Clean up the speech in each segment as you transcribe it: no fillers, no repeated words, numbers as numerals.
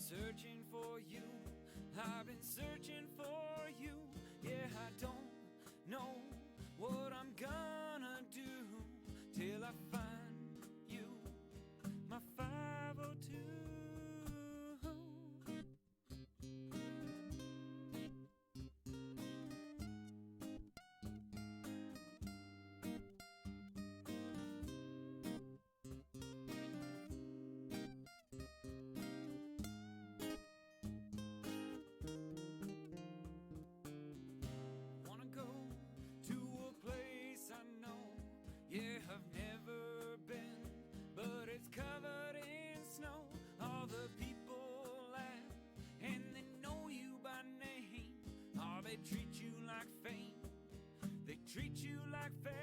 searching for you. I've been searching for you. Yeah, I don't know what I'm gonna do till I find you, my 502. Wanna go to a place I know, yeah, I've never been, but it's covered in snow. All the people laugh and they know you by name. Oh, they treat you like fame, they treat you like fame.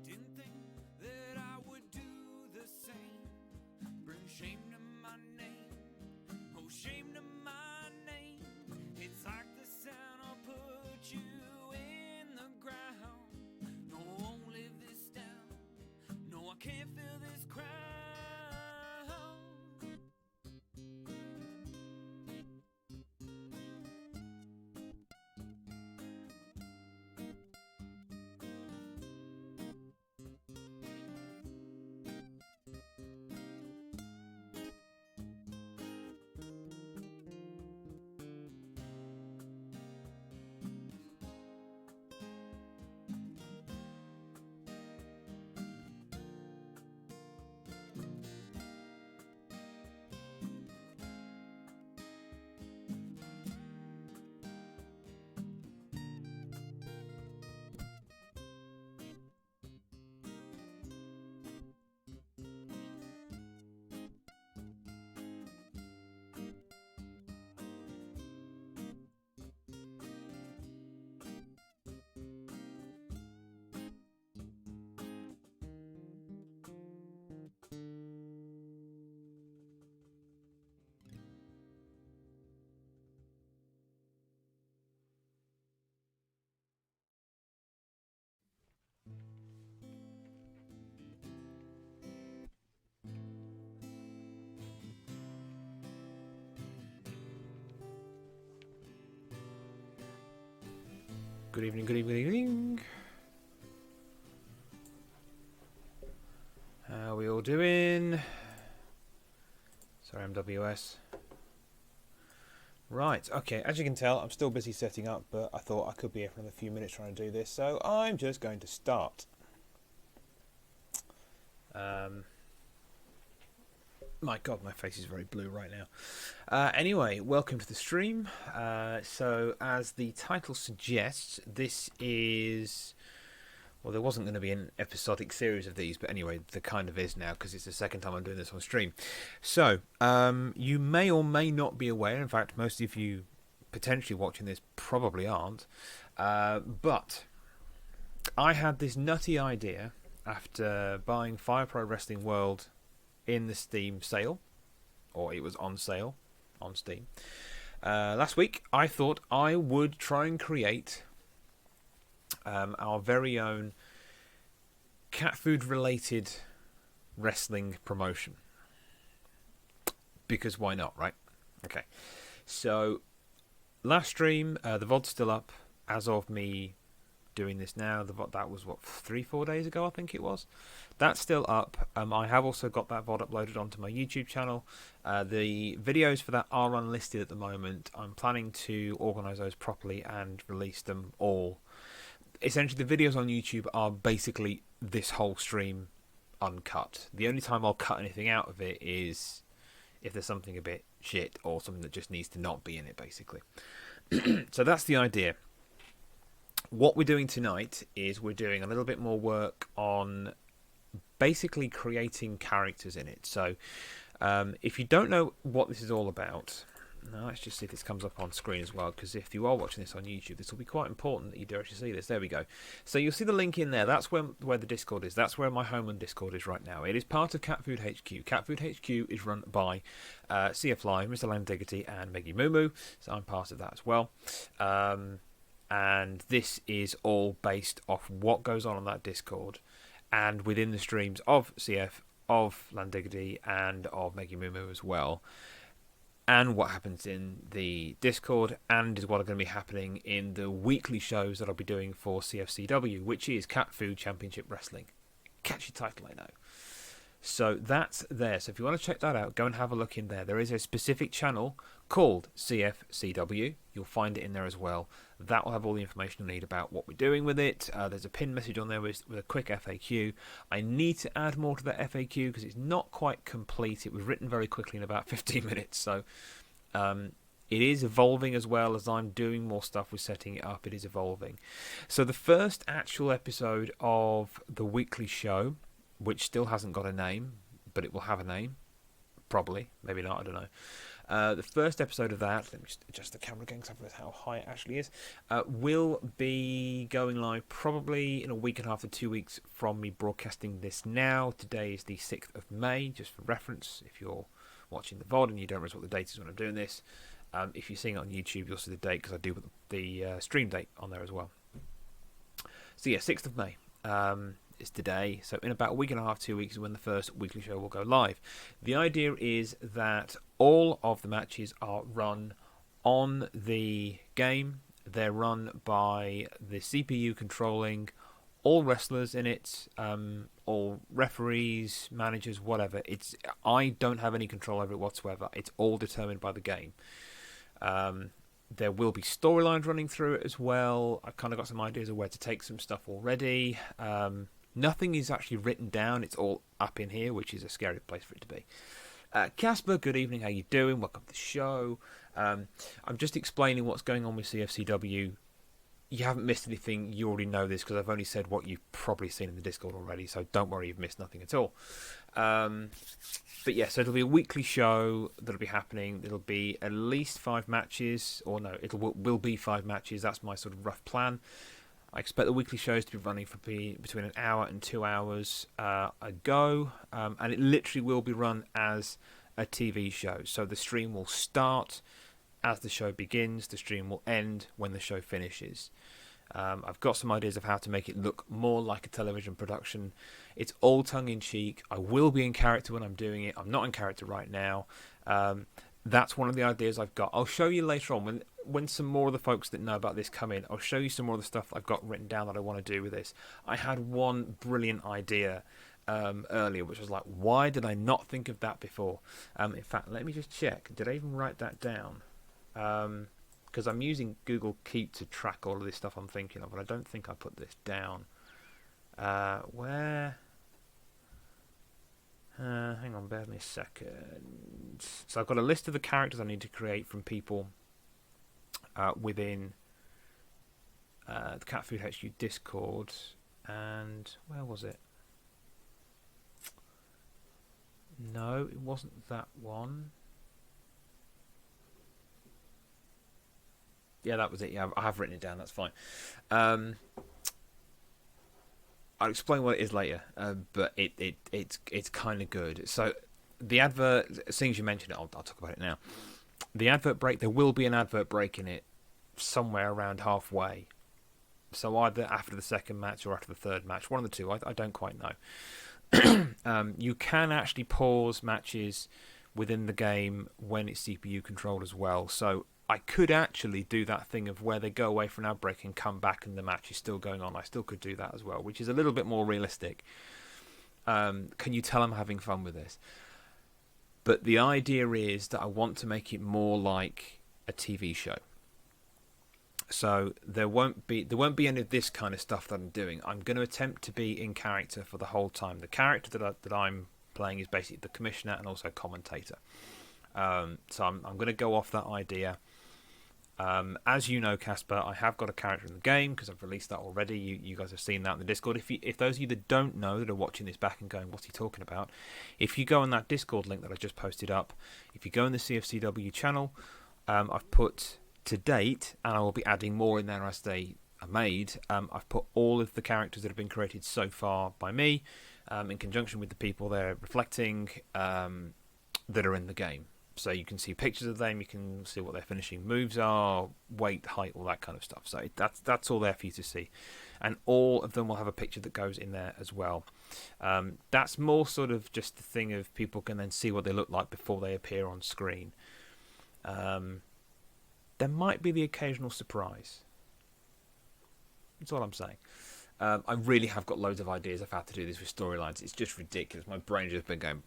Didn't think that I would do the same, bring shame to my name, oh shame to my name. It's like the sound will put you in the ground. No, I won't live this down, no, I can't feel this crowd. Good evening, good evening, good evening. How are we all doing? Sorry, MWS. Right, okay, as you can tell, I'm still busy setting up, but I thought I could be here for another few minutes trying to do this, so I'm just going to start. My God, my face is very blue right now. Anyway, welcome to the stream. So, as the title suggests, this is... Well, there wasn't going to be an episodic series of these, but anyway, there kind of is now, because it's the second time I'm doing this on stream. So, you may or may not be aware, in fact, most of you potentially watching this probably aren't, but I had this nutty idea after buying Fire Pro Wrestling World in the Steam sale, or it was on sale on Steam last week. I thought I would try and create our very own cat food related wrestling promotion, because why not, right? Okay, so last stream, the VOD's still up as of me doing this now. That was, 3-4 days ago, I think it was. That's still up. I have also got that VOD uploaded onto my YouTube channel. The videos for that are unlisted at the moment. I'm planning to organise those properly and release them all. Essentially, the videos on YouTube are basically this whole stream uncut. The only time I'll cut anything out of it is if there's something a bit shit or something that just needs to not be in it, basically. So that's the idea. What we're doing tonight is we're doing a little bit more work on basically creating characters in it. So if you don't know what this is all about, now let's just see if this comes up on screen as well, because if you are watching this on YouTube, this will be quite important that you do actually see this. There we go. So you'll see the link in there. That's where the Discord is. That's where my home and Discord is right now. It is part of Cat Food HQ. Cat Food HQ is run by CF Live, Mr. Landiggity, and Meggy Moo Moo. So I'm part of that as well. And this is all based off what goes on that Discord and within the streams of CF, of Landiggity, and of Meggy Moo Moo as well. And what happens in the Discord, and is what are going to be happening in the weekly shows that I'll be doing for CFCW, which is Cat Food Championship Wrestling. Catchy title, I know. So that's there. So if you want to check that out, go and have a look in there. There is a specific channel called CFCW. You'll find it in there as well. That will have all the information you'll need about what we're doing with it. There's a pinned message on there with a quick FAQ. I need to add more to that FAQ because it's not quite complete. It was written very quickly in about 15 minutes. So it is evolving as well as I'm doing more stuff with setting it up. It is evolving. So the first actual episode of the weekly show, which still hasn't got a name, but it will have a name. Probably. Maybe not. I don't know. The first episode of that, let me just adjust the camera again because I realize how high it actually is, will be going live probably in a week and a half to 2 weeks from me broadcasting this now. Today is the 6th of May, just for reference. If you're watching the VOD and you don't realize what the date is when I'm doing this, if you're seeing it on YouTube, you'll see the date because I do put the stream date on there as well. So yeah, 6th of May. Is today, so in about a week and a half, 2 weeks is when the first weekly show will go live. The idea is that all of the matches are run on the game. They're run by the CPU controlling all wrestlers in it, all referees, managers, whatever. I don't have any control over it whatsoever. It's all determined by the game. There will be storylines running through it as well. I've kind of got some ideas of where to take some stuff already. Nothing is actually written down. It's all up in here, which is a scary place for it to be. Casper, good evening. How you doing? Welcome to the show. I'm just explaining what's going on with CFCW. You haven't missed anything. You already know this because I've only said what you've probably seen in the Discord already, so don't worry, you've missed nothing at all. But yeah, so it'll be a weekly show that'll be happening. It'll be at least 5 matches, or no, will be 5 matches. That's my sort of rough plan. I expect the weekly shows to be running for between an hour and 2 hours a go, and it literally will be run as a TV show. So the stream will start as the show begins, the stream will end when the show finishes. I've got some ideas of how to make it look more like a television production. It's all tongue-in-cheek. I will be in character when I'm doing it. I'm not in character right now. That's one of the ideas I've got. I'll show you later on when some more of the folks that know about this come in. I'll show you some more of the stuff I've got written down that I want to do with this. I had one brilliant idea earlier, which was like, why did I not think of that before? In fact, let me just check. Did I even write that down? Because I'm using Google Keep to track all of this stuff I'm thinking of, and I don't think I put this down. Where? Hang on, bear with me a second. So I've got a list of the characters I need to create from people within the Cat Food HQ Discord. And where was it? No, it wasn't that one. Yeah, that was it. Yeah, I have written it down. That's fine. I'll explain what it is later, but it's kind of good. So the advert, as soon as you mention it, I'll talk about it now. The advert break, there will be an advert break in it somewhere around halfway. So either after the second match or after the third match, one of the two. I don't quite know. You can actually pause matches within the game when it's CPU controlled as well. So I could actually do that thing of where they go away for an ad break and come back and the match is still going on. I still could do that as well, which is a little bit more realistic. Can you tell I'm having fun with this? But the idea is that I want to make it more like a TV show. So there won't be any of this kind of stuff that I'm doing. I'm going to attempt to be in character for the whole time. The character that I'm playing is basically the commissioner and also commentator. So I'm going to go off that idea. As you know, Casper, I have got a character in the game because I've released that already. You guys have seen that in the Discord. If those of you that don't know, that are watching this back and going, what's he talking about? If you go on that Discord link that I just posted up, if you go in the CFCW channel, I've put to date, and I will be adding more in there as they are made. I've put all of the characters that have been created so far by me, in conjunction with the people they're reflecting, that are in the game. So you can see pictures of them, you can see what their finishing moves are, weight, height, all that kind of stuff. So that's all there for you to see. And all of them will have a picture that goes in there as well. That's more sort of just the thing of people can then see what they look like before they appear on screen. There might be the occasional surprise. That's all I'm saying. I really have got loads of ideas of how to do this with storylines. It's just ridiculous. My brain's just been going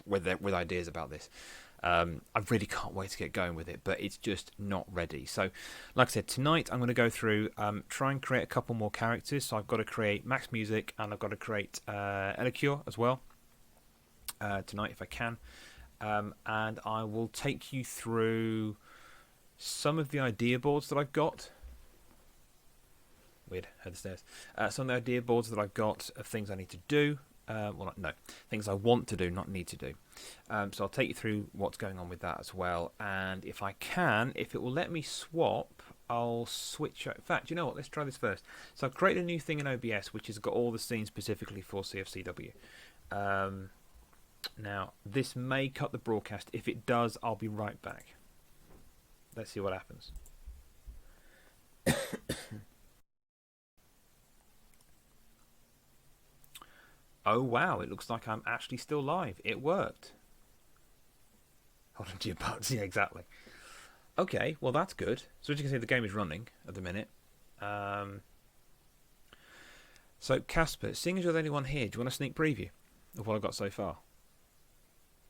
with ideas about this. I really can't wait to get going with it, but it's just not ready. So, like I said, tonight I'm going to go through, try and create a couple more characters. So I've got to create Max Music and I've got to create Elicure as well tonight if I can. And I will take you through some of the idea boards that I've got. Weird, heard the stairs. Some of the idea boards that I've got of things I need to do. Things I want to do, not need to do. So I'll take you through what's going on with that as well. And if I can, if it will let me swap, I'll switch. In fact, you know what? Let's try this first. So I've created a new thing in OBS, which has got all the scenes specifically for CFCW. Now, this may cut the broadcast. If it does, I'll be right back. Let's see what happens. Oh wow, it looks like I'm actually still live. It worked. Hold on to your butts. Yeah, exactly. Okay, well that's good. So as you can see, the game is running at the minute. So Casper, seeing as you're the only one here, do you want a sneak preview of what I've got so far?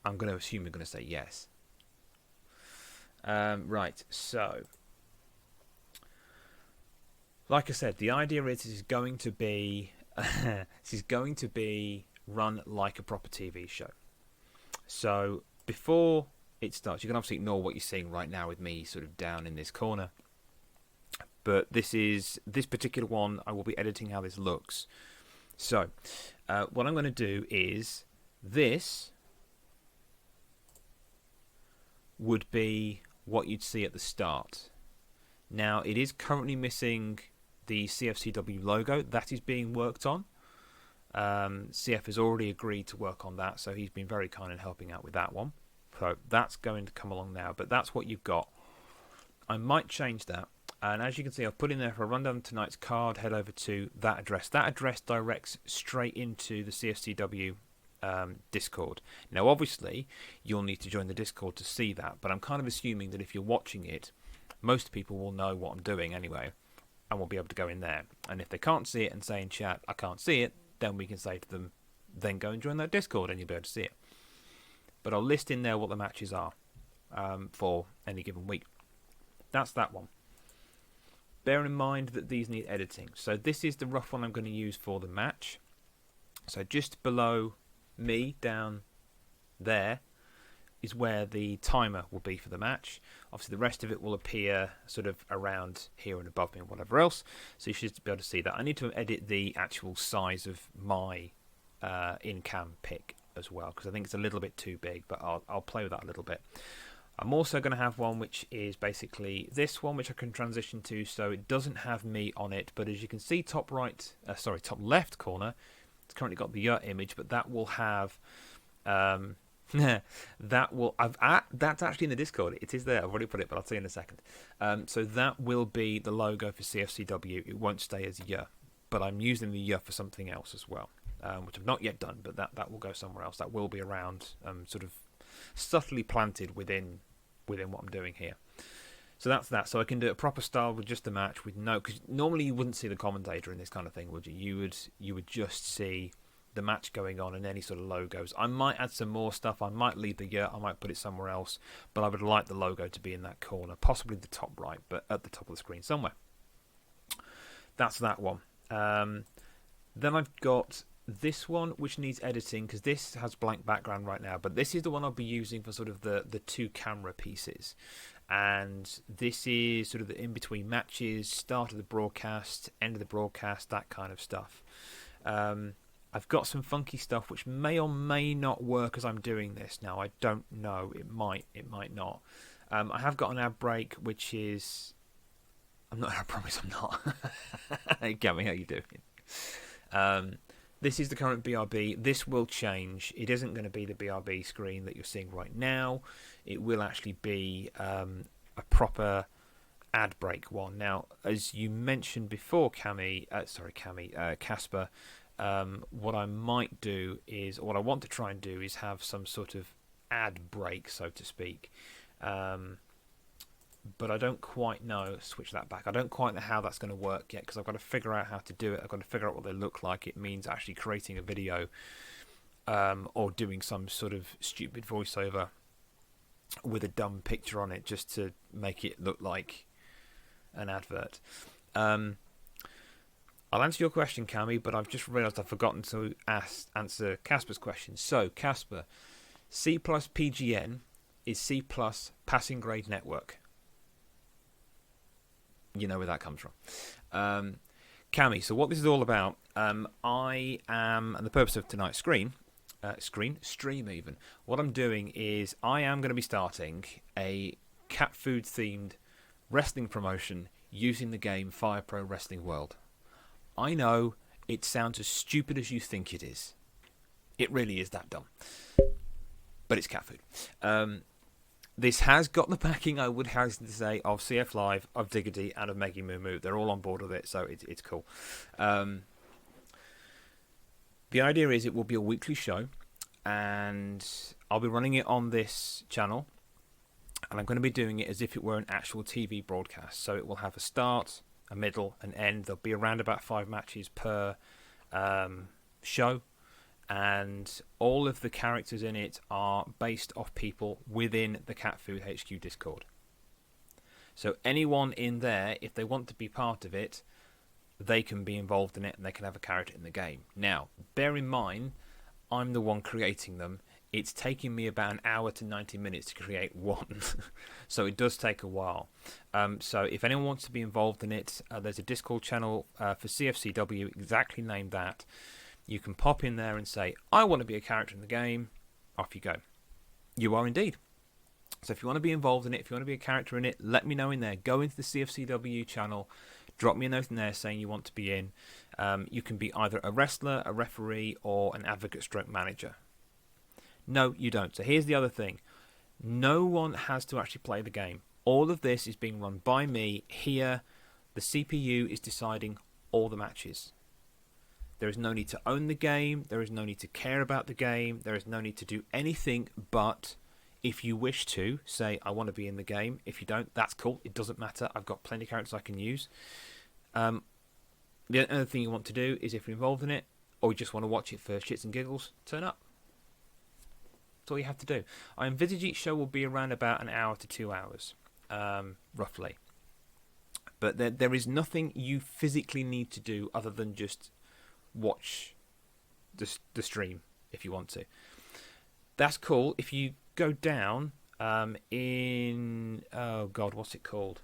I'm going to assume you're going to say yes. Right, so like I said, the idea is this is going to be this is going to be run like a proper TV show. So before it starts, you can obviously ignore what you're seeing right now with me sort of down in this corner. But this particular one, I will be editing how this looks. So what I'm going to do is this would be what you'd see at the start. Now it is currently missing the CFCW logo. That is being worked on. CF has already agreed to work on that, so he's been very kind in helping out with that one. So that's going to come along now, but that's what you've got. I might change that, and as you can see, I've put in there, if I run down tonight's card, head over to that address. That address directs straight into the CFCW Discord. Now obviously you'll need to join the Discord to see that, but I'm kind of assuming that if you're watching it, most people will know what I'm doing anyway, and we'll be able to go in there. And if they can't see it and say in chat, I can't see it, then we can say to them, then go and join that Discord and you'll be able to see it. But I'll list in there what the matches are for any given week. That's that one. Bear in mind that these need editing. So this is the rough one I'm going to use for the match. So just below me, down there, is where the timer will be for the match. Obviously the rest of it will appear sort of around here and above me and whatever else, so you should be able to see that. I need to edit the actual size of my in-cam pic as well, because I think it's a little bit too big, but I'll play with that a little bit. I'm also going to have one which is basically this one, which I can transition to, so it doesn't have me on it, but as you can see, top left corner, it's currently got the image, but that will have that's actually in the Discord. It is there. I've already put it, but I'll tell you in a second. So that will be the logo for CFCW. It won't stay as but I'm using the for something else as well, which I've not yet done, but that will go somewhere else. That will be around, sort of subtly planted within what I'm doing here. So that's that. So I can do a proper style with just the match with no, because normally you wouldn't see the commentator in this kind of thing, would you? You would just see the match going on and any sort of logos. I might add some more stuff. I might leave the year. I might put it somewhere else. But I would like the logo to be in that corner, possibly the top right, but at the top of the screen somewhere. That's that one. Then I've got this one, which needs editing because this has blank background right now. But this is the one I'll be using for sort of the two camera pieces. And this is sort of the in-between matches, start of the broadcast, end of the broadcast, that kind of stuff. I've got some funky stuff which may or may not work as I'm doing this. Now, I don't know. It might not. I have got an ad break, which is... I promise I'm not. Hey, Gabby, how you doing? This is the current BRB. This will change. It isn't going to be the BRB screen that you're seeing right now. It will actually be a proper ad break one. Now, as you mentioned before, Casper, what I might do is, what I want to try and do is have some sort of ad break, so to speak. But I don't quite know. Switch that back. I don't quite know how that's going to work yet because I've got to figure out how to do it. I've got to figure out what they look like. It means actually creating a video or doing some sort of stupid voiceover with a dumb picture on it just to make it look like an advert. I'll answer your question, Cammy, but I've just realised I've forgotten to answer Casper's question. So, Casper, C plus PGN is C plus passing grade network. You know where that comes from. Cammy, so what this is all about, I am, and the purpose of tonight's stream even, what I'm doing is I am going to be starting a cat food themed wrestling promotion using the game Fire Pro Wrestling World. I know it sounds as stupid as you think it is. It really is that dumb. But it's cat food. This has got the backing, I would hasten to say, of CF Live, of Diggity, and of Meggy Moo Moo. They're all on board with it, so it's cool. The idea is it will be a weekly show, and I'll be running it on this channel, and I'm going to be doing it as if it were an actual TV broadcast. So it will have a start, a middle, an end. There'll be around about 5 matches per show. And all of the characters in it are based off people within the Cat Food HQ Discord. So anyone in there, if they want to be part of it, they can be involved in it and they can have a character in the game. Now, bear in mind, I'm the one creating them. It's taking me about an hour to 90 minutes to create one. So it does take a while. So if anyone wants to be involved in it, there's a Discord channel for CFCW, exactly named that. You can pop in there and say, I want to be a character in the game. Off you go. You are indeed. So if you want to be involved in it, if you want to be a character in it, let me know in there. Go into the CFCW channel. Drop me a note in there saying you want to be in. You can be either a wrestler, a referee, or an advocate stroke manager. No, you don't. So here's the other thing. No one has to actually play the game. All of this is being run by me here. The CPU is deciding all the matches. There is no need to own the game. There is no need to care about the game. There is no need to do anything but, if you wish to, say, I want to be in the game. If you don't, that's cool. It doesn't matter. I've got plenty of characters I can use. The other thing you want to do is, if you're involved in it, or you just want to watch it for shits and giggles, turn up. That's all you have to do. I envisage each show will be around about an hour to 2 hours, roughly. But there is nothing you physically need to do other than just watch the stream if you want to. That's cool. If you go down in... Oh, God, what's it called?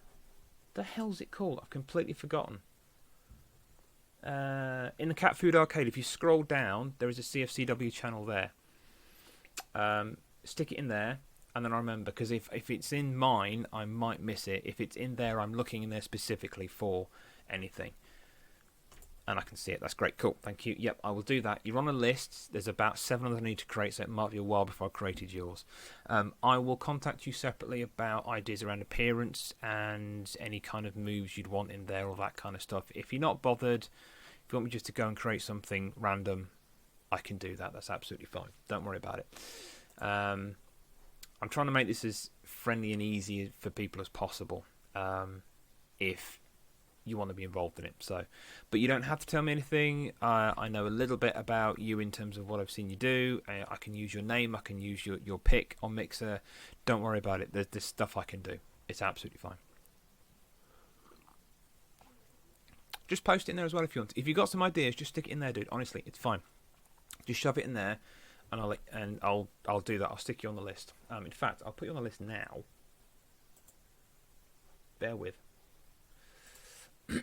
The hell's it called? I've completely forgotten. In the Cat Food Arcade, if you scroll down, there is a CFCW channel there. Stick it in there, and then I remember, because if it's in mine, I might miss it. If it's in there, I'm looking in there specifically for anything. And I can see it. That's great. Cool. Thank you. Yep, I will do that. You're on a list. There's about 7 others I need to create, so it might be a while before I created yours. I will contact you separately about ideas around appearance and any kind of moves you'd want in there, all that kind of stuff. If you're not bothered, if you want me just to go and create something random, I can do that. That's absolutely fine. Don't worry about it. I'm trying to make this as friendly and easy for people as possible. if you want to be involved in it. So, but you don't have to tell me anything. I know a little bit about you in terms of what I've seen you do. I can use your name. I can use your pick on Mixer. Don't worry about it. There's stuff I can do. It's absolutely fine. Just post it in there as well if you want. If you've got some ideas, just stick it in there, dude. Honestly, it's fine. Just shove it in there, and I'll do that. I'll stick you on the list. In fact, I'll put you on the list now. Bear with. There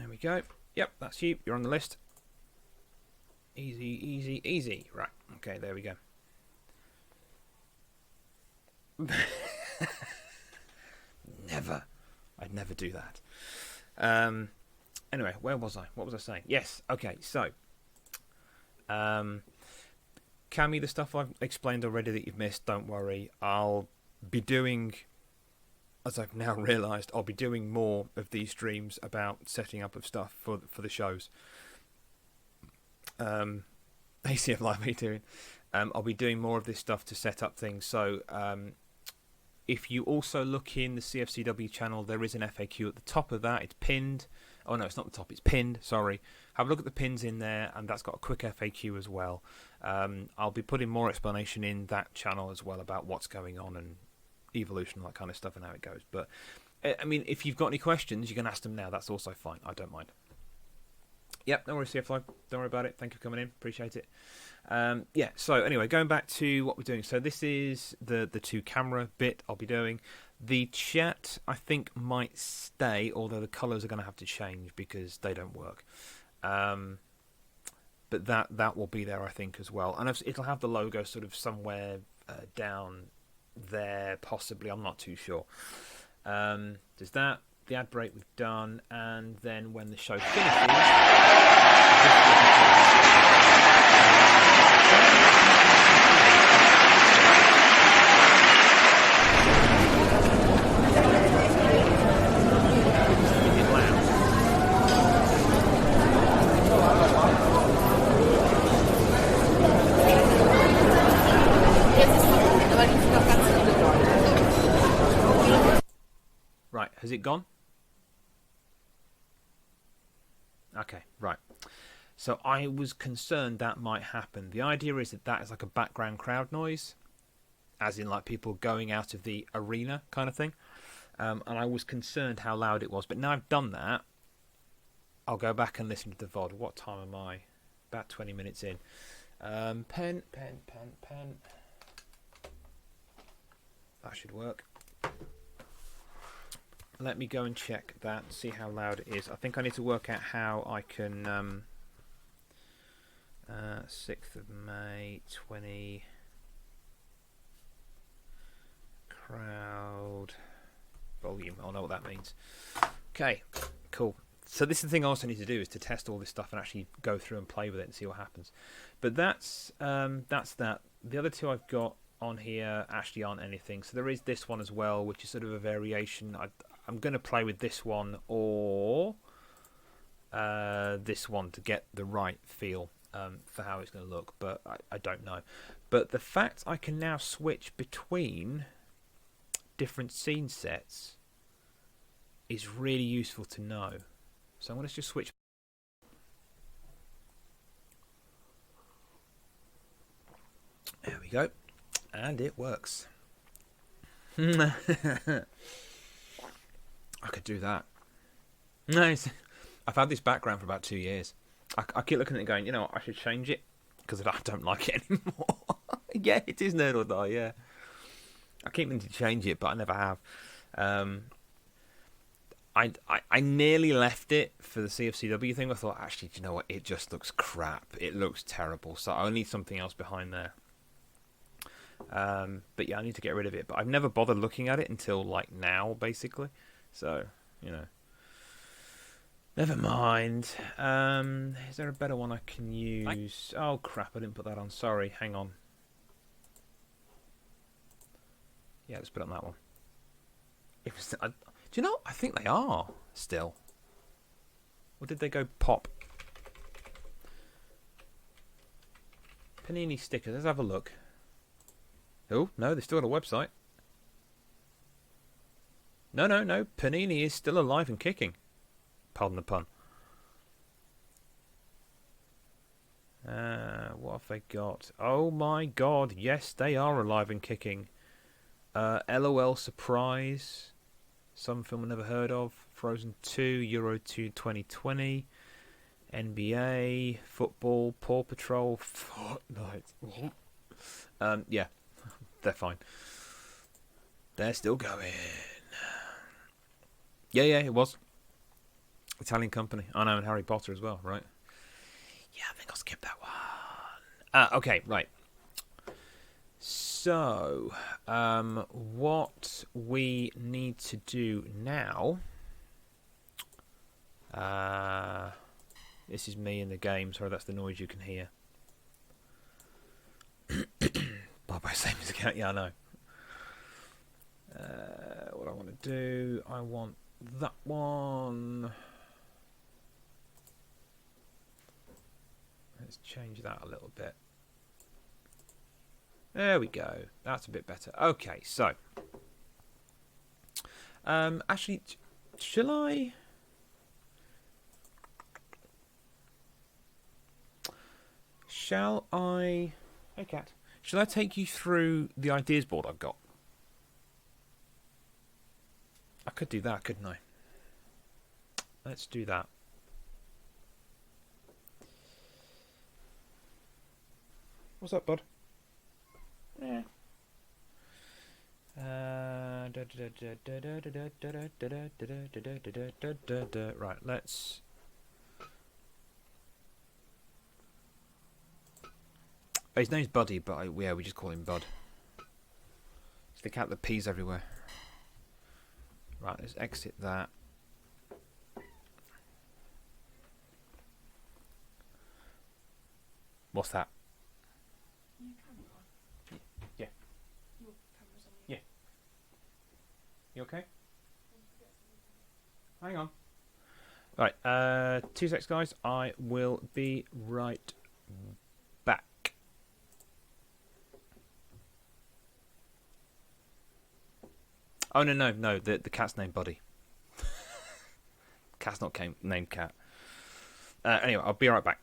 we go. Yep, that's you. You're on the list. Easy, easy, easy. Right. Okay, there we go. Never. I'd never do that. Anyway, where was I? What was I saying? Yes. Okay. So, Cammy, the stuff I've explained already that you've missed, don't worry. I'll be doing, as I've now realised, I'll be doing more of these streams about setting up of stuff for the shows. ACF Live metering. I'll be doing more of this stuff to set up things. So if you also look in the CFCW channel, there is an FAQ at the top of that. It's pinned. Oh no, it's not the top. It's pinned. Sorry. Have a look at the pins in there, and that's got a quick FAQ as well. I'll be putting more explanation in that channel as well about what's going on and evolution, and that kind of stuff, and how it goes. But I mean, if you've got any questions, you can ask them now. That's also fine. I don't mind. Yep, no worries, CF Live. Don't worry about it. Thank you for coming in. Appreciate it. Yeah, so anyway, going back to what we're doing. So this is the two camera bit I'll be doing. The chat, I think, might stay, although the colours are going to have to change because they don't work. But that will be there, I think, as well. And it'll have the logo sort of somewhere down there, possibly. I'm not too sure. There's that. The ad break we've done, and then when the show finishes, right, has it gone? Okay, right. So I was concerned that might happen. The idea is that is like a background crowd noise, as in like people going out of the arena kind of thing. And I was concerned how loud it was. But now I've done that, I'll go back and listen to the VOD. What time am I? About 20 minutes in. Pen. That should work. Let me go and check that, see how loud it is. I think I need to work out how I can... 6th of May, 20... Crowd... Volume. I'll know what that means. Okay, cool. So this is the thing I also need to do, is to test all this stuff and actually go through and play with it and see what happens. But that's that. The other two I've got on here actually aren't anything. So there is this one as well, which is sort of a variation. I'm going to play with this one or this one to get the right feel for how it's going to look, but I don't know. But the fact I can now switch between different scene sets is really useful to know. So I'm going to just switch. There we go. And it works. I could do that. Nice. I've had this background for about 2 years. I keep looking at it going, you know what, I should change it because I don't like it anymore. Yeah, it is Nerd or Die, yeah. I keep meaning to change it, but I never have. I nearly left it for the CFCW thing. I thought, actually, do you know what? It just looks crap. It looks terrible. So I need something else behind there. But yeah, I need to get rid of it. But I've never bothered looking at it until like now, basically. So, you know. Never mind. Is there a better one I can use? Oh crap, I didn't put that on. Sorry, hang on. Yeah, let's put on that one. Do you know? I think they are still. Or did they go pop? Panini stickers. Let's have a look. Oh, no, they've still got a website. No. Panini is still alive and kicking. Pardon the pun. What have they got? Oh my god, yes, they are alive and kicking. LOL Surprise. Some film I never heard of. Frozen 2, Euro 2 2020. NBA, football, Paw Patrol, Fortnite. Yeah, they're fine. They're still going. Yeah, it was. Italian company. I know, and Harry Potter as well, right? Yeah, I think I'll skip that one. Okay, right. So, what we need to do now... this is me in the game. Sorry, that's the noise you can hear. Bye-bye, same as account. Yeah, I know. What I want to do... I want that one... Let's change that a little bit. There we go. That's a bit better. Okay, so... actually, shall I... Hey, cat. Shall I take you through the ideas board I've got? I could do that, couldn't I? Let's do that. What's up, bud? Yeah. Right, let's... His name's Buddy, but we just call him Bud. It's the cat that pees everywhere. Right, let's exit that. What's that? Yeah. Yeah. You okay? Hang on. Right, 2 secs, guys. I will be right back. Oh, no. The cat's named Buddy. Cat's not named Cat. Anyway, I'll be right back.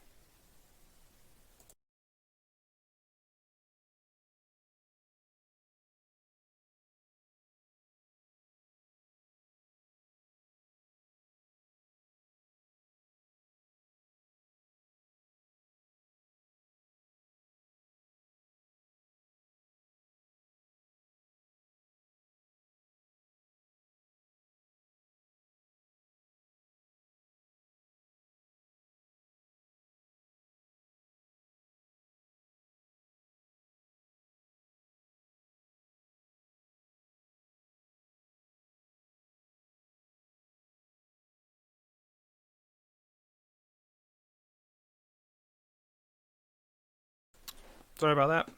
Sorry about that.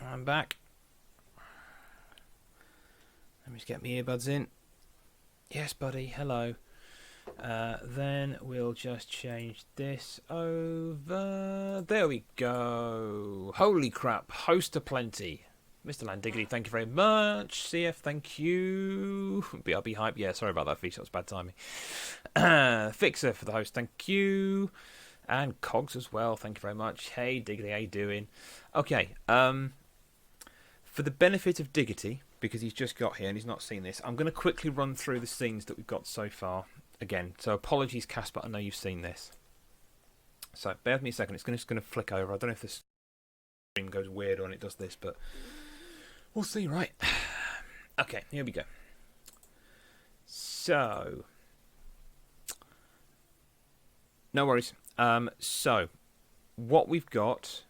I'm back. Let me just get my earbuds in. Yes, Buddy. Hello. Then we'll just change this over. There we go. Holy crap. Host aplenty. Mr. Landiggity, thank you very much. CF, thank you. BRB Hype, yeah, sorry about that, Feature. That was bad timing. Fixer for the host, thank you. And Cogs as well, thank you very much. Hey, Diggity, how you doing? Okay, for the benefit of Diggity, because he's just got here and he's not seen this, I'm going to quickly run through the scenes that we've got so far. Again, so apologies, Casper, I know you've seen this. So, bear with me a second, it's just going to flick over. I don't know if this stream goes weird when it does this, but we'll see, right? Okay, here we go. So, no worries. So, what we've got,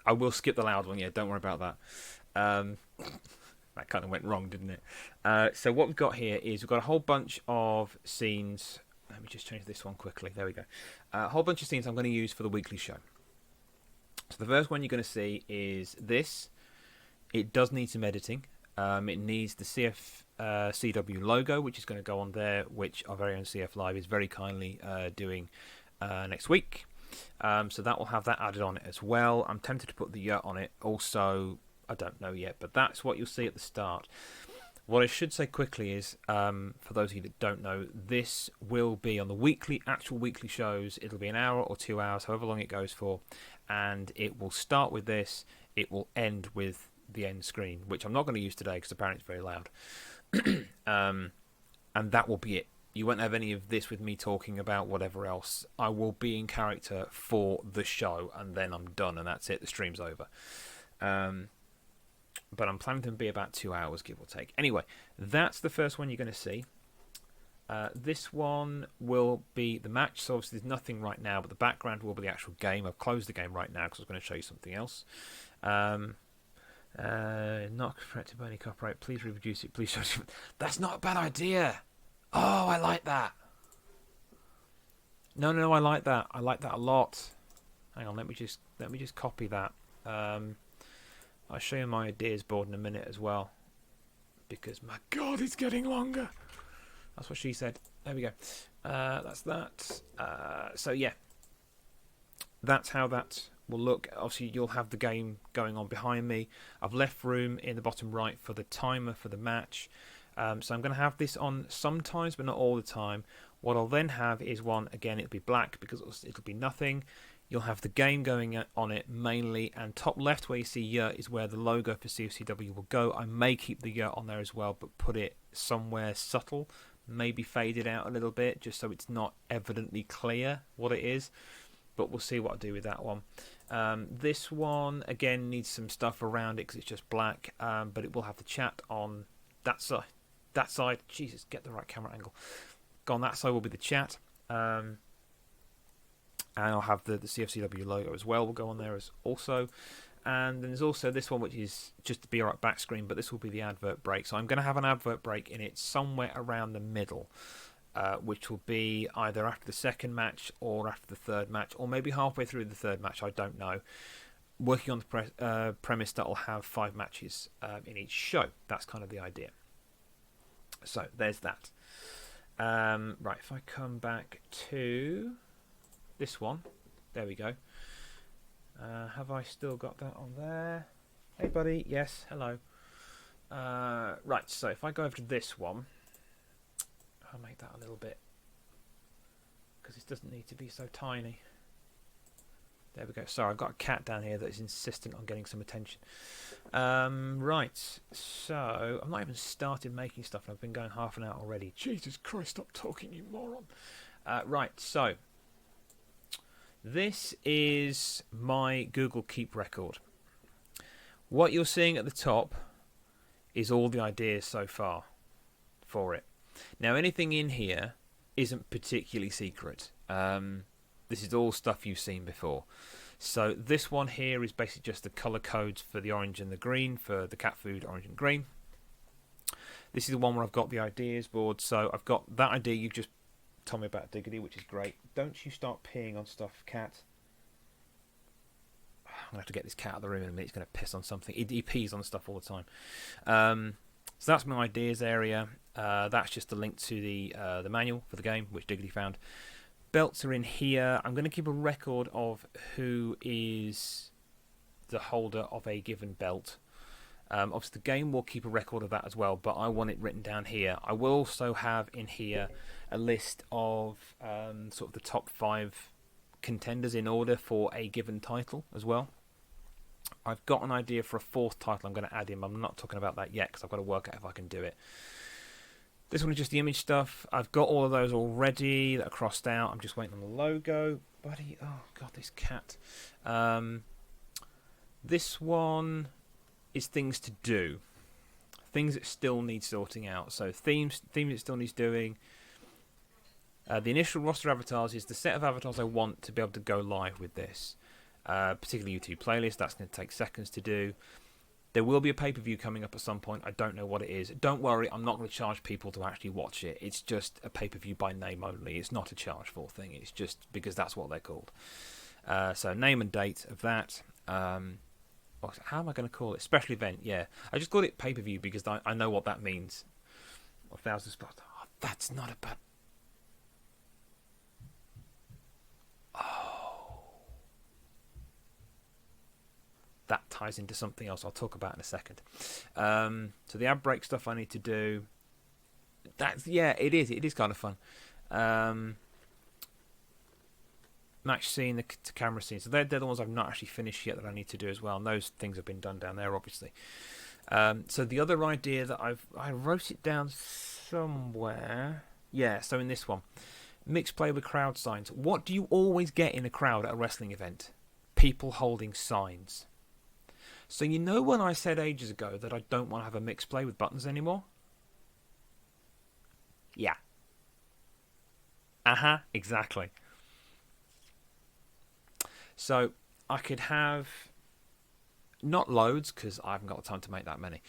I will skip the loud one, yeah, don't worry about that. That kind of went wrong, didn't it? So what we've got here is we've got a whole bunch of scenes. Let me just change this one quickly. There we go. A whole bunch of scenes I'm going to use for the weekly show. So the first one you're going to see is this. It does need some editing. It needs the CFCW logo, which is going to go on there, which our very own CF Live is very kindly doing next week. So that will have that added on it as well. I'm tempted to put the yurt on it. Also, I don't know yet, but that's what you'll see at the start. What I should say quickly is, for those of you that don't know, this will be on the actual weekly shows. It'll be an hour or 2 hours, however long it goes for, and it will start with this. It will end with the end screen, which I'm not going to use today because apparently it's very loud. And that will be it. You won't have any of this with me talking about whatever else. I will be in character for the show, and then I'm done, and that's it. The stream's over. But I'm planning to be about 2 hours, give or take. Anyway, that's the first one you're going to see. This one will be the match, so obviously there's nothing right now, but the background will be the actual game. I've closed the game right now because I was going to show you something else. Not affected by any copyright. Please reproduce it. Please show it. That's not a bad idea. Oh, I like that. No, I like that. I like that a lot. Hang on, let me just copy that. I'll show you my ideas board in a minute as well, because my God, it's getting longer. That's what she said. There we go. That's that. So yeah, that's how that will look. Obviously, you'll have the game going on behind me. I've left room in the bottom right for the timer for the match. So I'm going to have this on sometimes, but not all the time. What I'll then have is one, again, it'll be black because it'll be nothing. You'll have the game going on it mainly, and top left where you see year is where the logo for CFCW will go. I may keep the year on there as well, but put it somewhere subtle, maybe fade it out a little bit, just so it's not evidently clear what it is. But we'll see what I do with that one. This one, again, needs some stuff around it because it's just black, but it will have the chat on that side. That side, Jesus, get the right camera angle. On that side will be the chat. And I'll have the CFCW logo as well. Will go on there as also. And then there's also this one, which is just to be right back screen, but this will be the advert break. So I'm going to have an advert break in it somewhere around the middle, which will be either after the second match or after the third match, or maybe halfway through the third match. I don't know. Working on the premise that will have 5 matches in each show. That's kind of the idea. So there's that. Right, if I come back to this one, there we go. Have I still got that on there? Hey buddy, yes, hello. Right, so if I go over to this one, I'll make that a little bit, because it doesn't need to be so tiny. There we go. Sorry, I've got a cat down here that is insistent on getting some attention. Right, so I've not even started making stuff, and I've been going half an hour already. Jesus Christ, stop talking, you moron. Right, so this is my Google Keep record. What you're seeing at the top is all the ideas so far for it. Now, anything in here isn't particularly secret. This is all stuff you've seen before. So this one here is basically just the colour codes for the orange and the green, for the cat food, orange and green. This is the one where I've got the ideas board. So I've got that idea you've just told me about, Diggity, which is great. Don't you start peeing on stuff, cat. I'm going to have to get this cat out of the room in a minute. He's going to piss on something. He pees on stuff all the time. So that's my ideas area. That's just the link to the manual for the game, which Diggity found. Belts are in here. I'm going to keep a record of who is the holder of a given belt. Obviously, the game will keep a record of that as well, but I want it written down here. I will also have in here a list of sort of the top 5 contenders in order for a given title as well. I've got an idea for a 4th title I'm going to add in. I'm not talking about that yet because I've got to work out if I can do it. This one is just the image stuff. I've got all of those already that are crossed out. I'm just waiting on the logo. Buddy, oh God, this cat. This one is things to do. Things that still need sorting out. So themes that still needs doing. The initial roster avatars is the set of avatars I want to be able to go live with this. Particularly YouTube playlist. That's going to take seconds to do. There will be a pay-per-view coming up at some point. I don't know what it is. Don't worry, I'm not going to charge people to actually watch it. It's just a pay-per-view by name only. It's not a chargeable thing. It's just because that's what they're called. So name and date of that. How am I going to call it? Special event, yeah. I just called it pay-per-view because I know what that means. 1,000 spots. Oh, that's not a bad... that ties into something else I'll talk about in a second. So the ad break stuff I need to do. It is kind of fun. Match scene, the camera scene. So they're the ones I've not actually finished yet that I need to do as well. And those things have been done down there, obviously. So the other idea that I wrote it down somewhere. Yeah, so in this one. Mixed play with crowd signs. What do you always get in a crowd at a wrestling event? People holding signs. So you know when I said ages ago that I don't want to have a mixed play with buttons anymore? Yeah. Exactly. So I could have, not loads because I haven't got the time to make that many,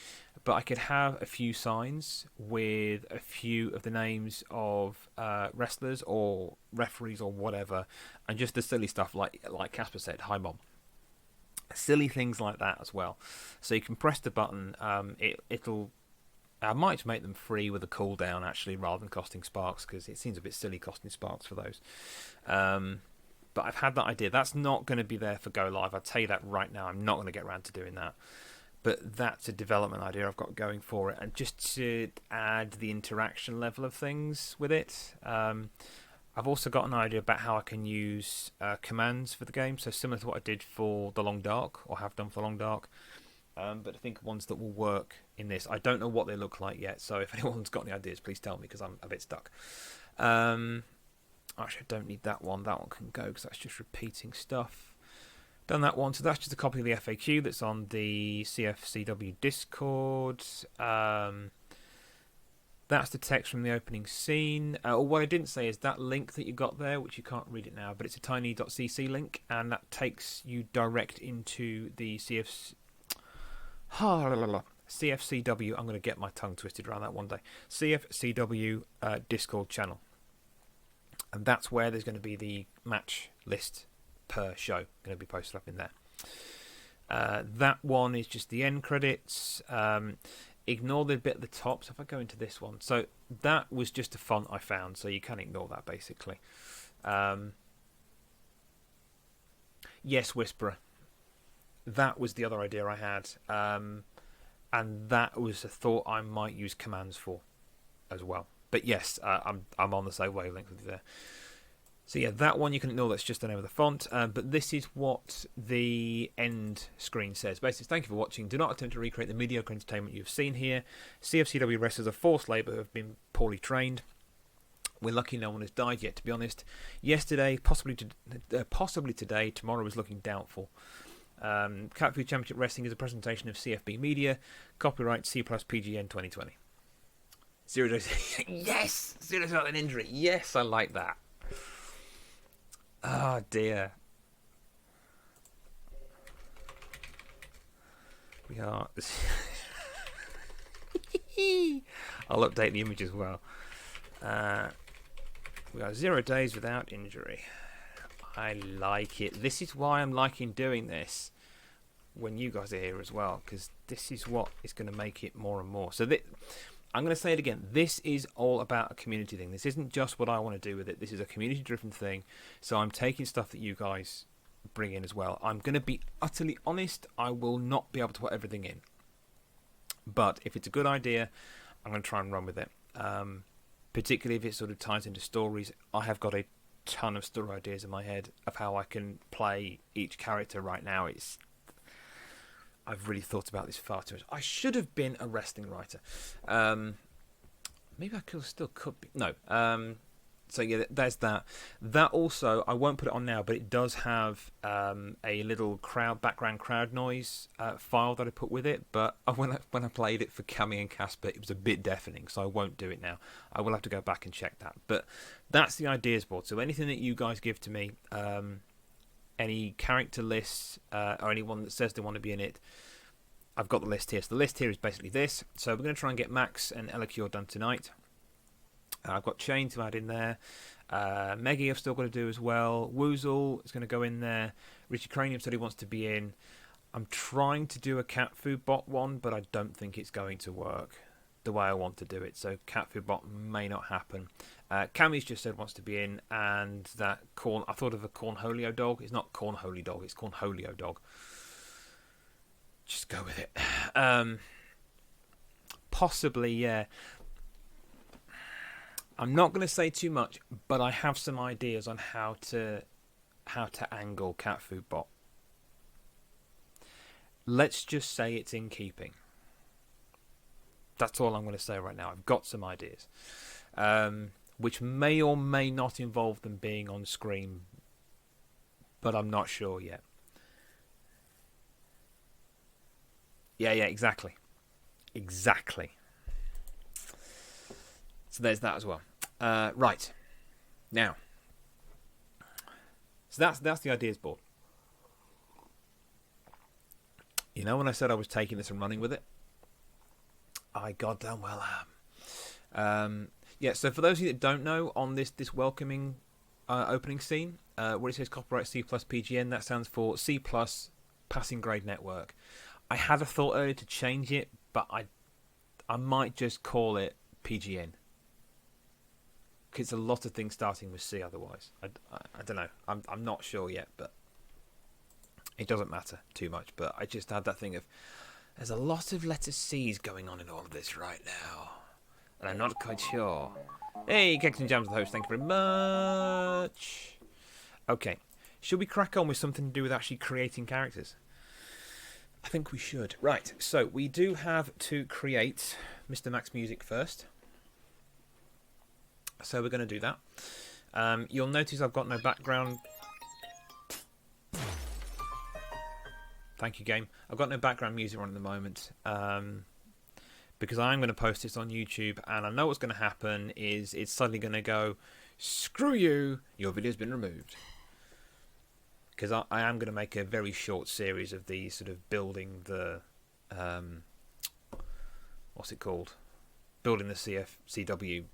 but I could have a few signs with a few of the names of wrestlers or referees or whatever, and just the silly stuff like Casper said, hi mom. Silly things like that as well. So you can press the button. It'll. I might make them free with a cooldown actually, rather than costing sparks, because it seems a bit silly costing sparks for those. But I've had that idea. That's not going to be there for Go Live. I'll tell you that right now. I'm not going to get around to doing that. But that's a development idea I've got going for it. And just to add the interaction level of things with it, I've also got an idea about how I can use commands for the game. So similar to what I did for The Long Dark, or have done for The Long Dark. But I think ones that will work in this. I don't know what they look like yet. So if anyone's got any ideas, please tell me, because I'm a bit stuck. Actually, I don't need that one. That one can go because that's just repeating stuff. Done that one. So that's just a copy of the FAQ that's on the CFCW Discord. That's the text from the opening scene. What I didn't say is that link that you got there, which you can't read it now, but it's a tiny.cc link, and that takes you direct into the CFCW. I'm going to get my tongue twisted around that one day. CFCW Discord channel. And that's where there's going to be the match list per show going to be posted up in there. That one is just the end credits. Ignore the bit at the top. So if I go into this one, so that was just a font I found, so you can ignore that basically. Yes, Whisperer. That was the other idea I had, and that was a thought I might use commands for as well. But yes, I'm on the same wavelength with you there. So yeah, that one you can ignore. That's just the name of the font. But this is what the end screen says. Basically, thank you for watching. Do not attempt to recreate the mediocre entertainment you've seen here. CFCW wrestlers are forced labour who have been poorly trained. We're lucky no one has died yet, to be honest. Yesterday, possibly today, tomorrow is looking doubtful. Cat Food Championship Wrestling is a presentation of CFB Media. Copyright C+ PGN 2020. 0 days. Yes! 0 days without an injury. Yes, I like that. Oh, dear. We are... I'll update the image as well. We are 0 days without injury. I like it. This is why I'm liking doing this when you guys are here as well, because this is what is going to make it more and more. So I'm going to say it again. This is all about a community thing. This isn't just what I want to do with it. This is a community-driven thing. So I'm taking stuff that you guys bring in as well. I'm going to be utterly honest. I will not be able to put everything in. But if it's a good idea, I'm going to try and run with it. Particularly if it sort of ties into stories. I have got a ton of story ideas in my head of how I can play each character right now. I've really thought about this far too much. I should have been a wrestling writer. Maybe I could be. No. So yeah, there's that. That also, I won't put it on now, but it does have a little background crowd noise file that I put with it. But when I played it for Cammy and Casper, it was a bit deafening, so I won't do it now. I will have to go back and check that. But that's the ideas board. So anything that you guys give to me, any character lists or anyone that says they want to be in it, I've got the list here. So the list here is basically this. So we're going to try and get Max and Elicure done tonight. I've got Shane to add in there. Meggy I've still got to do as well. Woozle is going to go in there. Richie Cranium said he wants to be in. I'm trying to do a cat food bot one, but I don't think it's going to work the way I want to do it. So cat food bot may not happen. Cammy's just said wants to be in, and that I thought of a Cornholio dog. It's not Cornholio dog, it's Cornholio dog. Just go with it. Possibly, yeah. I'm not going to say too much, but I have some ideas on how to angle Cat Food Bot. Let's just say it's in keeping. That's all I'm going to say right now. I've got some ideas, which may or may not involve them being on screen, but I'm not sure yet. Yeah, exactly. So there's that as well. Right. Now. So that's the ideas board. You know when I said I was taking this and running with it? I goddamn well am. Yeah, so for those of you that don't know, on this welcoming opening scene, where it says copyright C plus PGN, that stands for C plus Passing Grade Network. I had a thought earlier to change it, but I might just call it PGN. Because it's a lot of things starting with C otherwise. I don't know. I'm not sure yet, but it doesn't matter too much. But I just had that thing of, there's a lot of letter C's going on in all of this right now. And I'm not quite sure. Hey, Keks and Jams, the host. Thank you very much. Okay. Should we crack on with something to do with actually creating characters? I think we should. Right. So we do have to create Mr. Max Music first. So we're going to do that. You'll notice I've got no background. Thank you, game. I've got no background music on at the moment because I'm going to post this on YouTube, and I know what's going to happen is it's suddenly going to go, screw you, your video's been removed. Because I am going to make a very short series of these, sort of building the, what's it called? Building the CFCW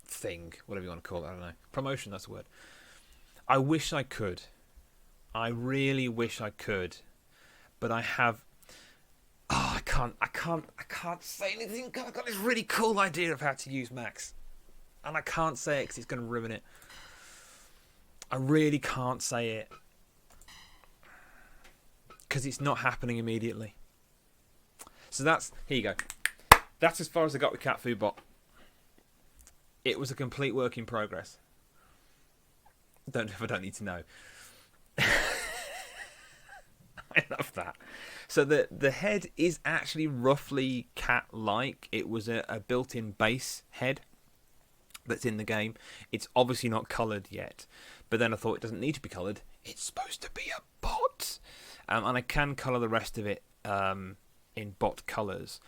thing, whatever you want to call it, I don't know. Promotion, that's the word. I wish I could. I really wish I could. But I have... Oh, I can't say anything. I've got this really cool idea of how to use Max. And I can't say it because it's going to ruin it. I really can't say it. Because it's not happening immediately. So that's... Here you go. That's as far as I got with Cat Food Bot. It was a complete work in progress. I don't need to know. I love that. So the head is actually roughly cat-like. It was a built-in base head that's in the game. It's obviously not coloured yet. But then I thought it doesn't need to be coloured. It's supposed to be a bot. And I can colour the rest of it in bot colours.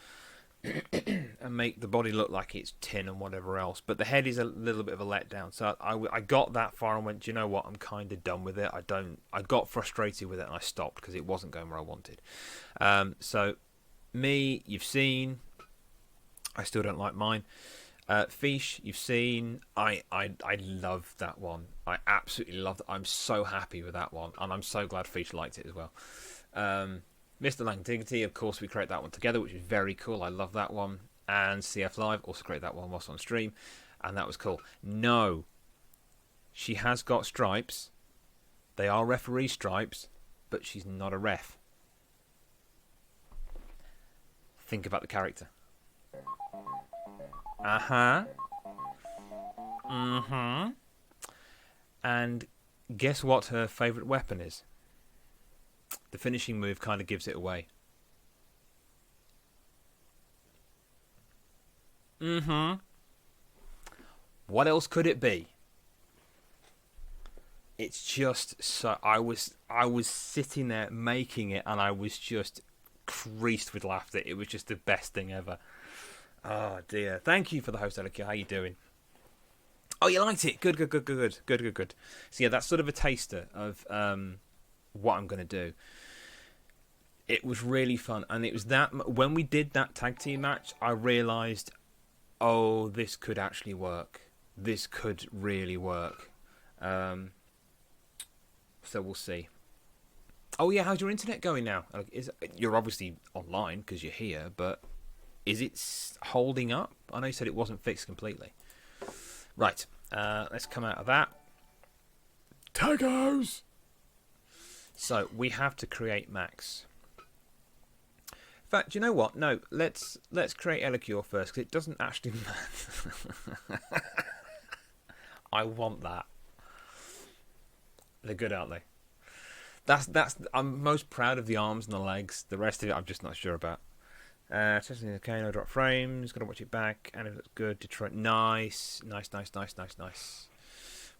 And make the body look like it's tin and whatever else. But the head is a little bit of a letdown. So I got that far and went, do you know what? I'm kind of done with it. I got frustrated with it and I stopped because it wasn't going where I wanted. So me, you've seen. I still don't like mine. Fish, you've seen. I love that one. I absolutely love it. I'm so happy with that one. And I'm so glad Fish liked it as well. Mr. Langdiggity, of course, we create that one together, which is very cool. I love that one. And CF Live also created that one whilst on stream, and that was cool. No, she has got stripes. They are referee stripes, but she's not a ref. Think about the character. And guess what her favourite weapon is? The finishing move kind of gives it away. What else could it be? It's just so... I was sitting there making it and I was just creased with laughter. It was just the best thing ever. Oh dear. Thank you for the host, Elika. How you doing? Oh, you liked it. Good. So yeah, that's sort of a taster of what I'm going to do. It was really fun, and it was that when we did that tag team match, I realised, oh, this could actually work. This could really work. So we'll see. Oh yeah, how's your internet going now? You're obviously online because you're here, but is it holding up? I know you said it wasn't fixed completely. Right, let's come out of that. Tagos! So we have to create Max. fact, do you know what? No, let's create Elicure first, because it doesn't actually matter. I want that. They're good, aren't they? That's. I'm most proud of the arms and the legs. The rest of it, I'm just not sure about. Testing the no drop frames. Got to watch it back, and if it's good, Detroit. Nice.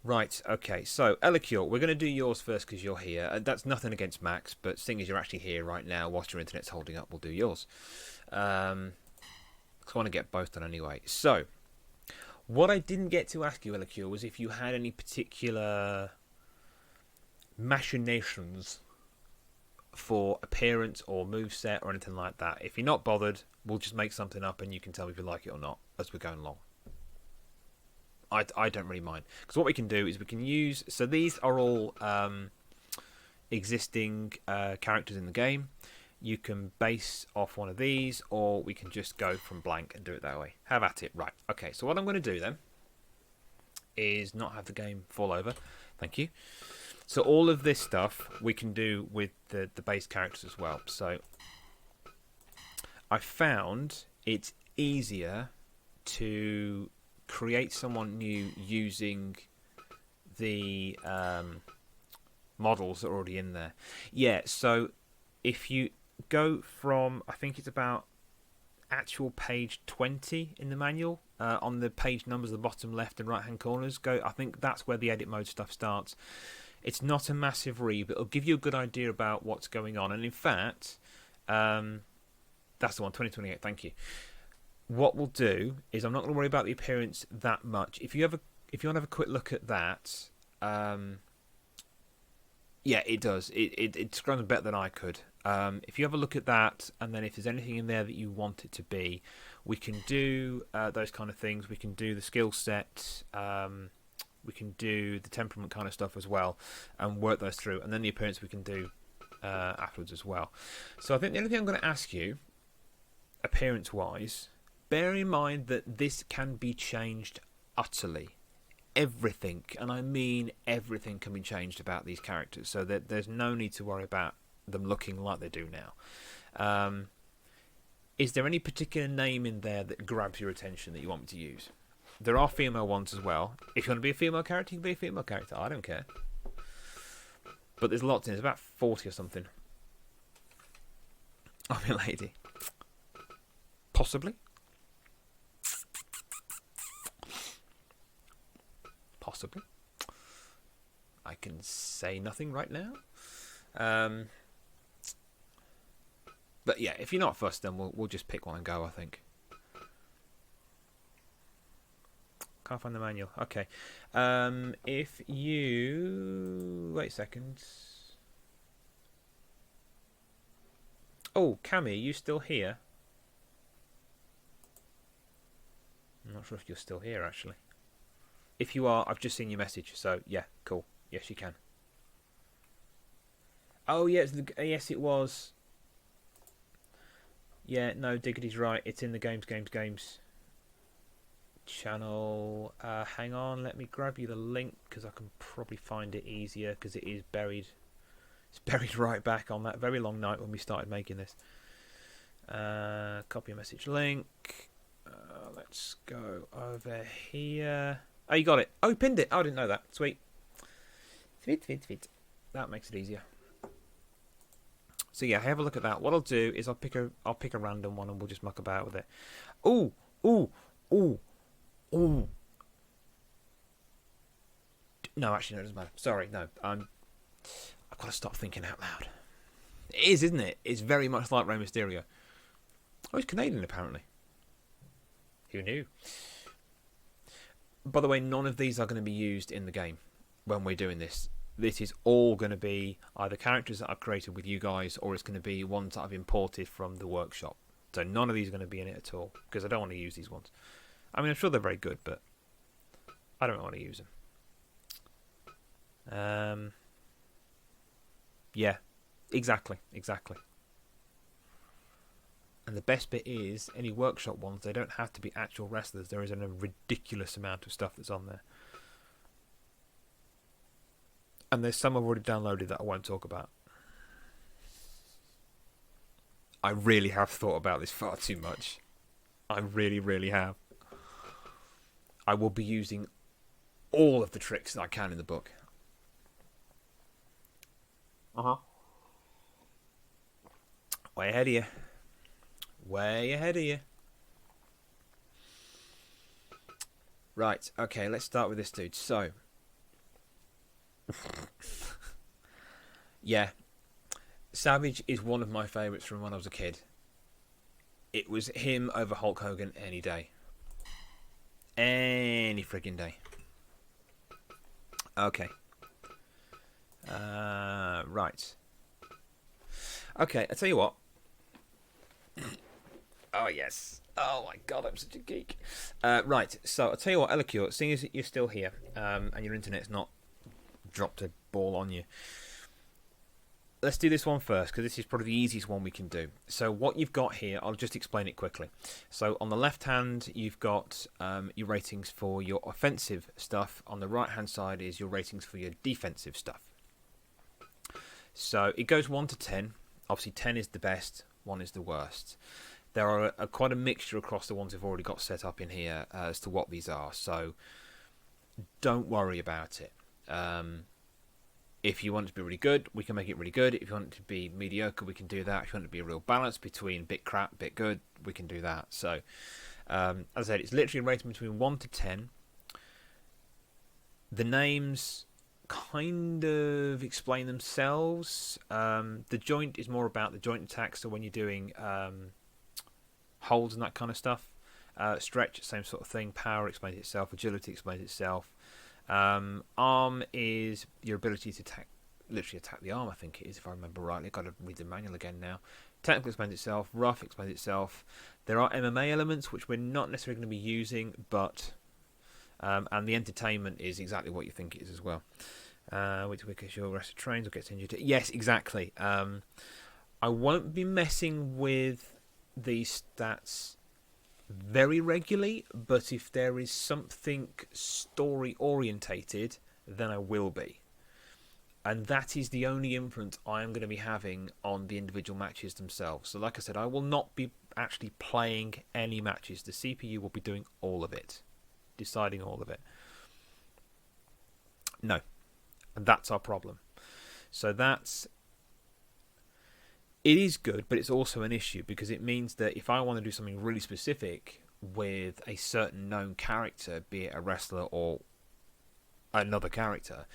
Right. Okay. So Elicure, we're going to do yours first because you're here. That's nothing against Max, but seeing as you're actually here right now, whilst your internet's holding up, we'll do yours. I want to get both done anyway. So, what I didn't get to ask you, Elicure, was if you had any particular machinations for appearance or moveset or anything like that. If you're not bothered, we'll just make something up and you can tell me if you like it or not as we're going along. I don't really mind, because what we can do is we can use, so these are all existing characters in the game. You can base off one of these, or we can just go from blank and do it that way. Have at it. Right, okay, so what I'm going to do then is not have the game fall over. Thank you. So all of this stuff we can do with the base characters as well. So I found it's easier to create someone new using the models that are already in there. Yeah, so if you go from, I think it's about actual page 20 in the manual, on the page numbers, the bottom left and right hand corners, I think that's where the edit mode stuff starts. It's not a massive read, but it'll give you a good idea about what's going on. And in fact, that's the one, 2028, thank you. What we'll do is, I'm not going to worry about the appearance that much. If you want to have a quick look at that, yeah, it does. It's grown better than I could. If you have a look at that, and then if there's anything in there that you want it to be, we can do those kind of things. We can do the skill set. We can do the temperament kind of stuff as well, and work those through. And then the appearance we can do afterwards as well. So I think the only thing I'm going to ask you, appearance-wise, bear in mind that this can be changed utterly. Everything, and I mean everything, can be changed about these characters. So that there's no need to worry about them looking like they do now. Is there any particular name in there that grabs your attention that you want me to use? There are female ones as well. If you want to be a female character, you can be a female character. I don't care. But there's lots in it. There's about 40 or something. I'm a lady. Possibly. Possibly. I can say nothing right now. But yeah, if you're not fussed, then we'll just pick one and go, I think. Can't find the manual. Okay. If you... Wait a second. Oh, Cammy, are you still here? I'm not sure if you're still here, actually. If you are, I've just seen your message. So, yeah, cool. Yes, you can. Oh, yeah, yes, it was. Yeah, no, Diggity's right. It's in the games channel. Hang on, let me grab you the link, because I can probably find it easier, because it is buried. It's buried right back on that very long night when we started making this. Copy a message link. Let's go over here. Oh, you got it. Oh, you pinned it. Oh, I didn't know that. Sweet. Sweet. That makes it easier. So yeah, have a look at that. What I'll do is I'll pick a random one and we'll just muck about with it. Ooh. No, actually, no, it doesn't matter. Sorry, no. I've got to stop thinking out loud. It is, isn't it? It's very much like Rey Mysterio. Oh, he's Canadian, apparently. Who knew? By the way, none of these are going to be used in the game when we're doing this. This is all going to be either characters that I've created with you guys, or it's going to be ones that I've imported from the workshop. So none of these are going to be in it at all, because I don't want to use these ones. I mean, I'm sure they're very good, but I don't want to use them. Yeah, exactly. And the best bit is, any workshop ones, they don't have to be actual wrestlers. There is a ridiculous amount of stuff that's on there. And there's some I've already downloaded that I won't talk about. I really have thought about this far too much. I really, really have. I will be using all of the tricks that I can in the book. Uh-huh. Way ahead of you. Way ahead of you. Right, okay, let's start with this dude. So, yeah, Savage is one of my favourites from when I was a kid. It was him over Hulk Hogan any day. Any friggin' day. Okay. Right. Okay, I tell you what. Oh, yes. Oh, my God, I'm such a geek. Right, so I'll tell you what, Elicure, seeing as you're still here and your internet's not dropped a ball on you, let's do this one first, because this is probably the easiest one we can do. So what you've got here, I'll just explain it quickly. So on the left hand, you've got your ratings for your offensive stuff. On the right hand side is your ratings for your defensive stuff. So it goes 1 to 10. Obviously 10 is the best, 1 is the worst. There are quite a mixture across the ones we've already got set up in here as to what these are. So don't worry about it. If you want it to be really good, we can make it really good. If you want it to be mediocre, we can do that. If you want it to be a real balance between bit crap, bit good, we can do that. So, as I said, it's literally rated between 1 to 10. The names kind of explain themselves. The joint is more about the joint attacks, so when you're doing holds and that kind of stuff. Stretch, same sort of thing. Power explains itself. Agility explains itself. Arm is your ability to literally attack the arm, I think it is, if I remember rightly. I've got to read the manual again now. Technical explains itself. Rough explains itself. There are MMA elements, which we're not necessarily going to be using, but... and the entertainment is exactly what you think it is as well. Which because your rest of trains or gets injured. Yes, exactly. I won't be messing with these stats very regularly, but if there is something story orientated, then I will be. And that is the only influence I am going to be having on the individual matches themselves. So like I said, I will not be actually playing any matches. The CPU will be doing all of it, deciding all of it. No. And that's our problem. So it is good, but it's also an issue, because it means that if I want to do something really specific with a certain known character, be it a wrestler or another character,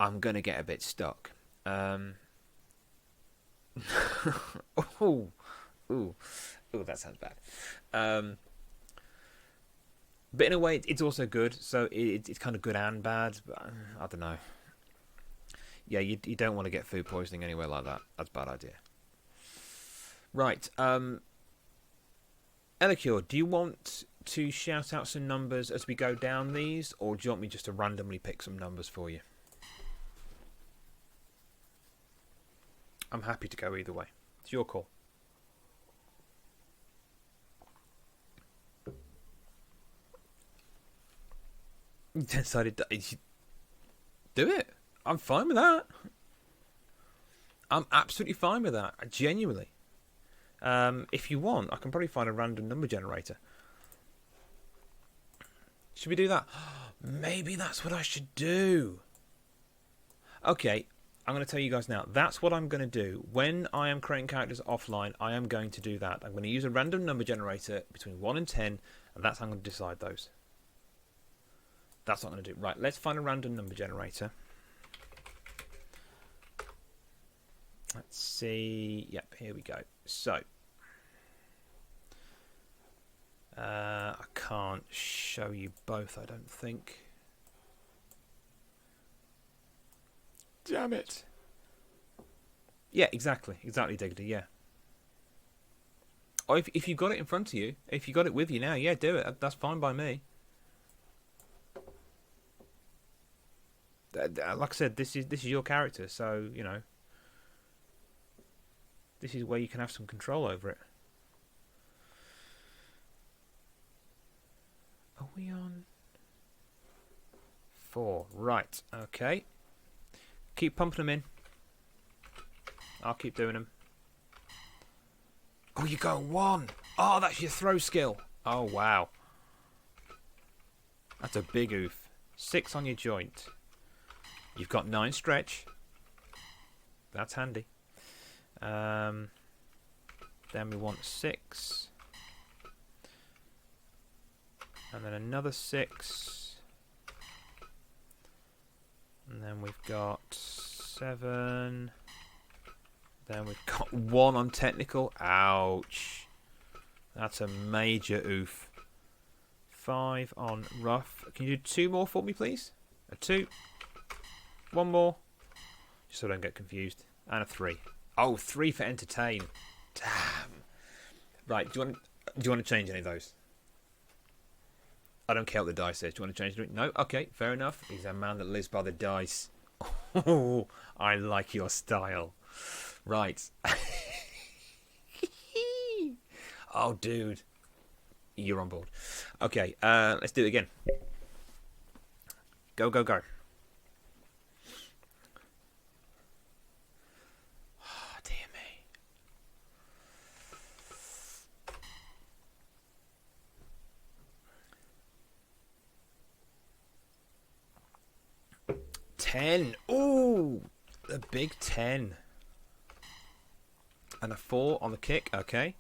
I'm going to get a bit stuck. Ooh, that sounds bad. But in a way, it's also good. So it's kind of good and bad. But I don't know. Yeah, you don't want to get food poisoning anywhere like that. That's a bad idea. Right. Elicure, do you want to shout out some numbers as we go down these, or do you want me just to randomly pick some numbers for you? I'm happy to go either way. It's your call. You decided to do it. I'm fine with that. I'm absolutely fine with that. Genuinely. If you want, I can probably find a random number generator. Should we do that? Maybe that's what I should do. Okay, I'm going to tell you guys now. That's what I'm going to do. When I am creating characters offline, I am going to do that. I'm going to use a random number generator between 1 and 10, and that's how I'm going to decide those. That's what I'm going to do. Right, let's find a random number generator. Let's see. Yep, here we go. So, I can't show you both, I don't think. Damn it. Yeah, exactly. Exactly, Diggity, yeah. Or if you've got it in front of you, if you've got it with you now, yeah, do it. That's fine by me. Like I said, this is your character, so, you know. This is where you can have some control over it. Are we on 4? Right, okay. Keep pumping them in. I'll keep doing them. Oh, you go 1. Oh, that's your throw skill. Oh, wow. That's a big oof. 6 on your joint. You've got 9 stretch. That's handy. Then we want 6. And then another 6. And then we've got 7. Then we've got 1 on technical. Ouch. That's a major oof. 5 on rough. Can you do 2 more for me, please? A 2. 1 more. Just so I don't get confused. And a 3. Oh, 3 for entertain. Damn. Right, do you want to change any of those? I don't care what the dice says. Do you want to change it? No? Okay, fair enough. He's a man that lives by the dice. Oh, I like your style. Right. Oh, dude. You're on board. Okay, let's do it again. Go, go, go. Oh, dear me. $10. Ooh, a big 10. And a 4 on the kick. Okay.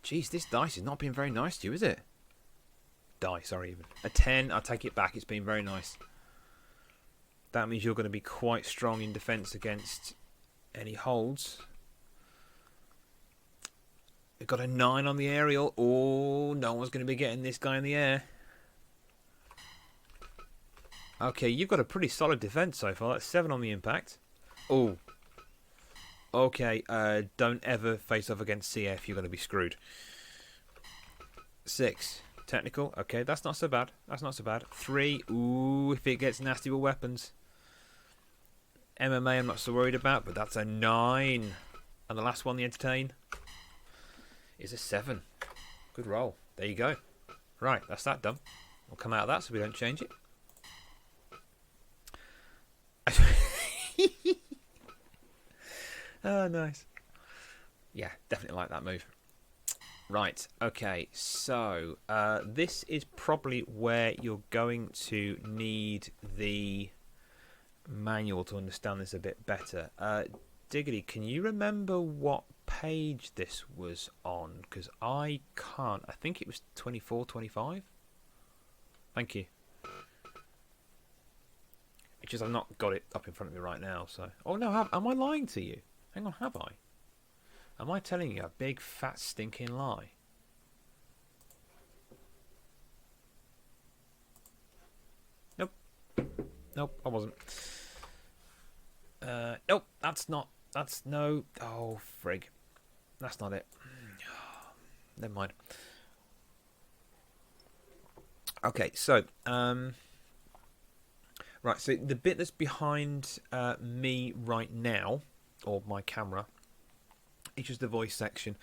Jeez, this dice is not being very nice to you, is it? Sorry, even. A 10, I'll take it back. It's been very nice. That means you're going to be quite strong in defence against any holds. We've got a 9 on the aerial. Oh, no one's going to be getting this guy in the air. Okay, you've got a pretty solid defence so far. That's 7 on the impact. Oh. Okay, don't ever face off against CF. You're going to be screwed. 6. Technical. Okay, that's not so bad. That's not so bad. 3. Ooh, if it gets nasty with weapons. MMA I'm not so worried about, but that's a 9. And the last one, the entertain, is a 7. Good roll. There you go. Right, that's that done. We'll come out of that so we don't change it. Oh, nice. Yeah, definitely like that move. Right, okay, so this is probably where you're going to need the manual to understand this a bit better. Diggity, can you remember what page this was on? Because I can't. I think it was 24, 25. Thank you. It's just I've not got it up in front of me right now. So, oh no, am I lying to you? Hang on, have I? Am I telling you a big, fat, stinking lie? Nope. Nope, I wasn't. Nope, that's not. That's no. Oh, frig. That's not it. Never mind. Okay, so, right, so the bit that's behind me right now, or my camera, it's just the voice section.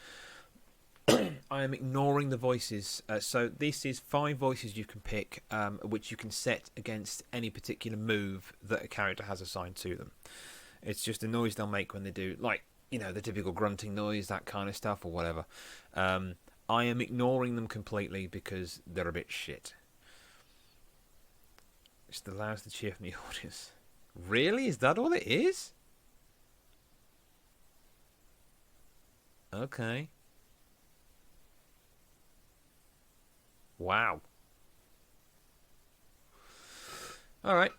I am ignoring the voices. So this is 5 voices you can pick, which you can set against any particular move that a character has assigned to them. It's just a noise they'll make when they do, like, you know, the typical grunting noise, that kind of stuff, or whatever. I am ignoring them completely because they're a bit shit. It allows the cheer from the audience. Really? Is that all it is? Okay. Wow. All right.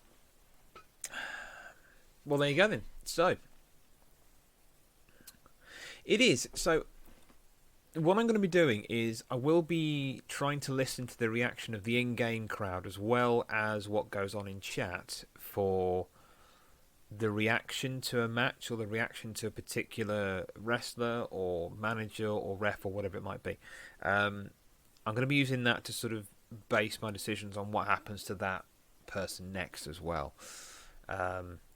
Well, there you go then. So, it is. So, what I'm going to be doing is I will be trying to listen to the reaction of the in-game crowd as well as what goes on in chat for the reaction to a match or the reaction to a particular wrestler or manager or ref or whatever it might be. I'm going to be using that to sort of base my decisions on what happens to that person next as well.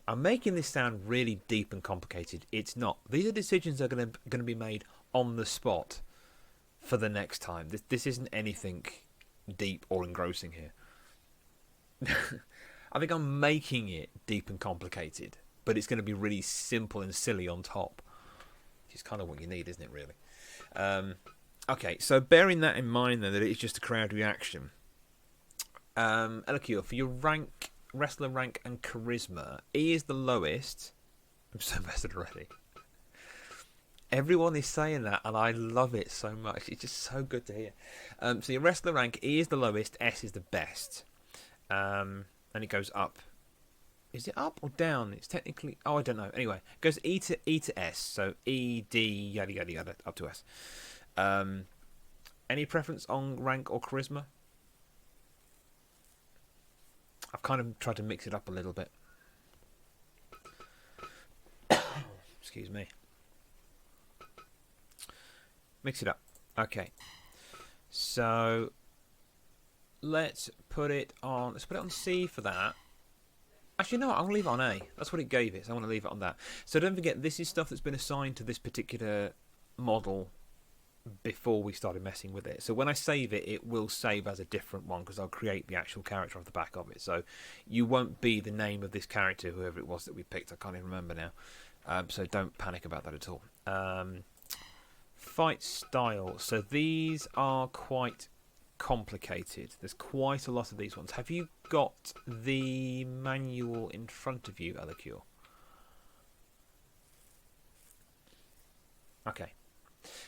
I'm making this sound really deep and complicated. It's not. These are decisions that are going to be made on the spot for the next time. This isn't anything deep or engrossing here. I think I'm making it deep and complicated, but it's going to be really simple and silly on top. is kind of what you need, isn't it, really? Okay, so bearing that in mind, then, that it is just a crowd reaction. Elikio, for your rank, wrestler rank and charisma, E is the lowest. I'm so messed already. Everyone is saying that, and I love it so much. It's just so good to hear. So your wrestler rank, E is the lowest, S is the best. And it goes up. Is it up or down? It's technically... Oh, I don't know. Anyway, it goes E to S. So E, D, yada, yada, yada, up to S. Any preference on rank or charisma? I've kind of tried to mix it up a little bit. Excuse me. Mix it up. Okay. So let's put it on. Let's put it on C for that. Actually, no, I'm going to leave it on A. That's what it gave it, so I want to leave it on that. So don't forget, this is stuff that's been assigned to this particular model before we started messing with it. So when I save it, it will save as a different one because I'll create the actual character off the back of it. So you won't be the name of this character, whoever it was that we picked. I can't even remember now. So don't panic about that at all. Fight style. So these are quite complicated. There's quite a lot of these ones. Have you got the manual in front of you, Elikio? Okay.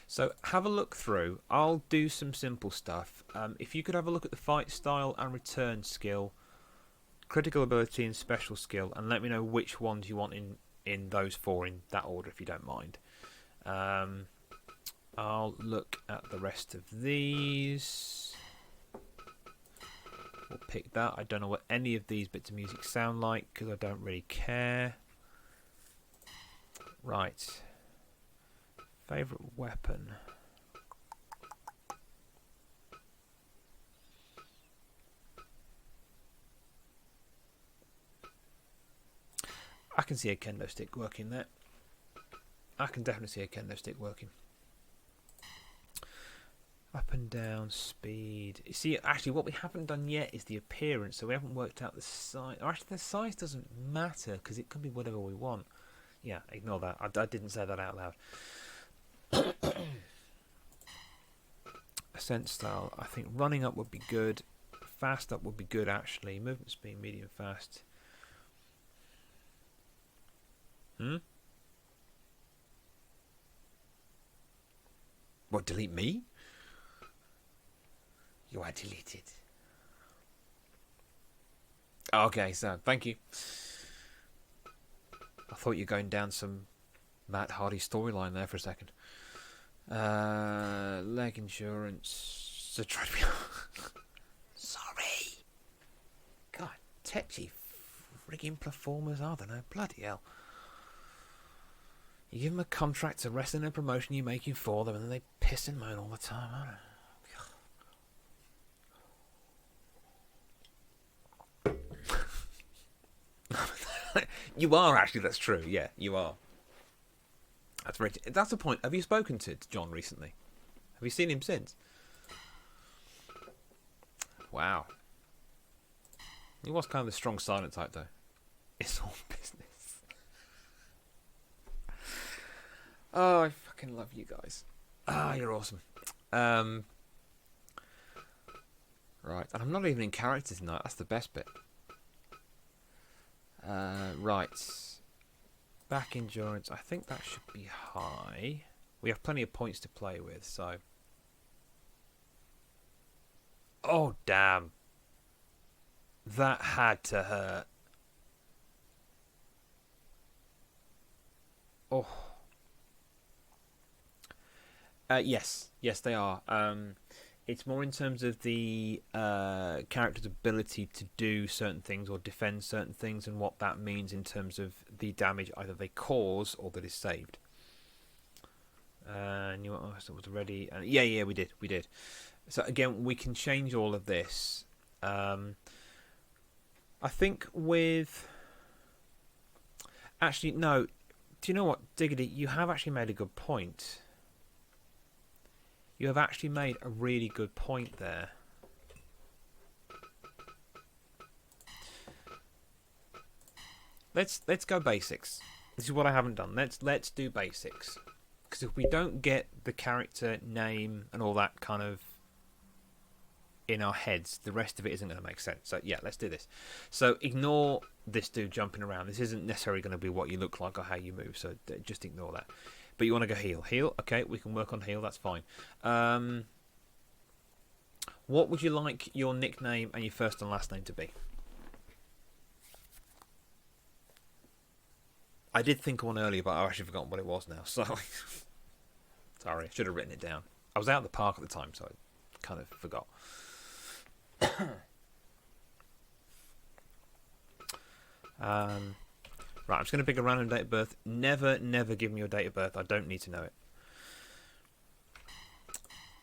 So have a look through. I'll do some simple stuff. If you could have a look at the fight style and return skill, critical ability and special skill, and let me know which ones you want in those four in that order, if you don't mind. I'll look at the rest of these. We'll pick that. I don't know what any of these bits of music sound like because I don't really care. Right. Favourite weapon. I can see a kendo stick working there. I can definitely see a kendo stick working. Up and down, speed. You see, actually, what we haven't done yet is the appearance, so we haven't worked out the size. Or actually, the size doesn't matter because it can be whatever we want. Yeah, ignore that. I didn't say that out loud. Ascent style. I think running up would be good. Fast up would be good, actually. Movement speed, medium, fast. What, delete me? You are deleted. Okay, so thank you. I thought you were going down some Matt Hardy storyline there for a second. Leg insurance. So try to be. Sorry. God, tetchy frigging performers are they now? Bloody hell. You give them a contract to wrestle in a promotion you're making for them, and then they piss and moan all the time, aren't they? You are actually. That's true. Yeah, you are. That's very. That's the point. Have you spoken to John recently? Have you seen him since? Wow. He was kind of the strong silent type, though. It's all business. Oh, I fucking love you guys. Ah, you're awesome. Right, and I'm not even in character tonight. That's the best bit. Right. Back endurance. I think that should be high. We have plenty of points to play with, so. Oh, damn. That had to hurt. Oh. Yes. Yes, they are. It's more in terms of the character's ability to do certain things or defend certain things and what that means in terms of the damage either they cause or that is saved. And you so it was ready. Yeah, we did. So again, we can change all of this. I think with... Actually, no. Do you know what, Diggity? You have actually made a good point. You have actually made a really good point there. Let's go basics. This is what I haven't done. Let's do basics. Because if we don't get the character name and all that kind of in our heads, the rest of it isn't going to make sense. So yeah, let's do this. So ignore this dude jumping around. This isn't necessarily going to be what you look like or how you move, so just ignore that. But you want to go heal. Heal, okay, we can work on heal, that's fine. What would you like your nickname and your first and last name to be? I did think of one earlier, but I've actually forgotten what it was now. So sorry, I should have written it down. I was out at the park at the time, so I kind of forgot. Right, I'm just going to pick a random date of birth. Never give me your date of birth. I don't need to know it.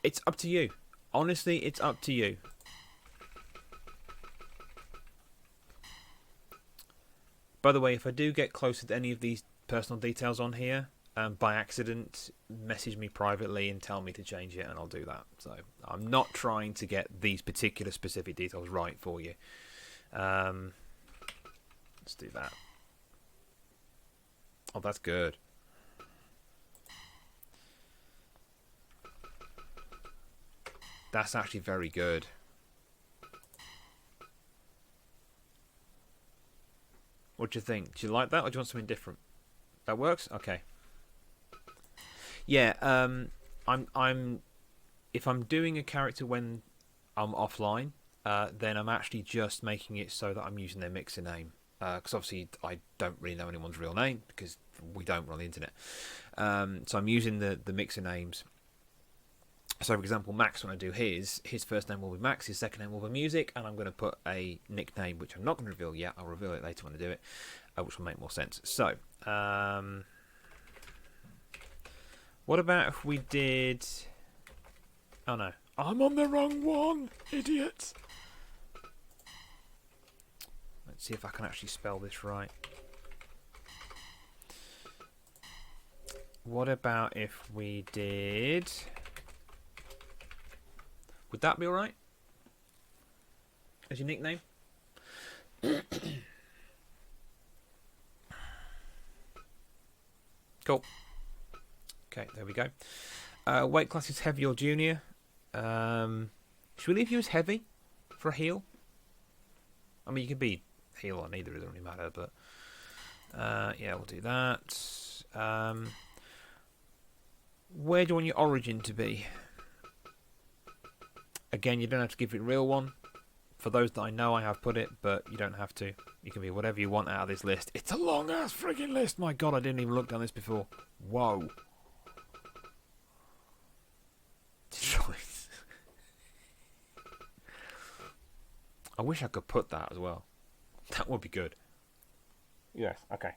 It's up to you. Honestly, it's up to you. By the way, if I do get close to any of these personal details on here, by accident, message me privately and tell me to change it, and I'll do that. So I'm not trying to get these particular specific details right for you. Let's do that. Oh, that's good. That's actually very good. What do you think? Do you like that, or do you want something different? That works? Okay. Yeah, I'm if I'm doing a character when I'm offline, then I'm actually just making it so that I'm using their mixer name. Because obviously I don't really know anyone's real name because we don't run the internet. So I'm using the mixer names. So for example, Max, when I do his first name will be Max, his second name will be Music, and I'm going to put a nickname which I'm not going to reveal yet. I'll reveal it later when I do it, which will make more sense. So, what about if we did... Oh no, I'm on the wrong one, idiot! Let's see if I can actually spell this right. What about if we did... Would that be alright? As your nickname? Cool. Okay, there we go. Weight class is heavy or junior. Should we leave you as heavy for a heal? I mean, you could be heal or neither, it doesn't really matter, but yeah, we'll do that. Where do you want your origin to be? Again, you don't have to give it a real one. For those that I know, I have put it, but you don't have to. You can be whatever you want out of this list. It's a long-ass friggin' list. My God, I didn't even look down this before. Whoa. Detroit. I wish I could put that as well. That would be good. Yes, okay.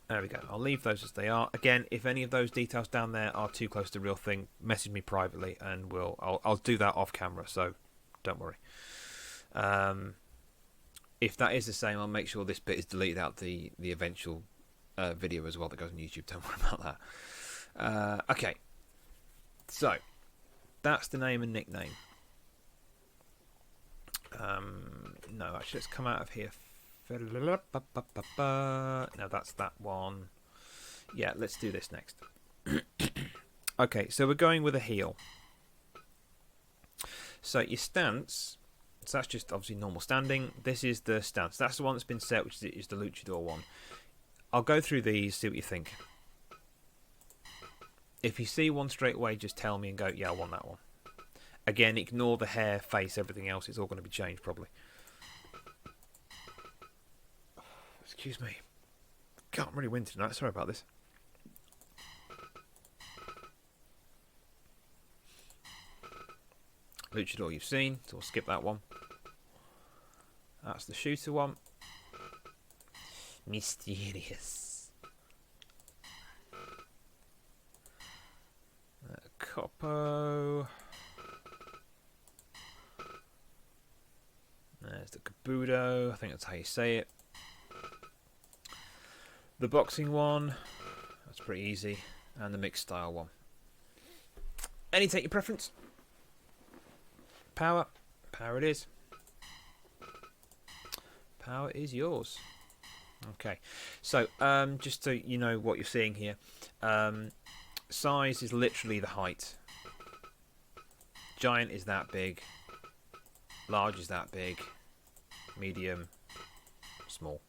There we go. I'll leave those as they are. Again, if any of those details down there are too close to the real thing, message me privately, and I'll do that off camera. So don't worry. If that is the same, I'll make sure this bit is deleted out the eventual video as well that goes on YouTube. Don't worry about that. Okay. So that's the name and nickname. No, actually, let's come out of here. No, that's that one. Yeah, let's do this next. Okay, so we're going with a heal. So your stance, so that's just obviously normal standing. This is the stance. That's the one that's been set, which is the luchador one. I'll go through these, see what you think. If you see one straight away, just tell me and go, yeah, I want that one. Again, ignore the hair, face, everything else. It's all going to be changed probably. Excuse me. God, I'm really windy tonight. Sorry about this. Luchador you've seen, so we'll skip that one. That's the shooter one. Mysterious. Capo. There's the Kabuto. I think that's how you say it. The boxing one, that's pretty easy, and the mixed style one. Any take your preference? Power it is. Power is yours. Okay, so just so you know what you're seeing here, size is literally the height. Giant is that big. Large is that big. Medium, small.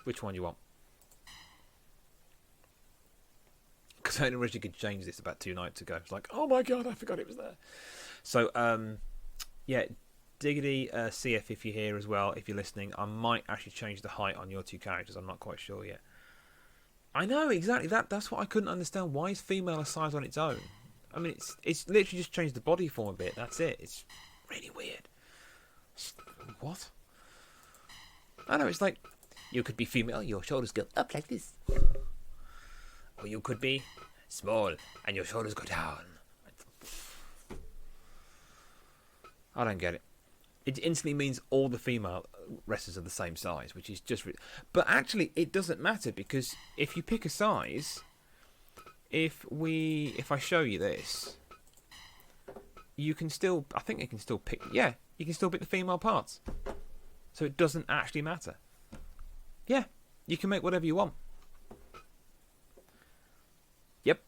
Which one do you want? Because I originally could change this about 2 nights ago. It's like, oh my god, I forgot it was there. So, yeah, Diggity CF if you're here as well, if you're listening. I might actually change the height on your 2 characters. I'm not quite sure yet. I know, exactly. That's what I couldn't understand. Why is female a size on its own? I mean, it's literally just changed the body form a bit. That's it. It's really weird. What? I know, it's like, you could be female, your shoulders go up like this. Or you could be small, and your shoulders go down. I don't get it. It instantly means all the female wrestlers are the same size, which is just... But actually, it doesn't matter, because if you pick a size... If I show you this... You can still... I think you can still pick... Yeah, you can still pick the female parts. So it doesn't actually matter. Yeah, you can make whatever you want. Yep.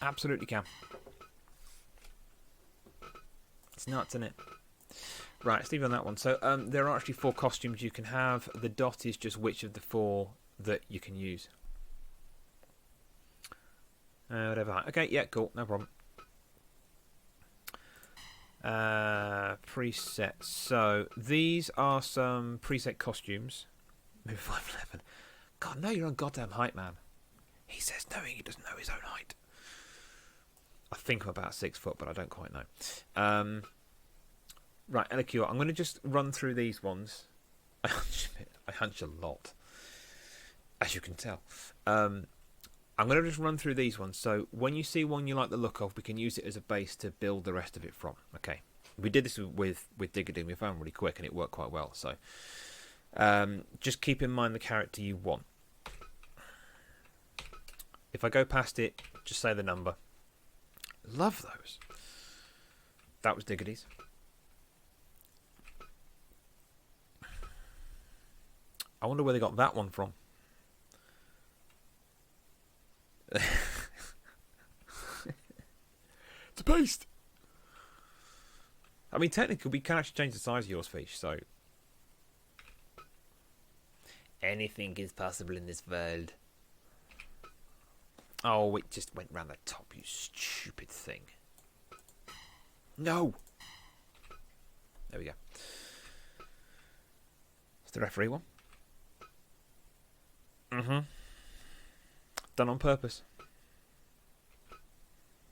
Absolutely can. It's nuts, isn't it? Right, let's leave on that one. So there are actually 4 costumes you can have. The dot is just which of the 4 that you can use. Whatever. Okay, yeah, cool. No problem. Presets. So these are some preset costumes. Maybe 5'11". God, no, you're on goddamn height, man. He says knowing he doesn't know his own height. I think I'm about 6 foot, but I don't quite know. Right, LQ. I'm going to just run through these ones. I hunch a lot, as you can tell. I'm going to just run through these ones. So when you see one you like the look of, we can use it as a base to build the rest of it from. Okay. We did this with Diggity, and we found really quick, and it worked quite well. So just keep in mind the character you want. If I go past it, just say the number. Love those. That was Diggity's. I wonder where they got that one from. It's a paste. I mean, technically, we can actually change the size of yours, Fish, so... Anything is possible in this world. Oh, it just went round the top, you stupid thing. No! There we go. It's the referee one. Mm-hmm. Done on purpose.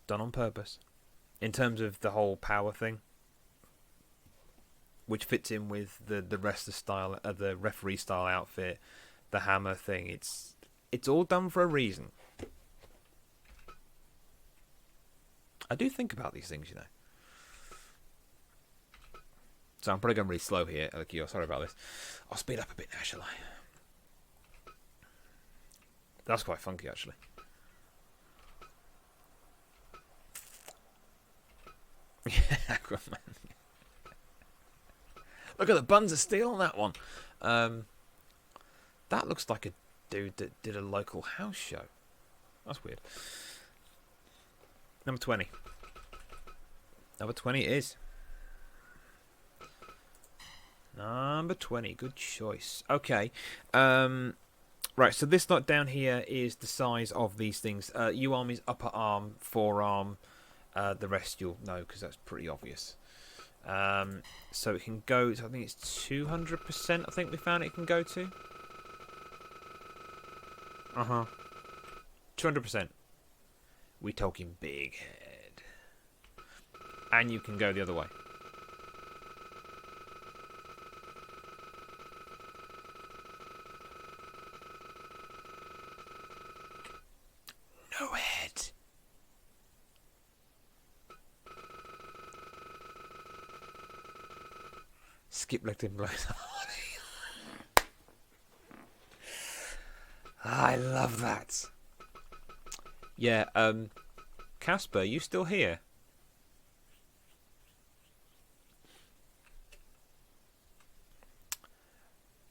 Done on purpose. In terms of the whole power thing, which fits in with the wrestler style, the referee style outfit, the hammer thing. It's all done for a reason. I do think about these things, you know. So I'm probably going really slow here, Elikio. Sorry about this. I'll speed up a bit now, shall I? That's quite funky, actually. Yeah, Aquaman. Look at the buns of steel on that one. That looks like a dude that did a local house show. That's weird. Number 20. Number 20 it is. Number 20. Good choice. Okay. Right, so this lot down here is the size of these things. U-arm is upper arm, forearm. The rest you'll know because that's pretty obvious. So it can go, I think it's 200%, I think we found it can go to. 200%. We talking big head. And you can go the other way. No head. Skip left in blows. I love that. Yeah, Casper, you still here?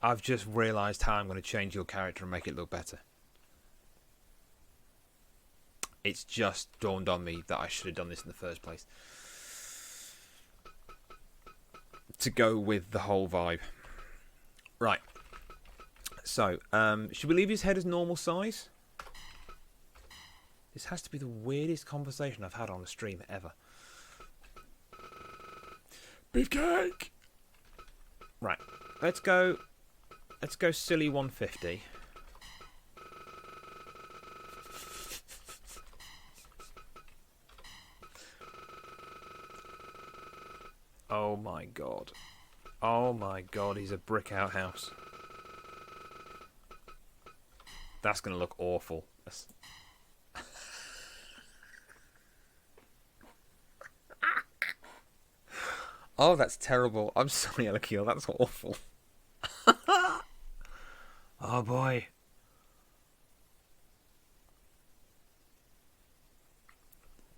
I've just realised how I'm going to change your character and make it look better. It's just dawned on me that I should have done this in the first place. To go with the whole vibe. Right. So, should we leave his head as normal size? This has to be the weirdest conversation I've had on a stream ever. Beefcake! Right. Let's go silly 150. Oh my god. Oh my god, he's a brick outhouse. That's going to look awful. Oh, that's terrible. I'm sorry, Alakil. That's awful. Oh boy.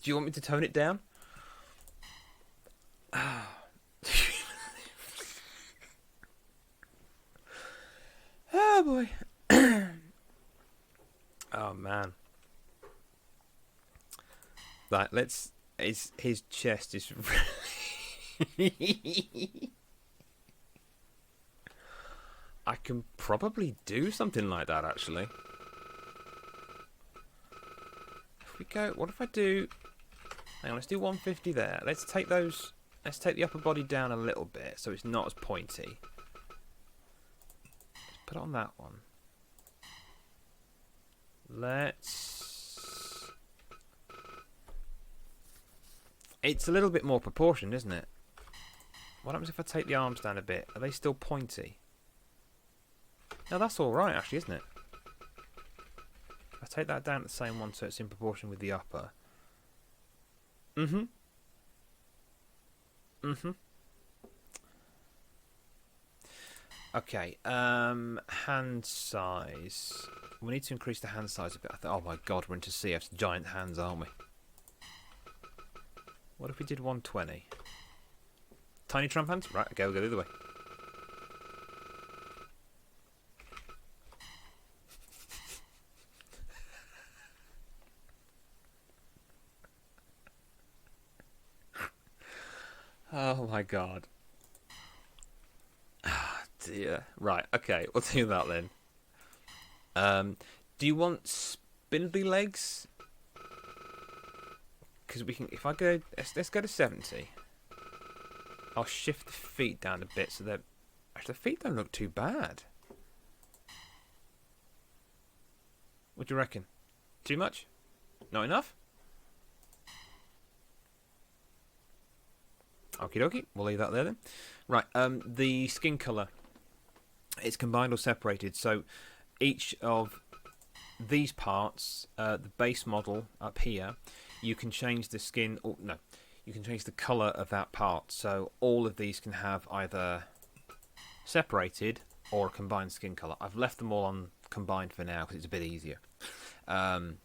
Do you want me to tone it down? Oh boy. Oh man. Right, let's. His chest is. I can probably do something like that actually. If we go, what if I do? Hang on, let's do 150 there. Let's take those. Let's take the upper body down a little bit so it's not as pointy. Let's put it on that one. Let's. It's a little bit more proportioned, isn't it? What happens if I take the arms down a bit? Are they still pointy? No, that's alright actually, isn't it? I take that down to the same one so it's in proportion with the upper. Okay, hand size. We need to increase the hand size a bit. Oh my god, we're into CF's giant hands, aren't we? What if we did 120? Tiny Trump hands? Right, okay, we'll go the other way. Oh my god. Ah, dear. Right, okay, we'll do that then. Do you want spindly legs? Because we can, if I go, let's go to 70. I'll shift the feet down a bit so that actually the feet don't look too bad. What do you reckon? Too much? Not enough? Okie dokie, we'll leave that there then. Right, the skin colour. It's combined or separated, so each of these parts, the base model up here, you can change the skin, or no, you can change the colour of that part. So all of these can have either separated or a combined skin colour. I've left them all on combined for now because it's a bit easier. But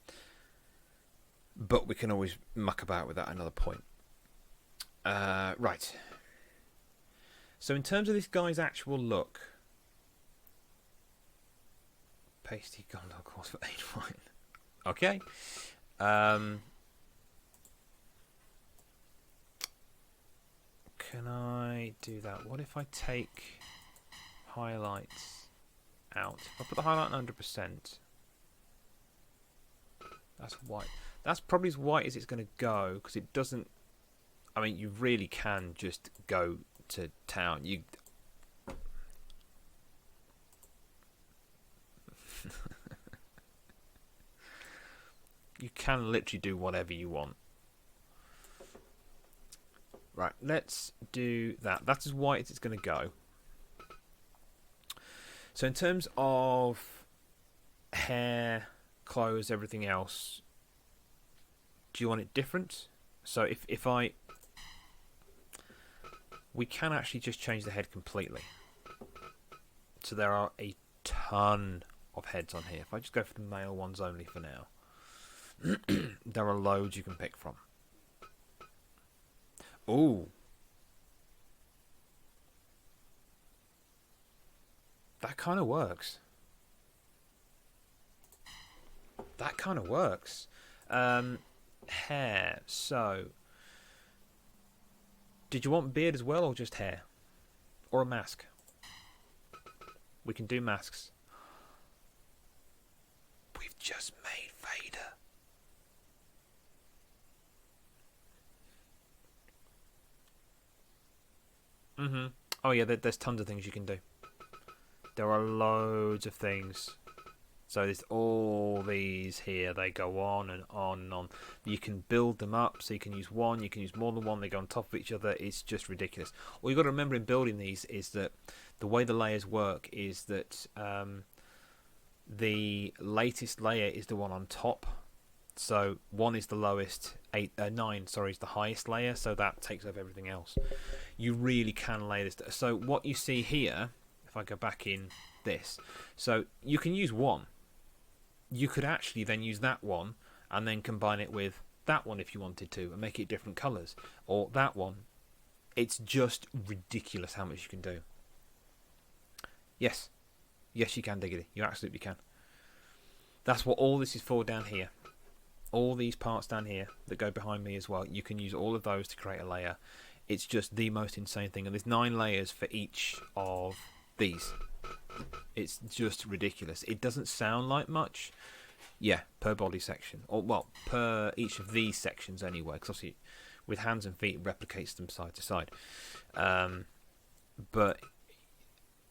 we can always muck about with that at another point. Right. So in terms of this guy's actual look, pasty gondor course for 8 wine. Okay. Can I do that? What if I take highlights out? If I put the highlight on 100%, that's white. That's probably as white as it's going to go because it doesn't. I mean, you really can just go to town. You you can literally do whatever you want. Right, let's do that. That's as white as it's going to go. So in terms of hair, clothes, everything else, do you want it different? So if I... We can actually just change the head completely. So there are a ton of heads on here. If I just go for the male ones only for now, there are loads you can pick from. Ooh. That kind of works. That kind of works. Hair. So, did you want beard as well, or just hair? Or a mask? We can do masks. We've just made Vader. Oh yeah, there's tons of things you can do. There are loads of things. So there's all these here. They go on and on and on. You can build them up, so you can use one, you can use more than one. They go on top of each other. It's just ridiculous. All you've got to remember in building these is that the way the layers work is that the latest layer is the one on top. So 1 is the lowest, 9 is the highest layer, so that takes over everything else. You really can lay this. So what you see here, if I go back in this, so you can use one. You could actually then use that one and then combine it with that one if you wanted to and make it different colours, or that one. It's just ridiculous how much you can do. Yes, you can, Diggity. You absolutely can. That's what all this is for down here. All these parts down here that go behind me as well, you can use all of those to create a layer. It's just the most insane thing, and there's 9 layers for each of these. It's just ridiculous. It doesn't sound like much, yeah, per body section, or well, per each of these sections anyway, because obviously with hands and feet it replicates them side to side. But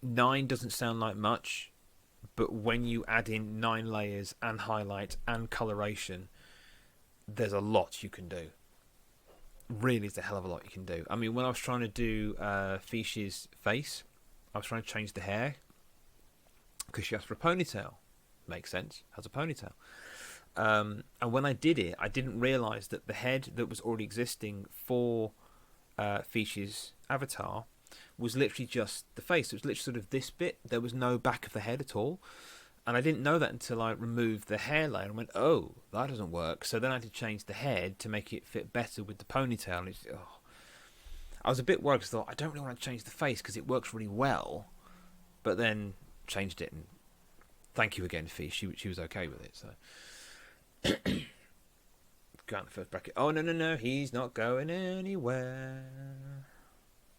9 doesn't sound like much, but when you add in 9 layers and highlight and coloration, there's a lot you can do. Really, it's a hell of a lot you can do. I mean, when I was trying to do Fish's face, I was trying to change the hair because she asked for a ponytail. Makes sense, has a ponytail. And when I did it, I didn't realise that the head that was already existing for Fish's avatar was literally just the face. It was literally sort of this bit. There was no back of the head at all. And I didn't know that until I removed the hair layer and went, oh, that doesn't work. So then I had to change the head to make it fit better with the ponytail. And I was a bit worried because I thought, I don't really want to change the face because it works really well. But then changed it, and thank you again, Fee. She was okay with it. So go out the first bracket. Oh, no, he's not going anywhere.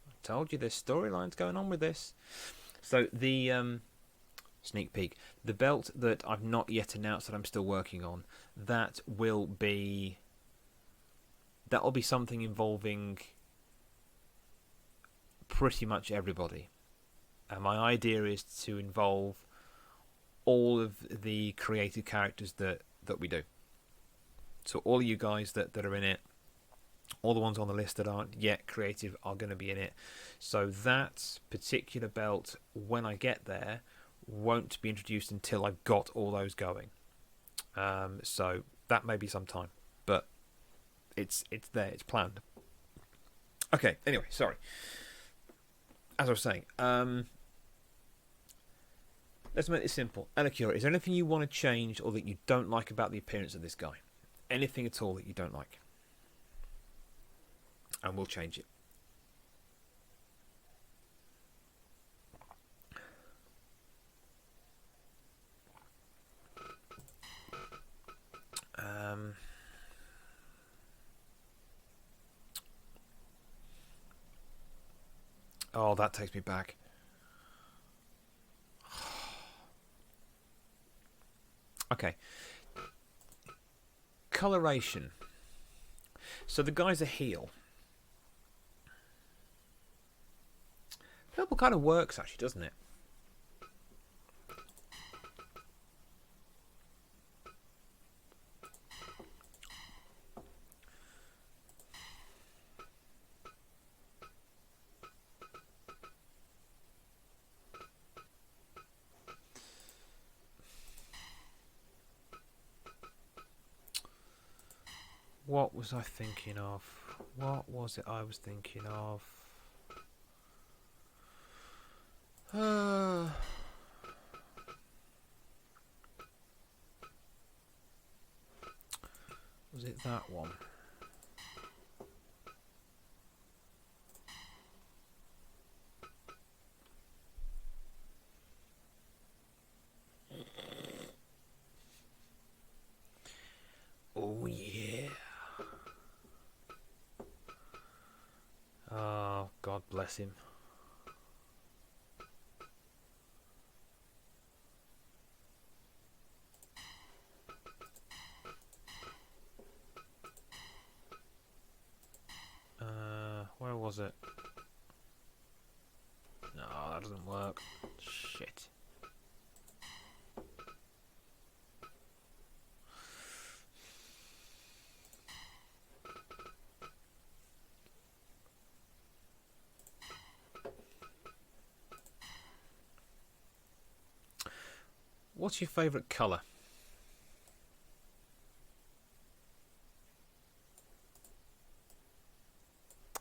I told you there's storylines going on with this. So the sneak peek. The belt that I've not yet announced that I'm still working on, that'll be something involving pretty much everybody. And my idea is to involve all of the creative characters that we do. So all of you guys that are in it, all the ones on the list that aren't yet creative are going to be in it. So that particular belt, when I get there, won't be introduced until I've got all those going. So that may be some time, but it's there, it's planned. Okay, anyway, sorry. As I was saying, let's make this simple. Elacura, is there anything you want to change or that you don't like about the appearance of this guy? Anything at all that you don't like? And we'll change it. Oh, that takes me back. Okay. Coloration. So the guy's a heel. Purple kind of works, actually, doesn't it? What was I thinking of? What was it I was thinking of? Was it that one? bless him. Where was it? No, that doesn't work. Shit. What's your favourite colour?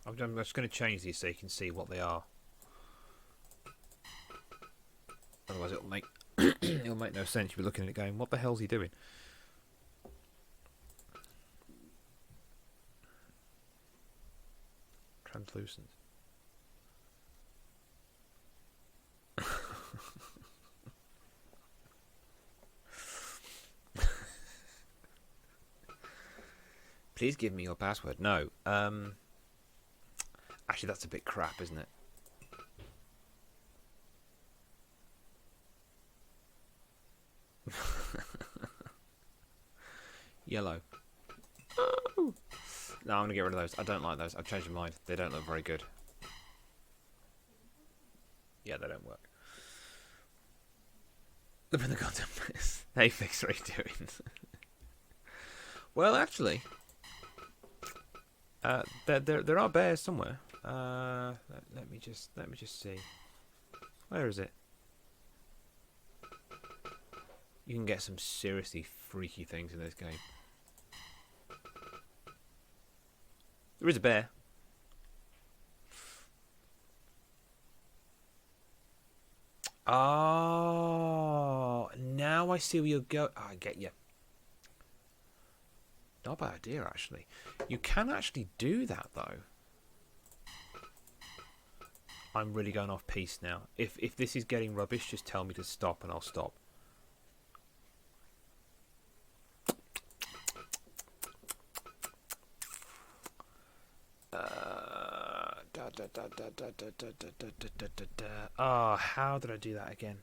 I'm just going to change these so you can see what they are. Otherwise it'll make it'll make no sense. You'll be looking at it going, what the hell's he doing? Translucent. Please give me your password. No. Actually, that's a bit crap, isn't it? Yellow. Oh. No, I'm going to get rid of those. I don't like those. I've changed my mind. They don't look very good. Yeah, they don't work. Look at the goddamn mess. Hey, Fix, what are you doing? Well, actually, there are bears somewhere. Let me just see. Where is it? You can get some seriously freaky things in this game. There is a bear. Oh, now I see where you're going. Oh, I get you. Not a bad idea, actually. You can actually do that, though. I'm really going off piece now. If this is getting rubbish, just tell me to stop and I'll stop. Oh, how did I do that again?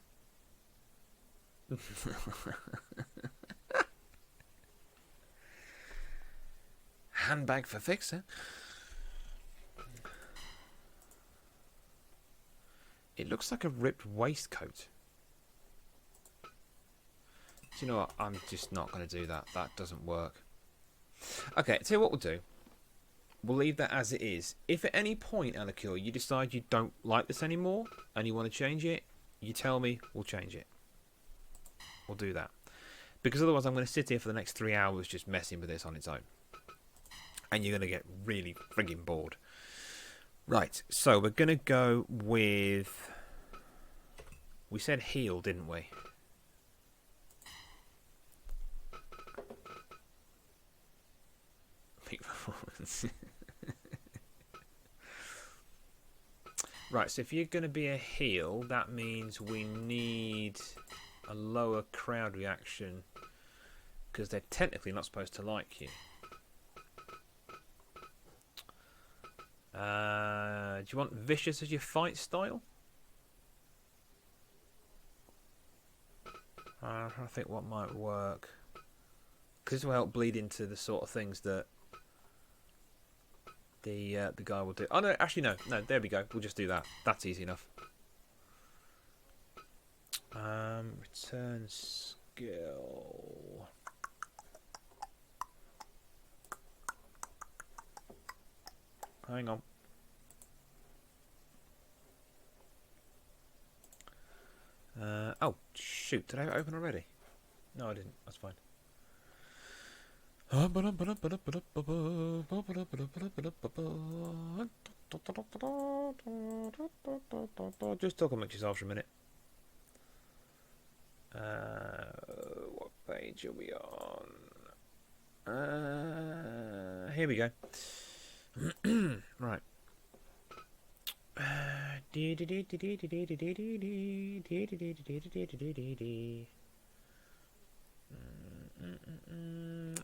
Handbag for Fixer. It looks like a ripped waistcoat. Do you know what? I'm just not going to do that. That doesn't work. Okay, tell you what we'll do. We'll leave that as it is. If at any point, Alakil, you decide you don't like this anymore and you want to change it, you tell me, we'll change it. We'll do that. Because otherwise I'm going to sit here for the next 3 hours just messing with this on its own. And you're going to get really frigging bored. Right, so we're going to go with... We said heel, didn't we? Peak performance. Right, so if you're going to be a heel, that means we need a lower crowd reaction because they're technically not supposed to like you. Do you want vicious as your fight style? I think what might work, because this will help bleed into the sort of things that the guy will do. Oh no, actually no, there we go. We'll just do that. That's easy enough. Return skill. Hang on. Oh shoot! Did I open already? No, I didn't. That's fine. Just talk amongst yourselves for a minute. What page are we on? Here we go. Right.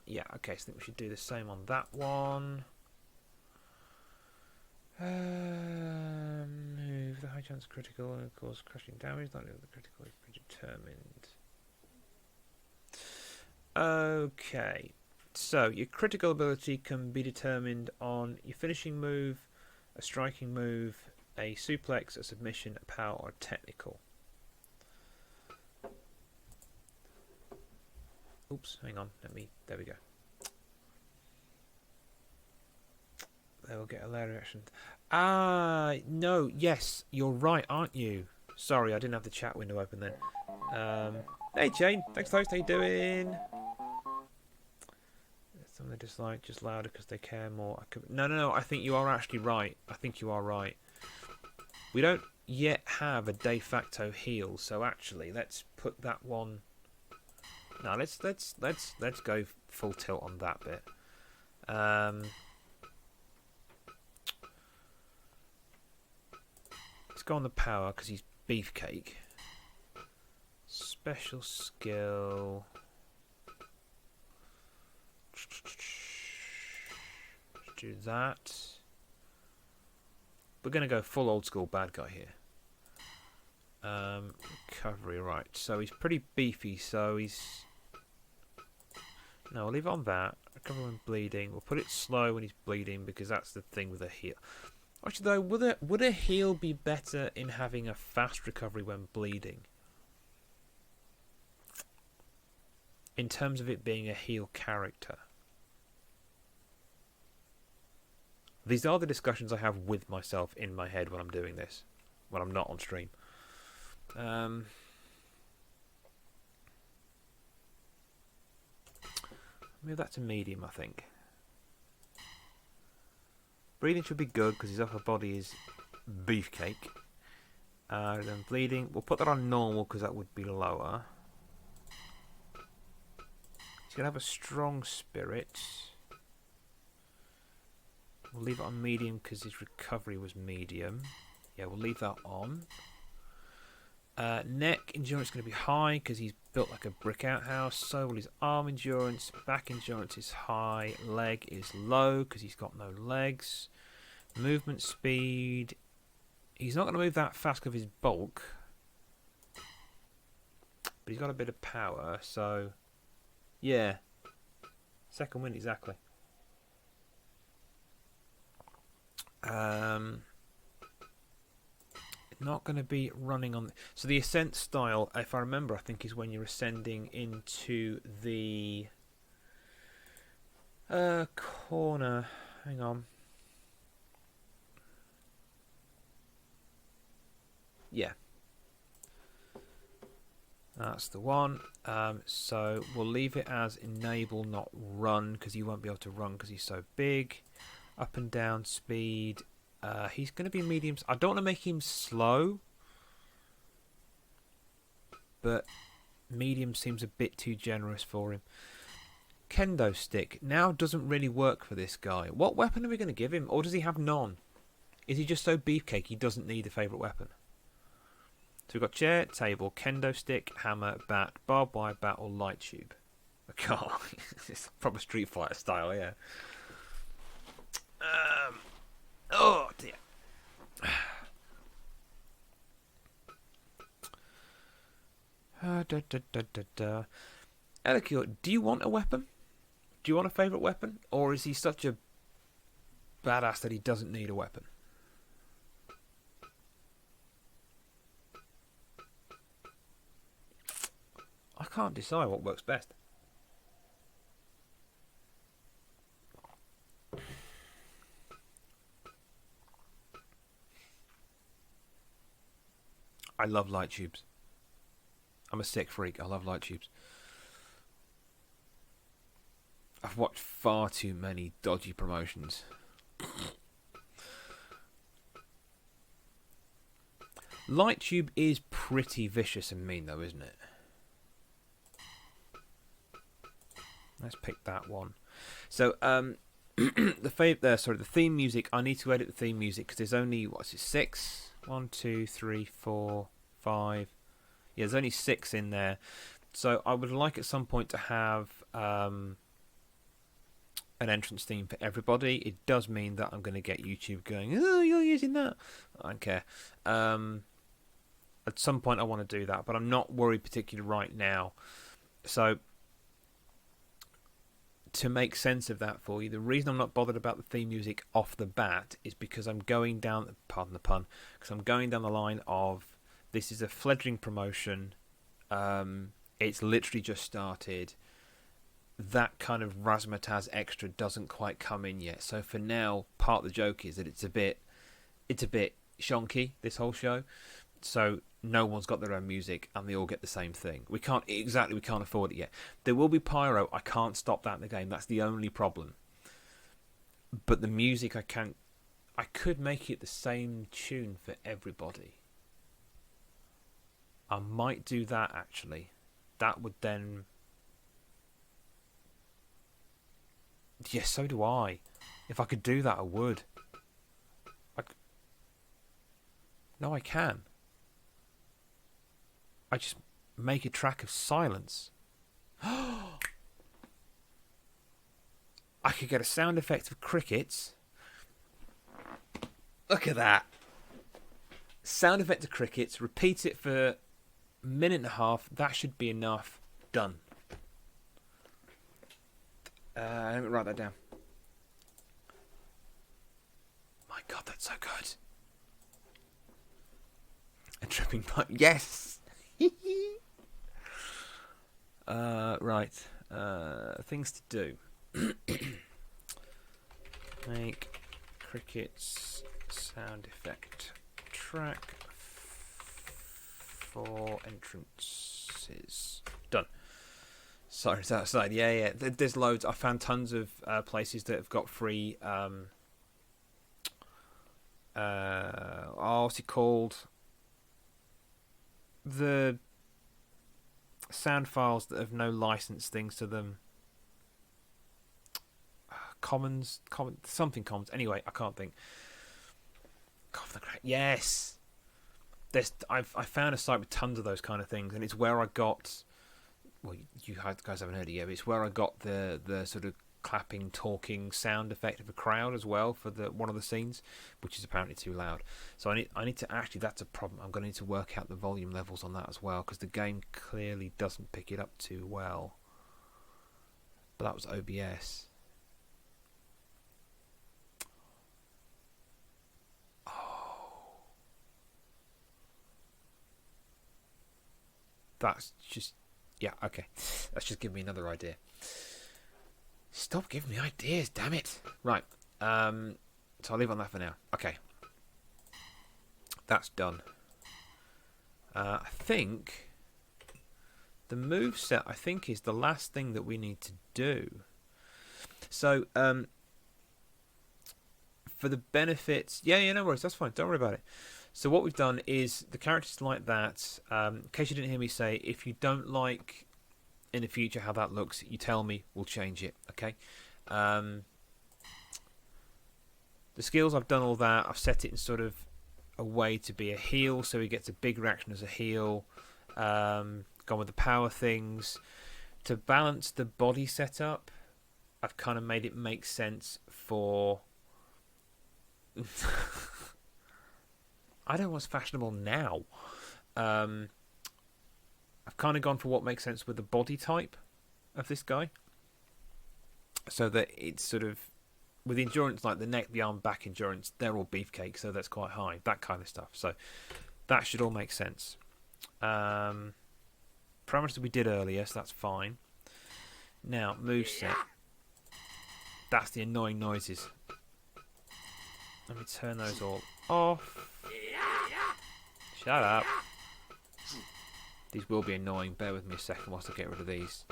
Yeah, okay, so I think we should do the same on that one. Move the high chance critical and of course crushing damage. Not the critical is predetermined. Okay, so your critical ability can be determined on your finishing move, a striking move, a suplex, a submission, a power, or a technical. Oops, hang on. There we go. They will get a layer reaction. No, yes, you're right, aren't you? Sorry, I didn't have the chat window open then. Hey, Jane. Thanks, Toast. How you doing? Some they dislike just louder because they care more. No. I think you are actually right. I think you are right. We don't yet have a de facto heal, so actually, let's put that one. No, let's go full tilt on that bit. Let's go on the power because he's beefcake. Special skill. Let's do that. We're going to go full old school bad guy here. Recovery, right. So he's pretty beefy, so he's... No, we'll leave it on that. Recovery when bleeding. We'll put it slow when he's bleeding because that's the thing with a heal. Actually, though, would a heal be better in having a fast recovery when bleeding? In terms of it being a heal character. These are the discussions I have with myself in my head when I'm doing this. When I'm not on stream. Move that to medium, I think. Breathing should be good because his upper body is beefcake. Then bleeding, we'll put that on normal because that would be lower. He's going to have a strong spirit. We'll leave it on medium because his recovery was medium. Yeah, we'll leave that on. Neck endurance is going to be high because he's built like a brick outhouse. So will his arm endurance. Back endurance is high. Leg is low because he's got no legs. Movement speed. He's not going to move that fast because of his bulk. But he's got a bit of power. So, yeah. Second win, exactly. Not going to be running on... So the ascent style, if I remember, I think is when you're ascending into the corner. Hang on. Yeah. That's the one. So we'll leave it as enable, not run, because you won't be able to run because he's so big. Up and down speed. He's going to be medium. I don't want to make him slow, but medium seems a bit too generous for him. Kendo stick now doesn't really work for this guy. What weapon are we going to give him? Or does he have none? Is he just so beefcake he doesn't need a favourite weapon? So we've got chair, table, kendo stick, hammer, bat, barbed wire bat, or light tube. God, it's proper Street Fighter style, yeah. Oh dear. Elikio, do you want a weapon? Do you want a favourite weapon? Or is he such a badass that he doesn't need a weapon? I can't decide what works best. I love light tubes. I'm a sick freak. I love light tubes. I've watched far too many dodgy promotions. Light tube is pretty vicious and mean though, isn't it? Let's pick that one. So, the theme music. I need to edit the theme music because there's only 6. 1, 2, 3, 4, 5. Yeah, there's only 6 in there. So I would like at some point to have a an entrance theme for everybody, it does mean that I'm going to get YouTube going, oh, you're using that. I don't care. At some point I want to do that, but I'm not worried particularly right now. So, to make sense of that for you, the reason I'm not bothered about the theme music off the bat is because I'm going down, pardon the pun, because I'm going down the line of, this is a fledgling promotion, it's literally just started, that kind of razzmatazz extra doesn't quite come in yet. So for now, part of the joke is that it's a bit shonky, this whole show. So no one's got their own music and they all get the same thing. We can't afford it yet. There will be pyro. I can't stop that in the game. That's the only problem. But the music I could make it the same tune for everybody. I might do that actually. That would then... Yes, so do I. If I could do that, I would. No, I can. I just make a track of silence. I could get a sound effect of crickets. Look at that. Sound effect of crickets. Repeat it for a minute and a half. That should be enough. Done. Let me write that down. My God, that's so good. A tripping pipe. Yes. Right. Things to do. Make crickets sound effect track for entrances. Done. Sorry, it's outside. Yeah. There's loads. I found tons of places that have got free. What's it called? The sound files that have no license things to them. Commons. Anyway, I can't think. Yes. I found a site with tons of those kind of things, and it's where I got. Well, you guys haven't heard it yet, but it's where I got the sort of clapping, talking sound effect of a crowd as well for one of the scenes, which is apparently too loud. So I need to actually, that's a problem. I'm going to need to work out the volume levels on that as well, because the game clearly doesn't pick it up too well. But that was OBS. Oh, that's just. Yeah, okay. That's just giving me another idea. Stop giving me ideas, damn it. Right. So I'll leave on that for now. Okay. That's done. I think the moveset, I think, is the last thing that we need to do. So, for the benefits... Yeah, no worries. That's fine. Don't worry about it. So what we've done is the characters like that. In case you didn't hear me say, if you don't like in the future how that looks, you tell me, we'll change it. Okay. The skills, I've done all that. I've set it in sort of a way to be a heal, so he gets a big reaction as a heal. Gone with the power things to balance the body setup. I've kind of made it make sense for. I don't know what's fashionable now. I've kind of gone for what makes sense with the body type of this guy. So that it's sort of... With endurance, like the neck, the arm, back endurance, they're all beefcake, so that's quite high. That kind of stuff. So that should all make sense. Parameters we did earlier, so that's fine. Now, moveset. That's the annoying noises. Let me turn those all off. Shut up. These will be annoying. Bear with me a second whilst I get rid of these.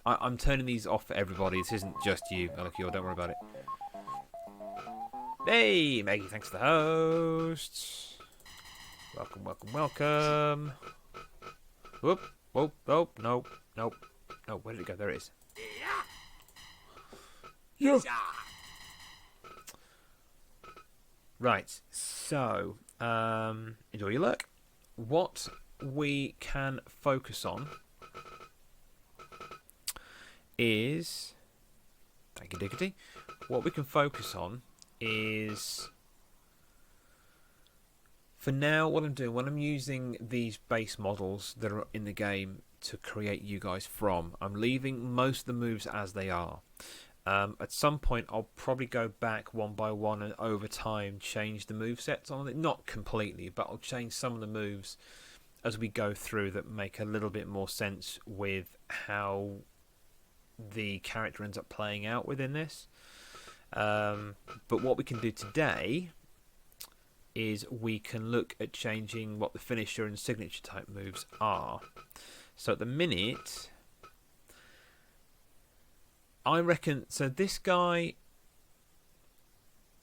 I'm turning these off for everybody. This isn't just you, Elokio. Don't worry about it. Hey, Maggie, thanks for the host. Welcome, welcome, welcome. Whoop, whoop, oh, nope. No, where did it go? There it is. Yeah. Right, so, enjoy your look. What we can focus on is... Thank you, Diggity. What we can focus on is, for now, what I'm doing when I'm using these base models that are in the game to create you guys from, I'm leaving most of the moves as they are. At some point, I'll probably go back one by one and over time change the movesets on it. Not completely, but I'll change some of the moves as we go through that make a little bit more sense with how the character ends up playing out within this. But what we can do today is we can look at changing what the finisher and signature type moves are. So at the minute, I reckon, so this guy,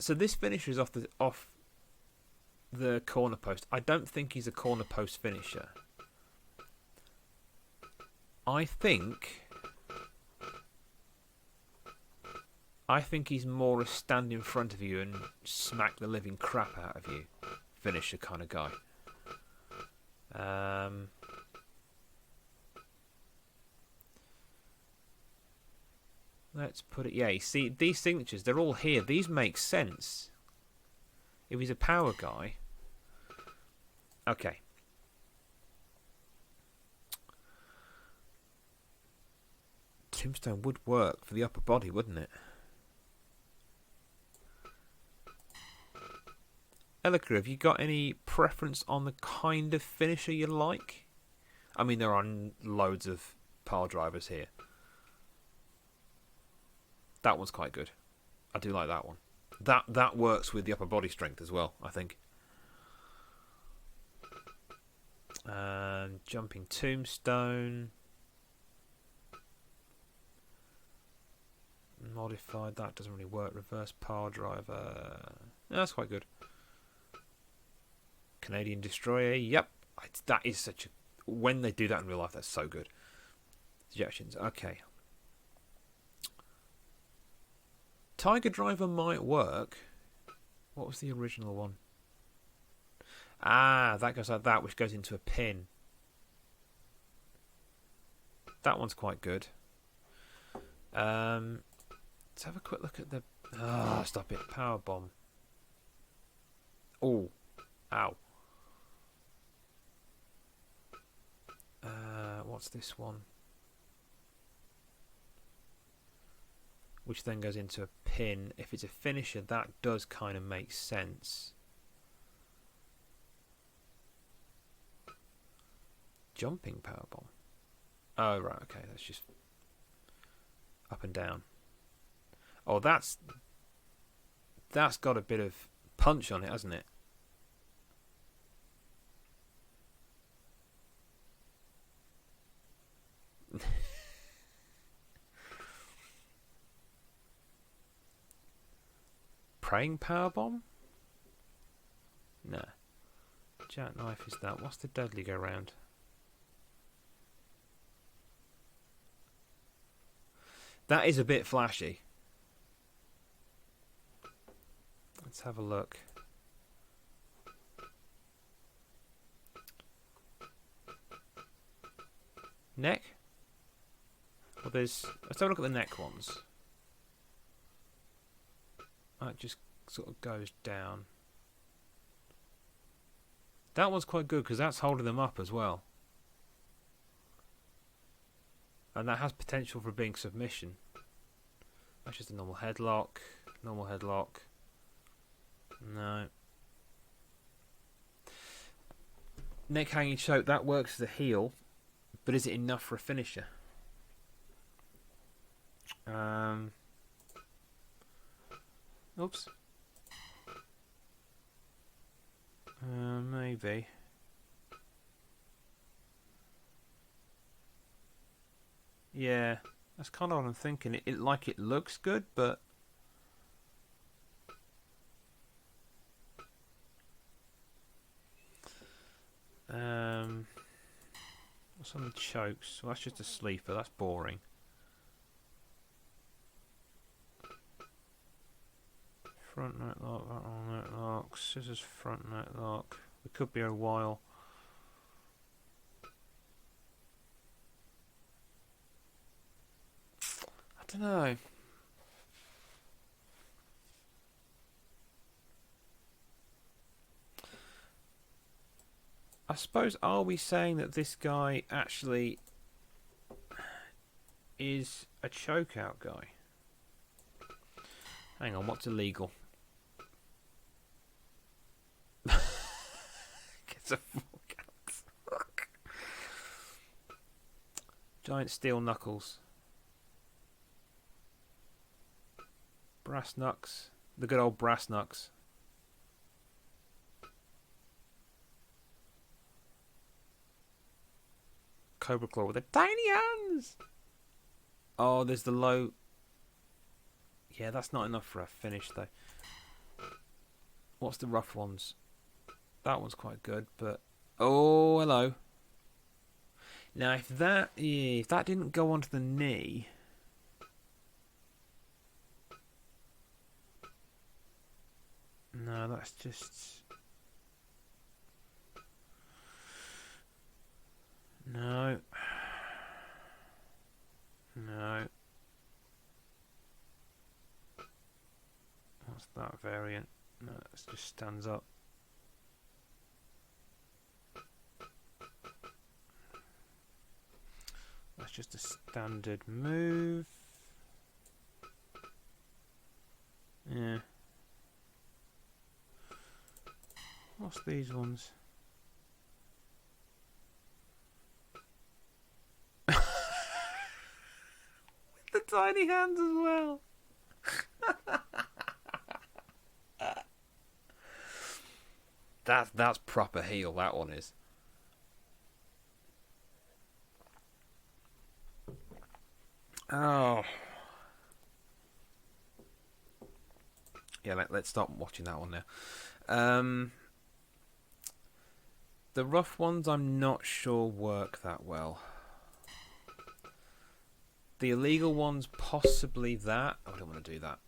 so this finisher is off the corner post. I don't think he's a corner post finisher. I think he's more a stand in front of you and smack the living crap out of you finisher kind of guy. Let's put it... Yeah, you see, these signatures, they're all here. These make sense. If he's a power guy... Okay. Tombstone would work for the upper body, wouldn't it? Elika, have you got any preference on the kind of finisher you like? I mean, there are loads of pile drivers here. That one's quite good. I do like that one. That works with the upper body strength as well, I think. Jumping Tombstone. Modified, that doesn't really work. Reverse pile driver. No, that's quite good. Canadian Destroyer, yep. That is such a... When they do that in real life, that's so good. Suggestions, okay. Tiger Driver might work. What was the original one? Ah, that goes like that, which goes into a pin. That one's quite good. Let's have a quick look at the... Ah, stop it. Power bomb. Oh. Ow. What's this one? Which then goes into a pin. If it's a finisher, that does kind of make sense. Jumping powerbomb. Oh, right, okay. That's just up and down. Oh, that's got a bit of punch on it, hasn't it? Praying powerbomb? No. Jackknife is that. What's the deadly go round? That is a bit flashy. Let's have a look. Neck? Well, let's have a look at the neck ones. That just sort of goes down. That one's quite good because that's holding them up as well. And that has potential for being submission. That's just a normal headlock. Normal headlock. No. Neck hanging choke, that works as a heel. But is it enough for a finisher? Oops. Maybe. Yeah, that's kind of what I'm thinking. It looks good, but what's on the chokes? Well, that's just a sleeper. That's boring. Front neck lock, that on neck lock, scissors front neck lock. It could be a while. I don't know. I suppose, are we saying that this guy actually is a chokeout guy? Hang on, what's illegal? Gets a 4 count. Giant steel knuckles. Brass knucks. The good old brass knucks. Cobra Claw with the tiny hands. Oh, there's the low. Yeah, that's not enough for a finish, though. What's the rough ones? That one's quite good, but... Oh, hello. Now, if that didn't go onto the knee... No, that's just... No. No. What's that variant? No, it just stands up. That's just a standard move. Yeah. What's these ones? The tiny hands as well. That's proper heel, that one is. Oh. Yeah, let's stop watching that one now. The rough ones I'm not sure work that well. The illegal ones, possibly that. Oh, I don't want to do that.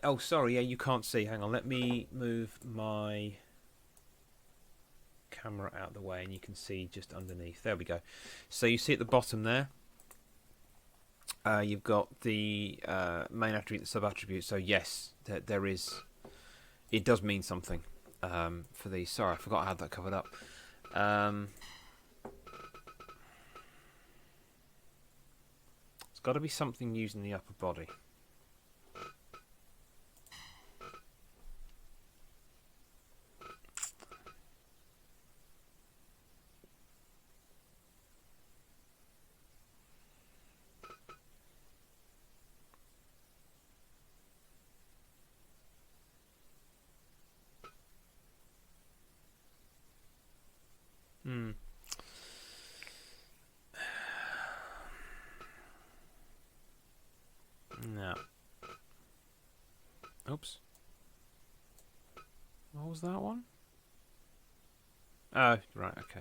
Oh, sorry, yeah, you can't see. Hang on, let me move my camera out of the way and you can see just underneath. There we go. So you see at the bottom there, you've got the main attribute, the sub-attribute. So yes, there is... It does mean something for these. Sorry, I forgot I had that covered up. It's got to be something using the upper body. No. Oops. What was that one? Oh, right, okay.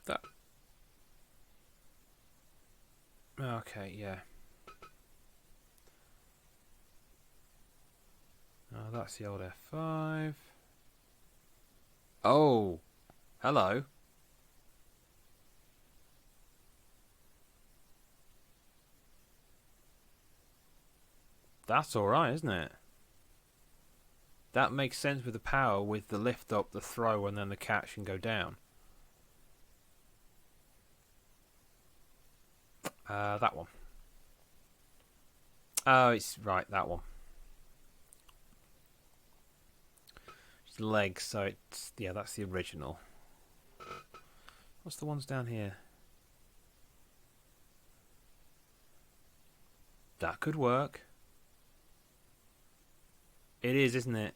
That. Okay, yeah. Oh, that's the old F5. Oh, hello. That's alright, isn't it? That makes sense with the power, with the lift up, the throw, and then the catch and go down. That one. Oh, it's right, that one. It's legs, so it's... Yeah, that's the original. What's the ones down here? That could work. It is, isn't it?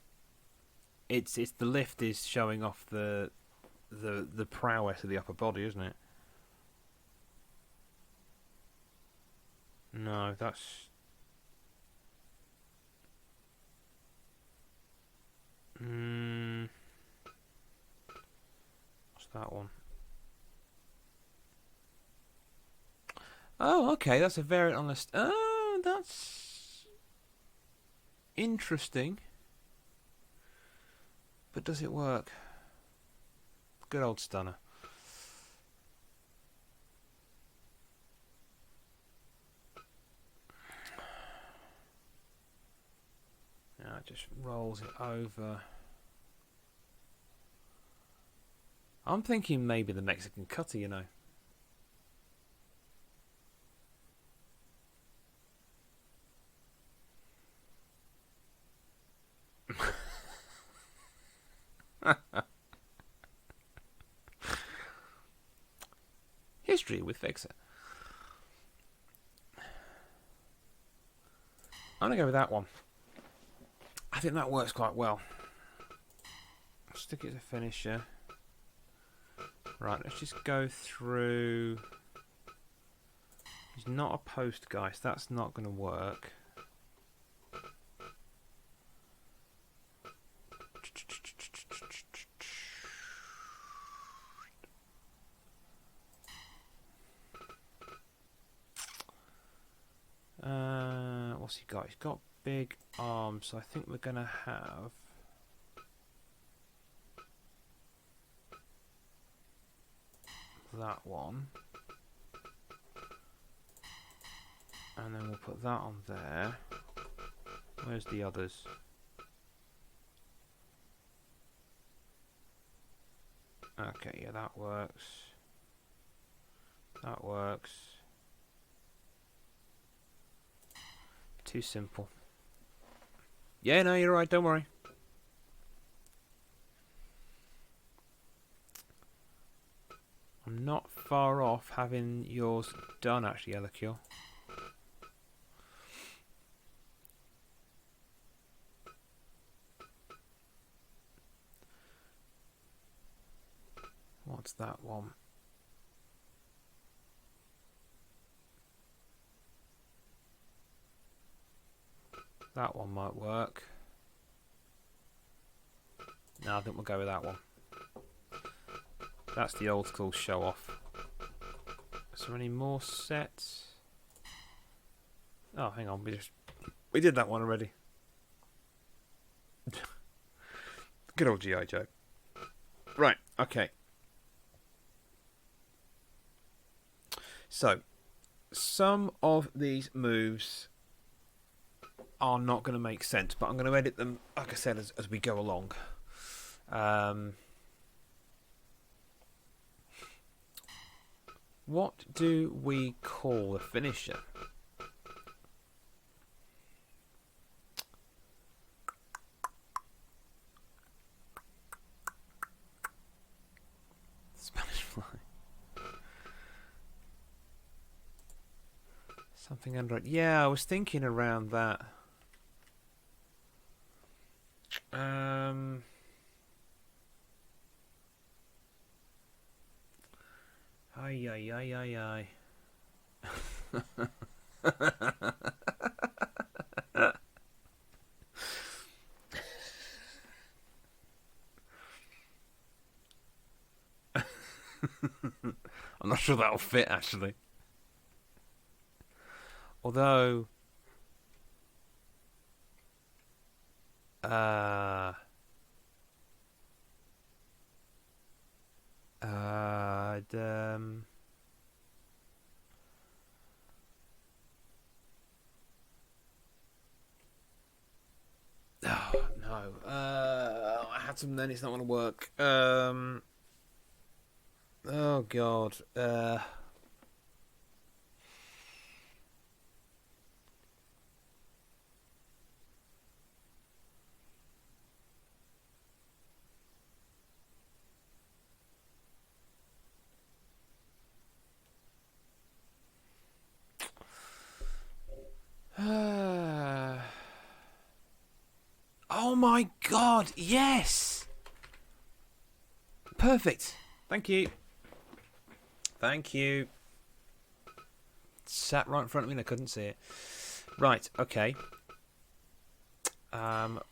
It's the lift is showing off the prowess of the upper body, isn't it? No, that's... What's that one? Oh, okay, that's a variant on the... Oh, that's... interesting. But does it work? Good old stunner. just rolls it over. I'm thinking maybe the Mexican cutter, you know. History with Fixer. I'm going to go with that one. I think that works quite well. Stick it as a finisher. Right, let's just go through. He's not a post guy, so that's not going to work. What's he got? He's got big arms, so I think we're going to have that one. And then we'll put that on there. Where's the others? Okay, yeah, that works. That works. Too simple. Yeah, no, you're right, don't worry. I'm not far off having yours done, actually, Elikil. What's that one? That one might work. No, I think we'll go with that one. That's the old school show off. Is there any more sets? Oh, hang on, we did that one already. Good old G.I. Joe. Right, okay. So, some of these moves are not going to make sense, but I'm going to edit them, like I said, as we go along. What do we call a finisher? Spanish fly. Something under it. Yeah, I was thinking around that. Ay, ay, ay, ay, ay. I'm not sure that'll fit, actually. Although, oh no, I had some. Then it's not going to work. Oh god. Oh my god, yes! Perfect. Thank you. Thank you. Sat right in front of me and I couldn't see it. Right, okay.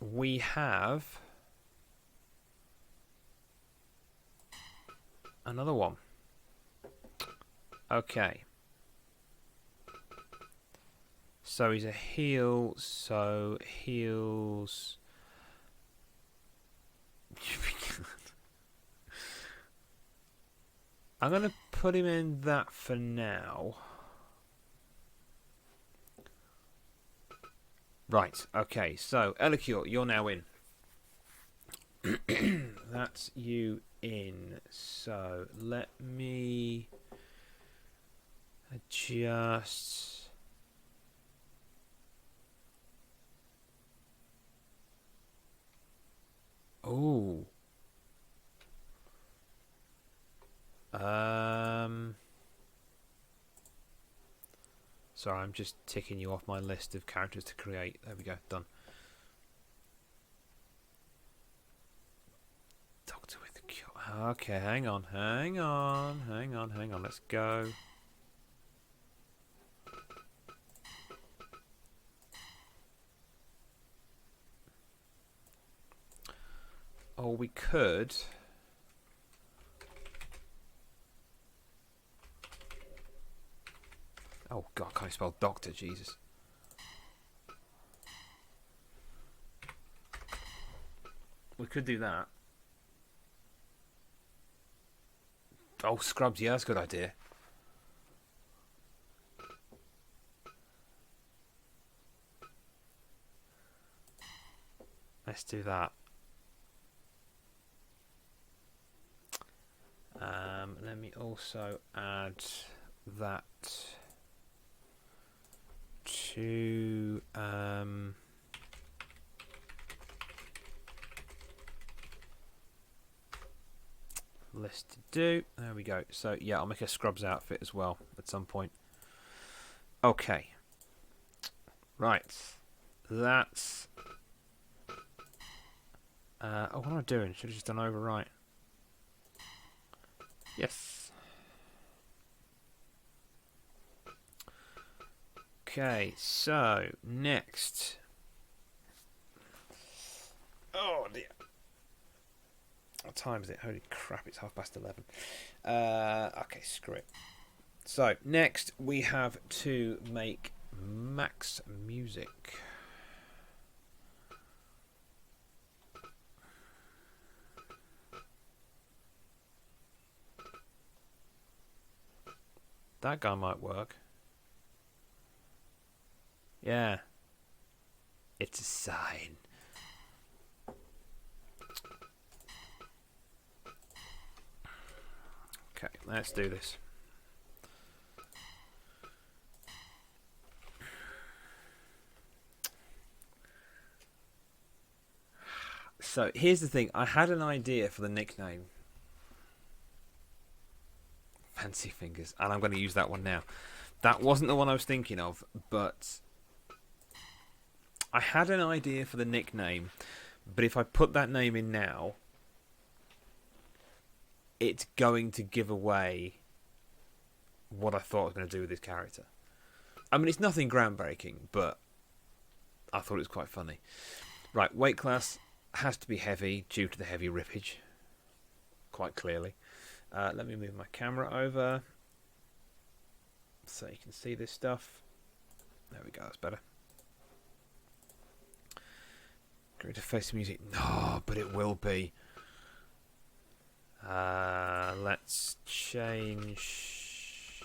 We have another one. Okay. So he's a heel, so heels. I'm going to put him in that for now. Right, okay, so Elicure, you're now in. That's you in. So let me adjust. Oh. Sorry, I'm just ticking you off my list of characters to create. There we go, done. Doctor with the cure. Okay, hang on. Let's go. Oh, we could. Oh God, can't I spell doctor? Jesus. We could do that. Oh, Scrubs, yeah, that's a good idea. Let's do that. Let me also add that to list to do. There we go. So yeah, I'll make a Scrubs outfit as well at some point. Okay. Right. That's oh, what am I doing? Should have just done overwrite. Yes. Okay, so next. Oh dear. What time is it? Holy crap, it's 11:30. Okay, screw it. So next we have to make Max music. That guy might work. Yeah. It's a sign. Okay, let's do this. So here's the thing. I had an idea for the nickname. Fancy Fingers. And I'm going to use that one now. That wasn't the one I was thinking of, but I had an idea for the nickname. But if I put that name in now, it's going to give away what I thought I was going to do with this character. I mean, it's nothing groundbreaking, but I thought it was quite funny. Right, weight class has to be heavy due to the heavy rippage. Quite clearly. Let me move my camera over so you can see this stuff. There we go, that's better. Go to face music. No, but it will be. Let's change.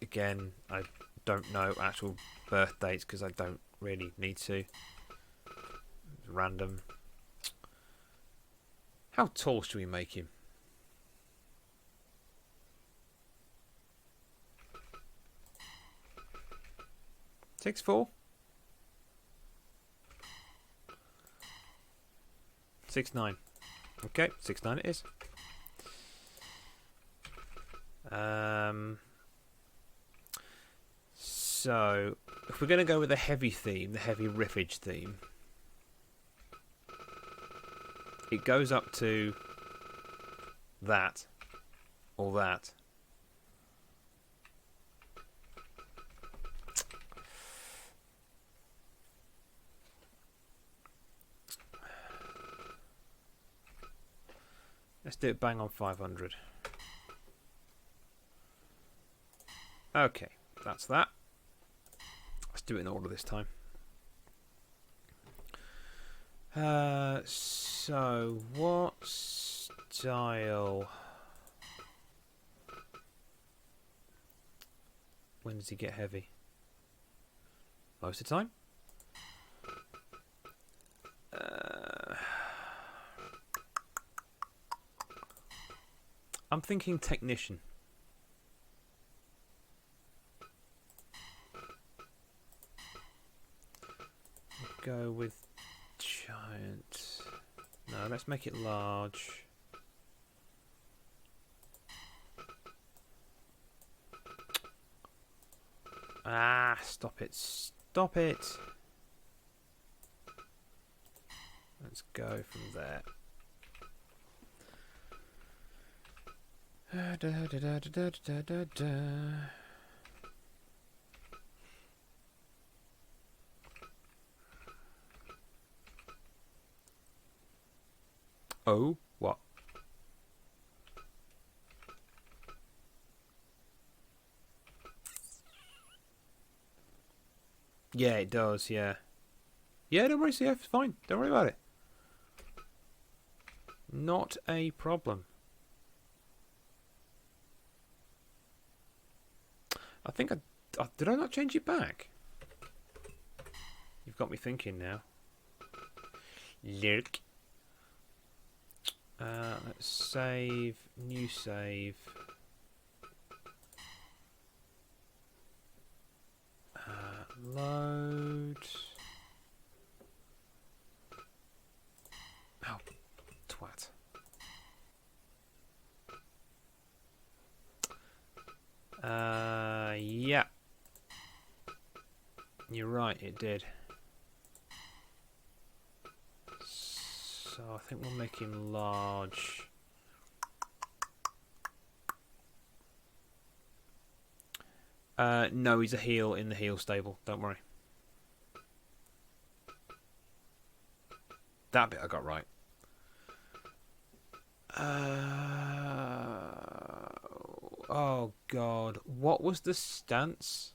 Again, I don't know actual birth dates because I don't really need to. Random. How tall should we make him? 6'4"? 6'9". Okay, 6'9" it is. So, if we're going to go with the heavy theme, the heavy riffage theme, it goes up to that or that. Let's do it bang on 500. Okay, that's that. Let's do it in order this time. So, what style? When does he get heavy? most of the time. I'm thinking technician. Go with giant. No, let's make it large. Ah, stop it. Stop it. Let's go from there. Oh, what? Yeah, it does, yeah. Yeah, don't worry, CF, it's fine. Don't worry about it. Not a problem. I think did I not change it back? You've got me thinking now. Lurk. Let's save. New save. Load. Oh, twat. Yeah. You're right, it did. So I think we'll make him large. No, he's a heel in the heel stable. Don't worry. That bit I got right. Oh, God. What was the stance?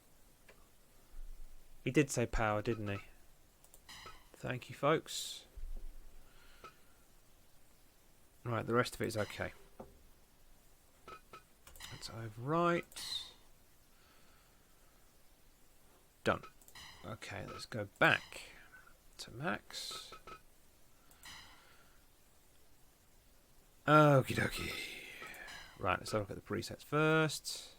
He did say power, didn't he? Thank you, folks. Right, the rest of it is okay. Let's overwrite. Done. Okay, let's go back to max. Okie dokie. Right, let's have a look at the presets first.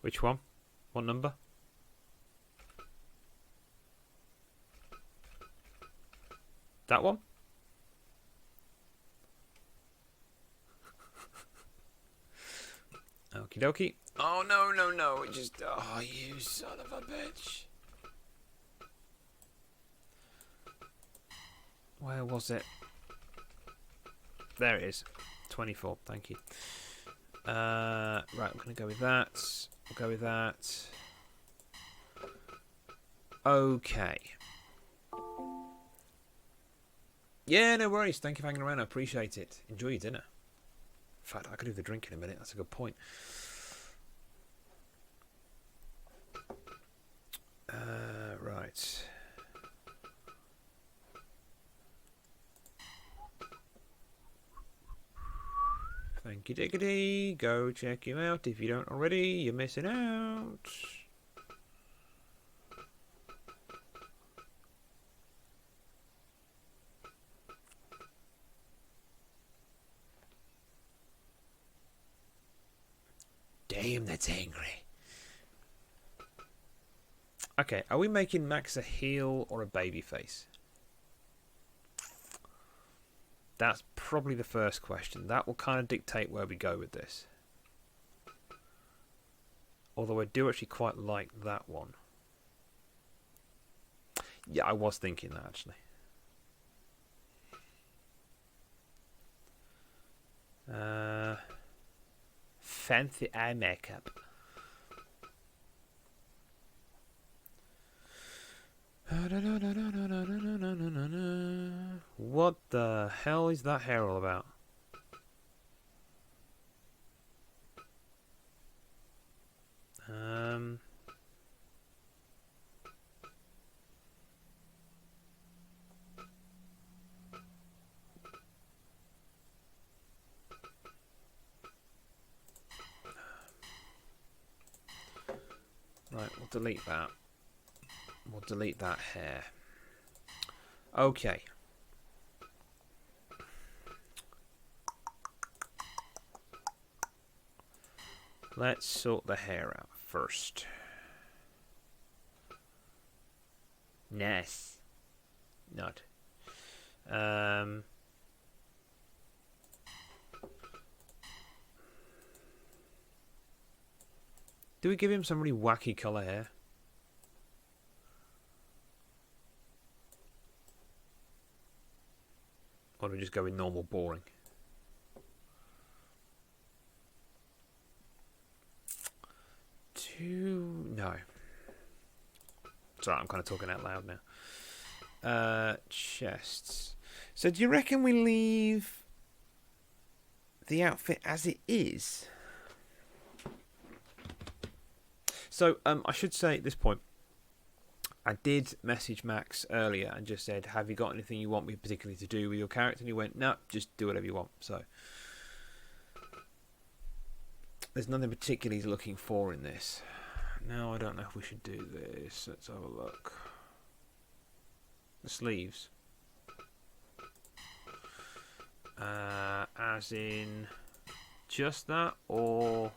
Which one? What number? That one? Okie dokie. Oh, no, no, no. It just... Oh, you son of a bitch. Where was it? There it is. 24. Thank you. Right, I'm going to go with that. We'll go with that. Okay. Yeah, no worries. Thank you for hanging around. I appreciate it. Enjoy your dinner. In fact, I could do the drink in a minute. That's a good point. Right. Thank you, diggity. Go check him out. If you don't already, you're missing out. Damn, that's angry. Okay, are we making Max a heel or a baby face? That's probably the first question. That will kind of dictate where we go with this. Although I do actually quite like that one. Yeah, I was thinking that actually. Fancy eye makeup. What the hell is that hair all about? delete that. We'll delete that hair. Okay. Let's sort the hair out first. Nice. Not. Do we give him some really wacky colour hair? Or do we just go with normal boring? No. Sorry, I'm kind of talking out loud now. Chests. So do you reckon we leave the outfit as it is? So I should say at this point, I did message Max earlier and just said, have you got anything you want me particularly to do with your character? And he went, no, just do whatever you want. So there's nothing particularly he's looking for in this. Now I don't know if we should do this. Let's have a look. The sleeves. As in just that, or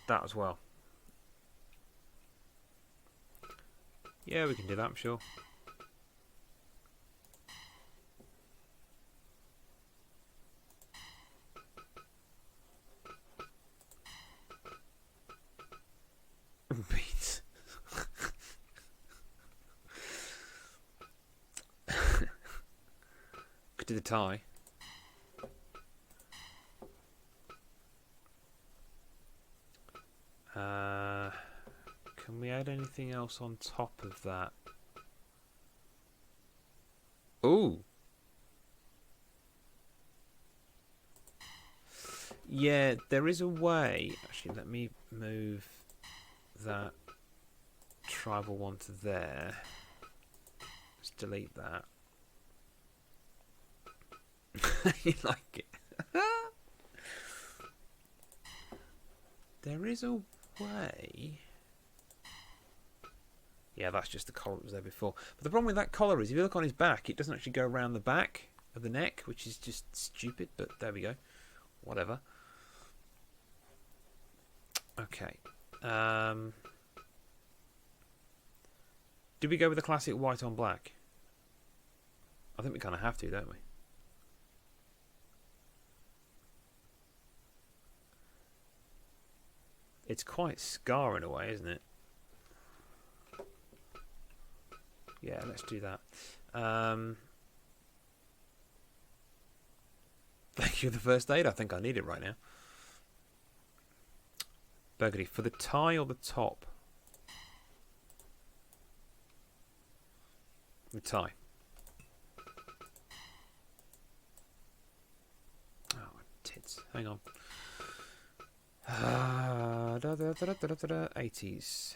that as well? Yeah, we can do that, I'm sure. Beats. Could do the tie. Can we add anything else on top of that? Ooh. Yeah, there is a way. Actually, let me move that tribal one to there. Let's delete that. You like it? There is a way. Yeah, that's just the collar that was there before. But the problem with that collar is if you look on his back, it doesn't actually go around the back of the neck, which is just stupid, but there we go. Whatever. Okay. Did we go with the classic white on black? I think we kind of have to, don't we? It's quite Scar in a way, isn't it? Yeah, let's do that. Thank you for the first aid. I think I need it right now. Burgundy. For the tie or the top? The tie. Oh, tits. Hang on. 80s.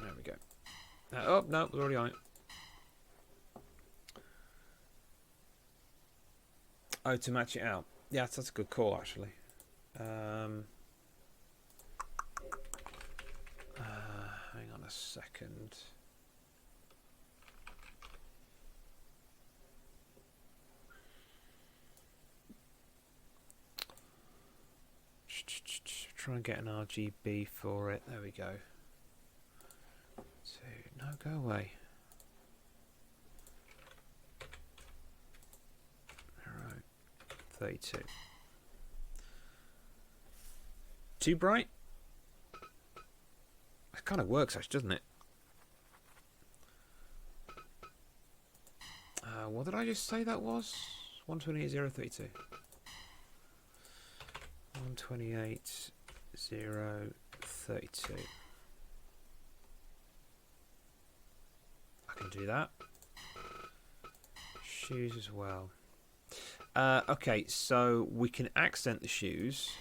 There we go. Oh, no, we're already on it. Oh, to match it out. Yeah, that's a good call, actually. Hang on a second. Try and get an RGB for it. There we go. So, no, go away. Alright. 32. Too bright? It kind of works, actually, doesn't it? What did I just say that was? 128.032. 128.032. I can do that. Shoes as well. Okay, so we can accent the shoes.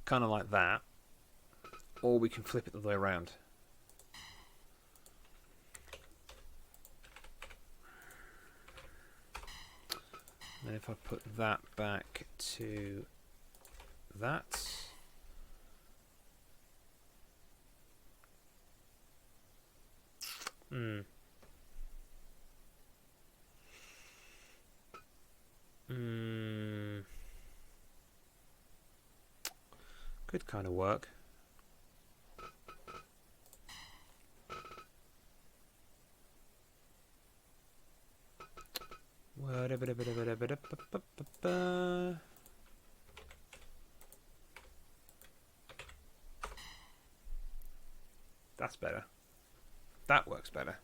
Kind of like that. Or we can flip it the other way around. And if I put that back to that. Could kind of work. That's better. That works better.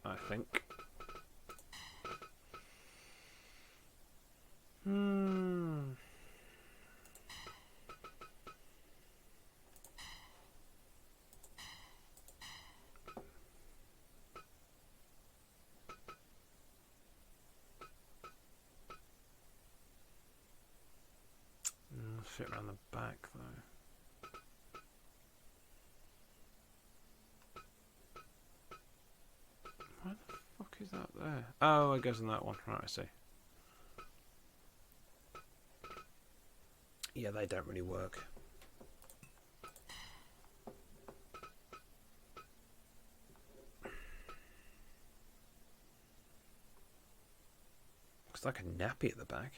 I think. Fit around the back though. Why the fuck is that there? Oh, it goes on that one. Right, I see. Yeah, they don't really work. Looks like a nappy at the back.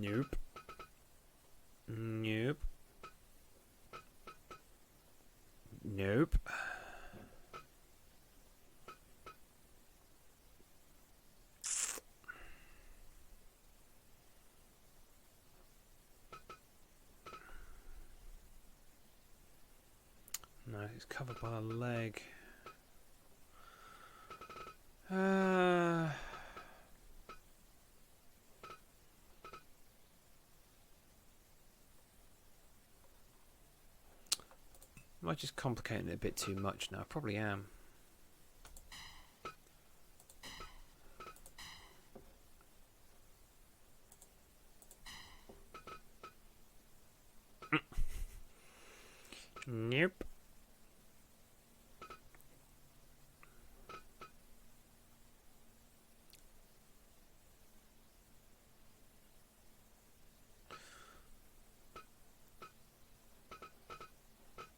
Nope. Nope. Nope. No, it's covered by a leg. Am I just complicating it a bit too much now? I probably am. Nope.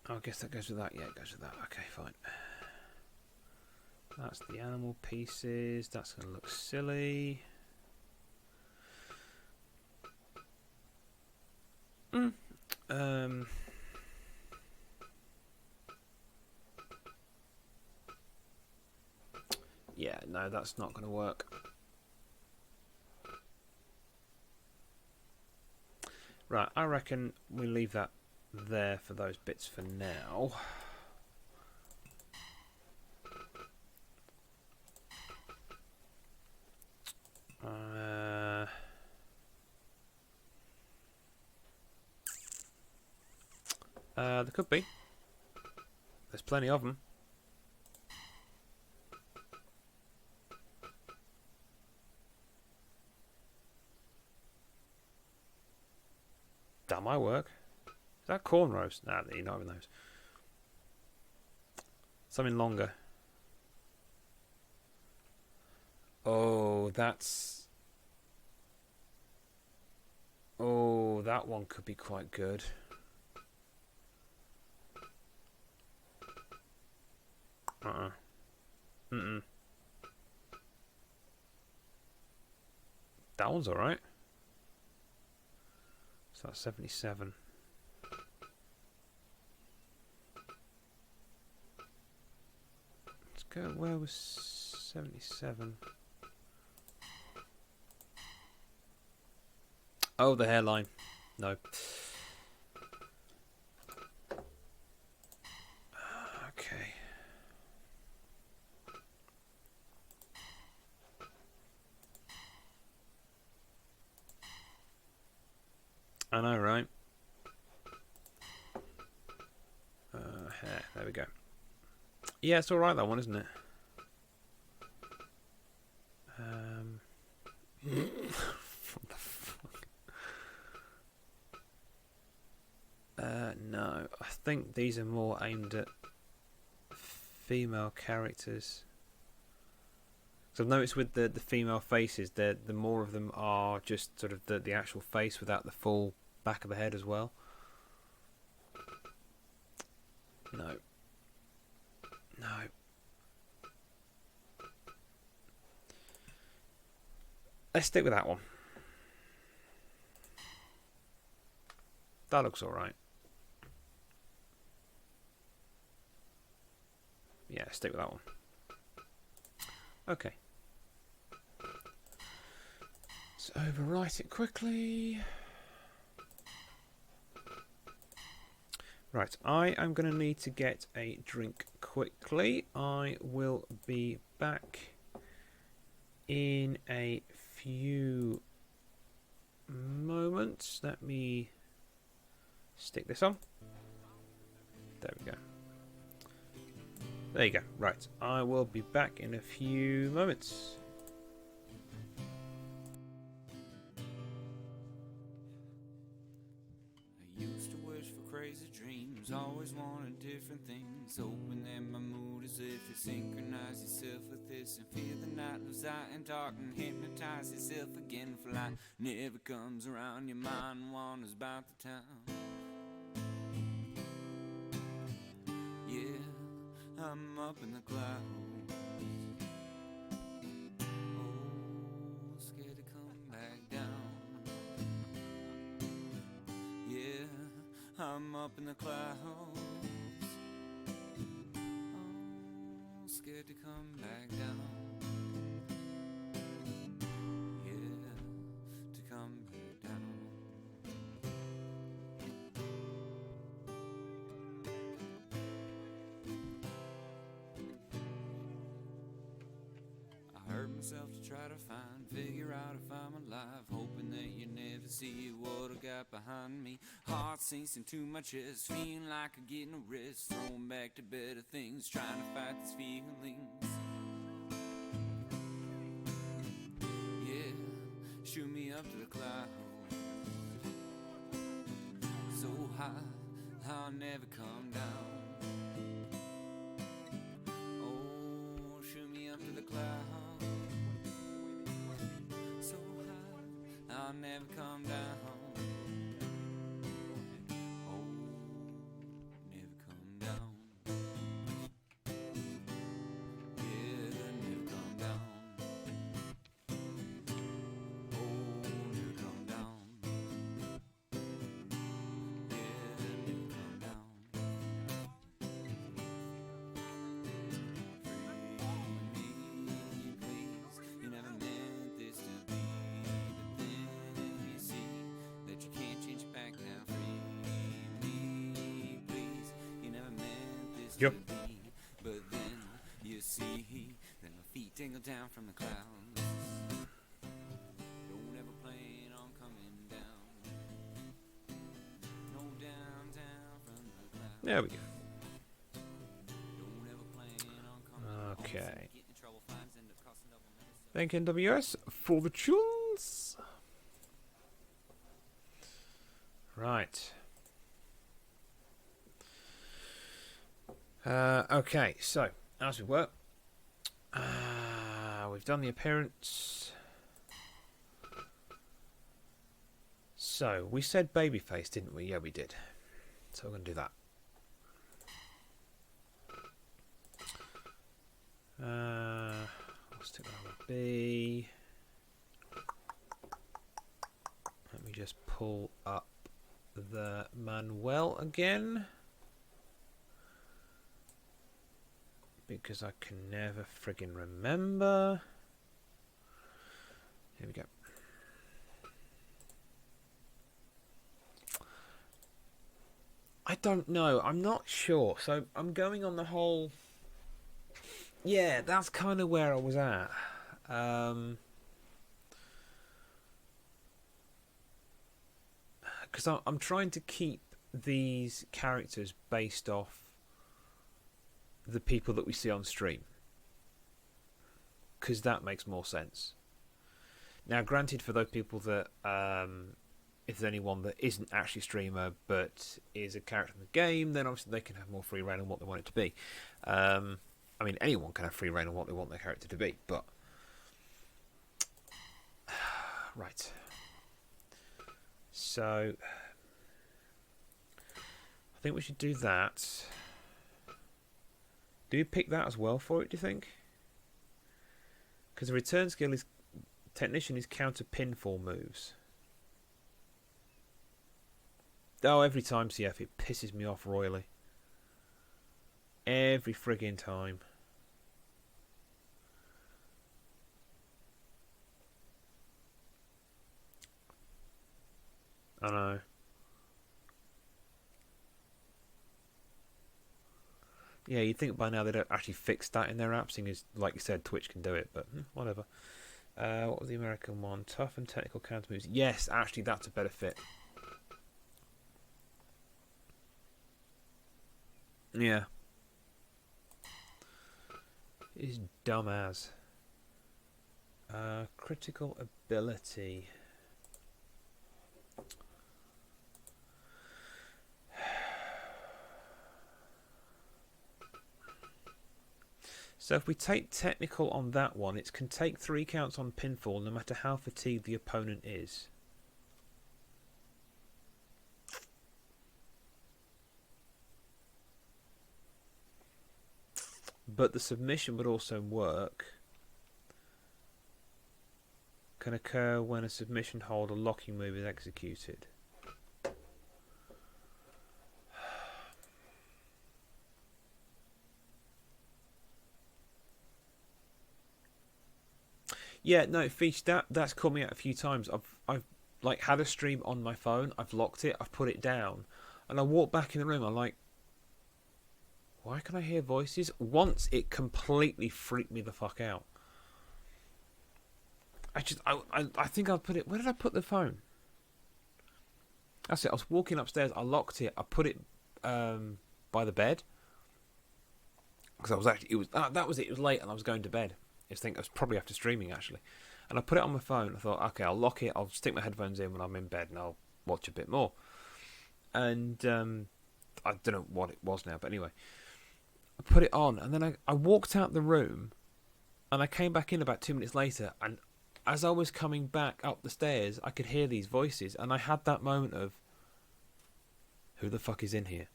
I guess that goes with that. Yeah, it goes with that. Okay, fine. That's the animal pieces. That's going to look silly. Yeah, no, that's not going to work. Right, I reckon we leave that there for those bits for now. There could be. There's plenty of them. That might work. Is that cornrows? Nah, you're not having those. Something longer. Oh, that's... Oh, that one could be quite good. That one's alright. So that's 77. Let's go, where was 77? Oh, the hairline. No. Okay. I know, right? Hair. There we go. Yeah, it's alright, that one, isn't it? What the fuck? No, I think these are more aimed at female characters. So I've noticed with the female faces, the more of them are just sort of the actual face without the full back of the head as well. No. No. Let's stick with that one. That looks alright. Yeah, stick with that one. Okay. Let's overwrite it quickly. Right, I am going to need to get a drink quickly. I will be back in a few moments. Let me stick this on. There we go. There you go. Right, I will be back in a few moments. I used to wish for crazy dreams, always wanted different things, hoping that my mood is if you synchronize yourself with this and feel the night lives out and dark and hypnotize yourself again. For life never comes around, your mind wanders about the town. Yeah, I'm up in the clouds. Oh, scared to come back down. Yeah, I'm up in the clouds. Oh, scared to come back down. Yeah, to come back down. I hurt myself to try to figure out if I'm alive, hoping that you never see what I got behind me. Heart sinks into my chest, feeling like I'm getting a rest, thrown back to better things, trying to fight these feelings. Yeah, shoot me up to the clouds, so high I'll never come down. Oh, shoot me up to the clouds, so high I'll never come down. Oh, never come down. Yeah, never come down. Oh, never come down. Yeah, never come down. Free me, please. You never meant this to be, but then you see that you can't change back now. Free me, please. You never meant this Yep. to be, but then you see that my feet dangle down from the clouds. Don't ever plan on coming down. No downtown from the clouds. There we go. Don't ever plan on coming. Okay. Get in trouble, fines end up costing double medicine. Thank you, NWS, for the tunes. Right. Okay, so, as we were, we've done the appearance. So, we said babyface, didn't we? Yeah, we did. So we're going to do that. Let's take that with B. Let me just pull up the Manuel again, because I can never friggin' remember. Here we go. I don't know. I'm not sure. So I'm going on the whole... Yeah, that's kind of where I was at. Because I'm trying to keep these characters based off the people that we see on stream, because that makes more sense. Now, granted, for those people that, if there's anyone that isn't actually a streamer but is a character in the game, then obviously they can have more free reign on what they want it to be. I mean, anyone can have free reign on what they want their character to be, but... Right. So... I think we should do that. Do you pick that as well for it, do you think? Because the return skill is... Technician is counter pinfall moves. Oh, every time, CF, it pisses me off royally. Every friggin' time. I know. Yeah, you'd think by now they don't actually fix that in their app, seeing as, like you said, Twitch can do it, but whatever. What was the American one? Tough and technical counter moves. Yes, actually, that's a better fit. Yeah. It is dumb as. Critical ability. So if we take technical on that one, it can take 3 counts on pinfall no matter how fatigued the opponent is. But the submission would also work. Can occur when a submission hold or locking move is executed. Yeah, no, Feast, that's caught me out a few times. I've like had a stream on my phone, I've locked it, I've put it down, and I walk back in the room, I'm like, why can I hear voices? Once it completely freaked me the fuck out. I think I put it, where did I put the phone? That's it, I was walking upstairs, I locked it, I put it by the bed. Because I was actually, that was it, it was late and I was going to bed. I think it was probably after streaming actually, and I put it on my phone. I thought, okay, I'll lock it. I'll stick my headphones in when I'm in bed, and I'll watch a bit more. And I don't know what it was now, but anyway, I put it on, and then I walked out the room, and I came back in about 2 minutes later, and as I was coming back up the stairs, I could hear these voices, and I had that moment of, who the fuck is in here?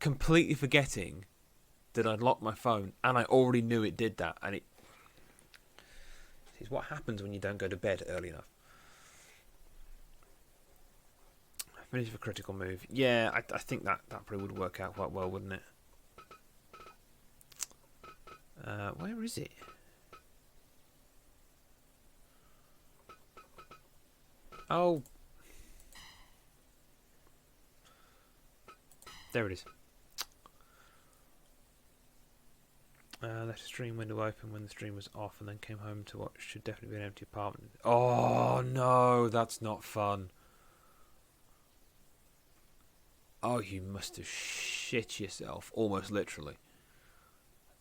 Completely forgetting that I'd locked my phone, and I already knew it did that, and it. Is what happens when you don't go to bed early enough. Finish for critical move. Yeah, I think that probably would work out quite well, wouldn't it? Where is it? Oh. There it is. Left a stream window open when the stream was off and then came home to what should definitely be an empty apartment. Oh no, that's not fun. Oh, you must have shit yourself, almost literally.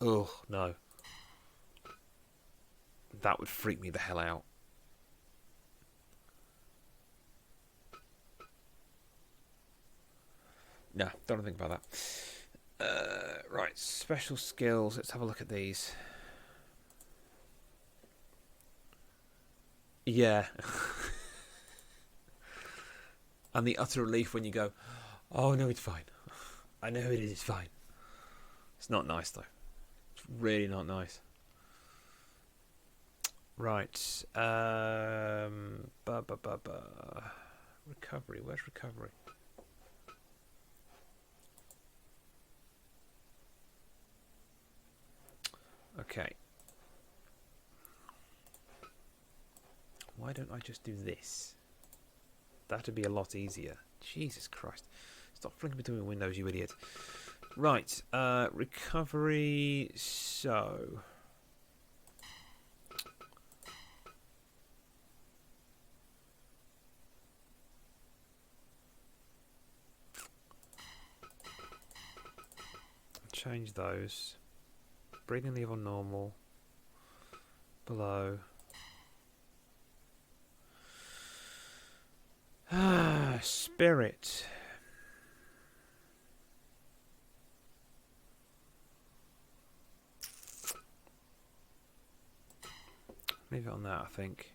Oh, no. That would freak me the hell out. No, don't think about that. Right, special skills. Let's have a look at these. Yeah. And the utter relief when you go, oh no, it's fine. I know it is, it's fine. It's not nice though. It's really not nice. Right. Recovery. Where's recovery? Okay. Why don't I just do this? That'd be a lot easier. Jesus Christ. Stop flicking between windows, you idiot. Right. Recovery. So. change those. Breathing level normal. Below. Spirit. Leave it on that, I think.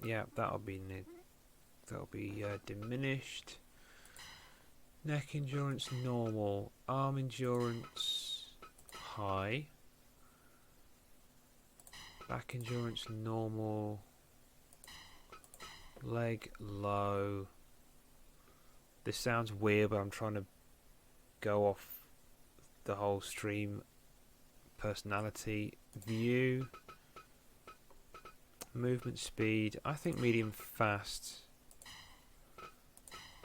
Yeah, that'll be diminished. Neck endurance normal. Arm endurance high. Back endurance normal. Leg low. This sounds weird, but I'm trying to go off the whole stream personality view. Movement speed, I think medium fast.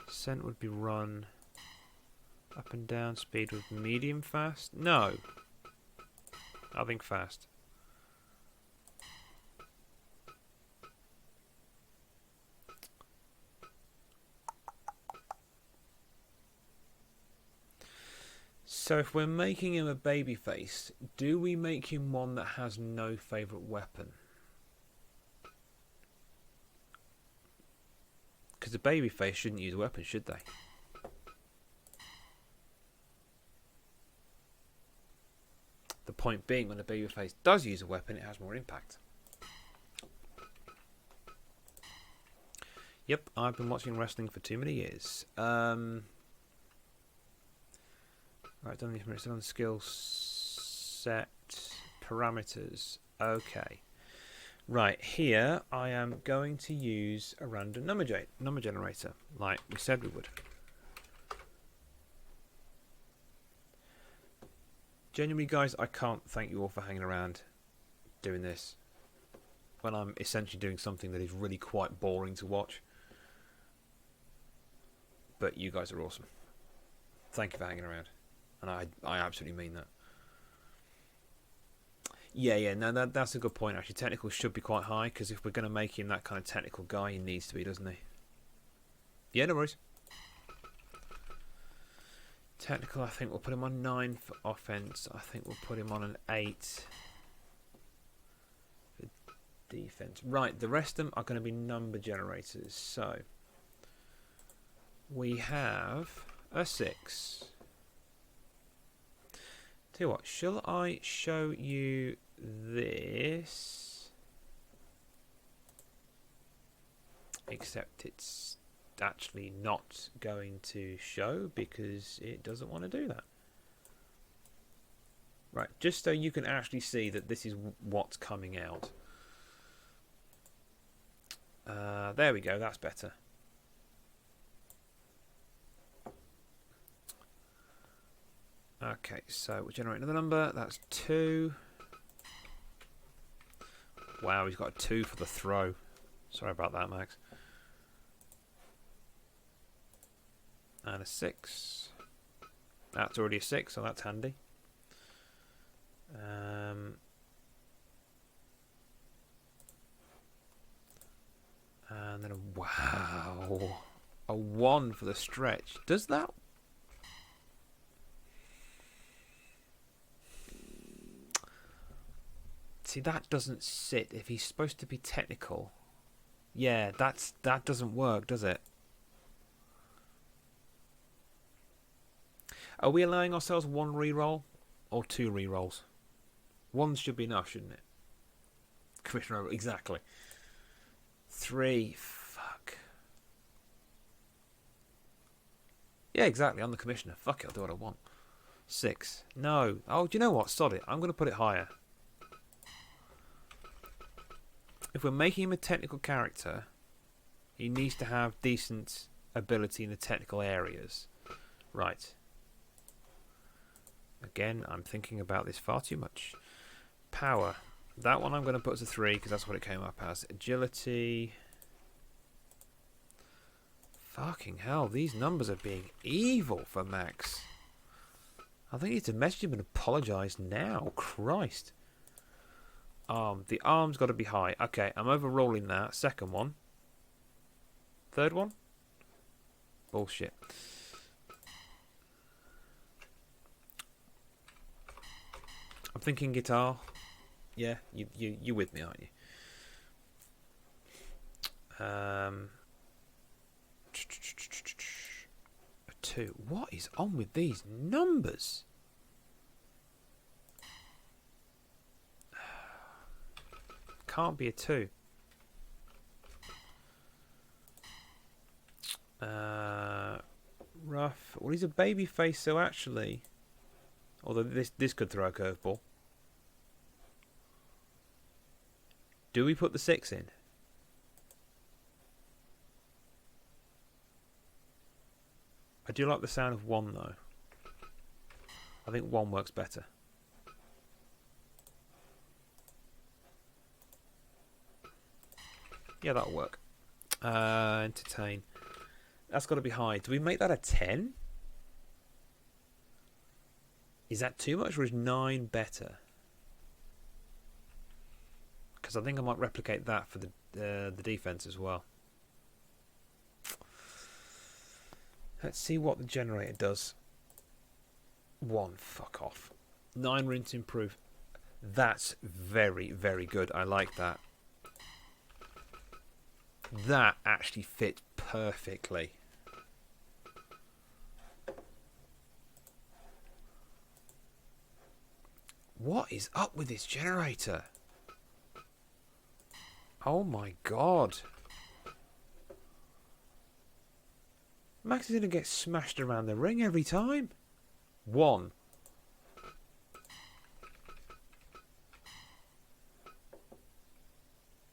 Scent would be run. Up and down speed with medium fast? No. I think fast. So if we're making him a babyface, do we make him one that has no favourite weapon? Because a babyface shouldn't use a weapon, should they? The point being, when a babyface does use a weapon, it has more impact. Yep, I've been watching wrestling for too many years. Right, done the information on skill set parameters. Okay. Right, here I am going to use a random number generator, like we said we would. Genuinely, guys, I can't thank you all for hanging around doing this when I'm essentially doing something that is really quite boring to watch. But you guys are awesome. Thank you for hanging around. And I absolutely mean that. Yeah, no, that's a good point, actually. Technical should be quite high, because if we're going to make him that kind of technical guy, he needs to be, doesn't he? Yeah, no worries. Technical, I think we'll put him on 9 for offense. I think we'll put him on an 8 for defense. Right, the rest of them are going to be number generators. So, we have a 6. Tell you what, shall I show you this? Except it's actually not going to show because it doesn't want to do that. Right, just so you can actually see that this is what's coming out. There we go, that's better. Okay, so we'll generate another number. That's 2. Wow, he's got a 2 for the throw. Sorry about that, Max. And a 6. That's already a 6, so that's handy. And then a 1 for the stretch. Does that? See, that doesn't sit. If he's supposed to be technical, yeah, that doesn't work, does it? Are we allowing ourselves 1 reroll or 2 rerolls? 1 should be enough, shouldn't it? Commissioner, exactly. 3, fuck. Yeah, exactly. I'm the commissioner. Fuck it, I'll do what I want. 6. No. Oh, do you know what? Sod it. I'm going to put it higher. If we're making him a technical character, he needs to have decent ability in the technical areas. Right. Again, I'm thinking about this far too much. Power. That one I'm going to put as a 3 because that's what it came up as. Agility. Fucking hell, these numbers are being evil for Max. I think I need to message him and apologise now. Christ. The arm's got to be high. Okay, I'm overrolling that. Second one. Third one? Bullshit. I'm thinking guitar. Yeah, you're with me, aren't you? A 2. What is on with these numbers? Can't be a 2. Rough. Well, he's a baby face, so actually, although this could throw a curveball. Do we put the 6 in? I do like the sound of 1 though. I think 1 works better. Yeah, that'll work. Entertain. That's got to be high. Do we make that a 10? Is that too much, or is 9 better? Because I think I might replicate that for the defense as well. Let's see what the generator does. 1, fuck off. 9 rinse improve. That's very, very good. I like that. That actually fits perfectly. What is up with this generator? Oh my god. Max is going to get smashed around the ring every time. 1.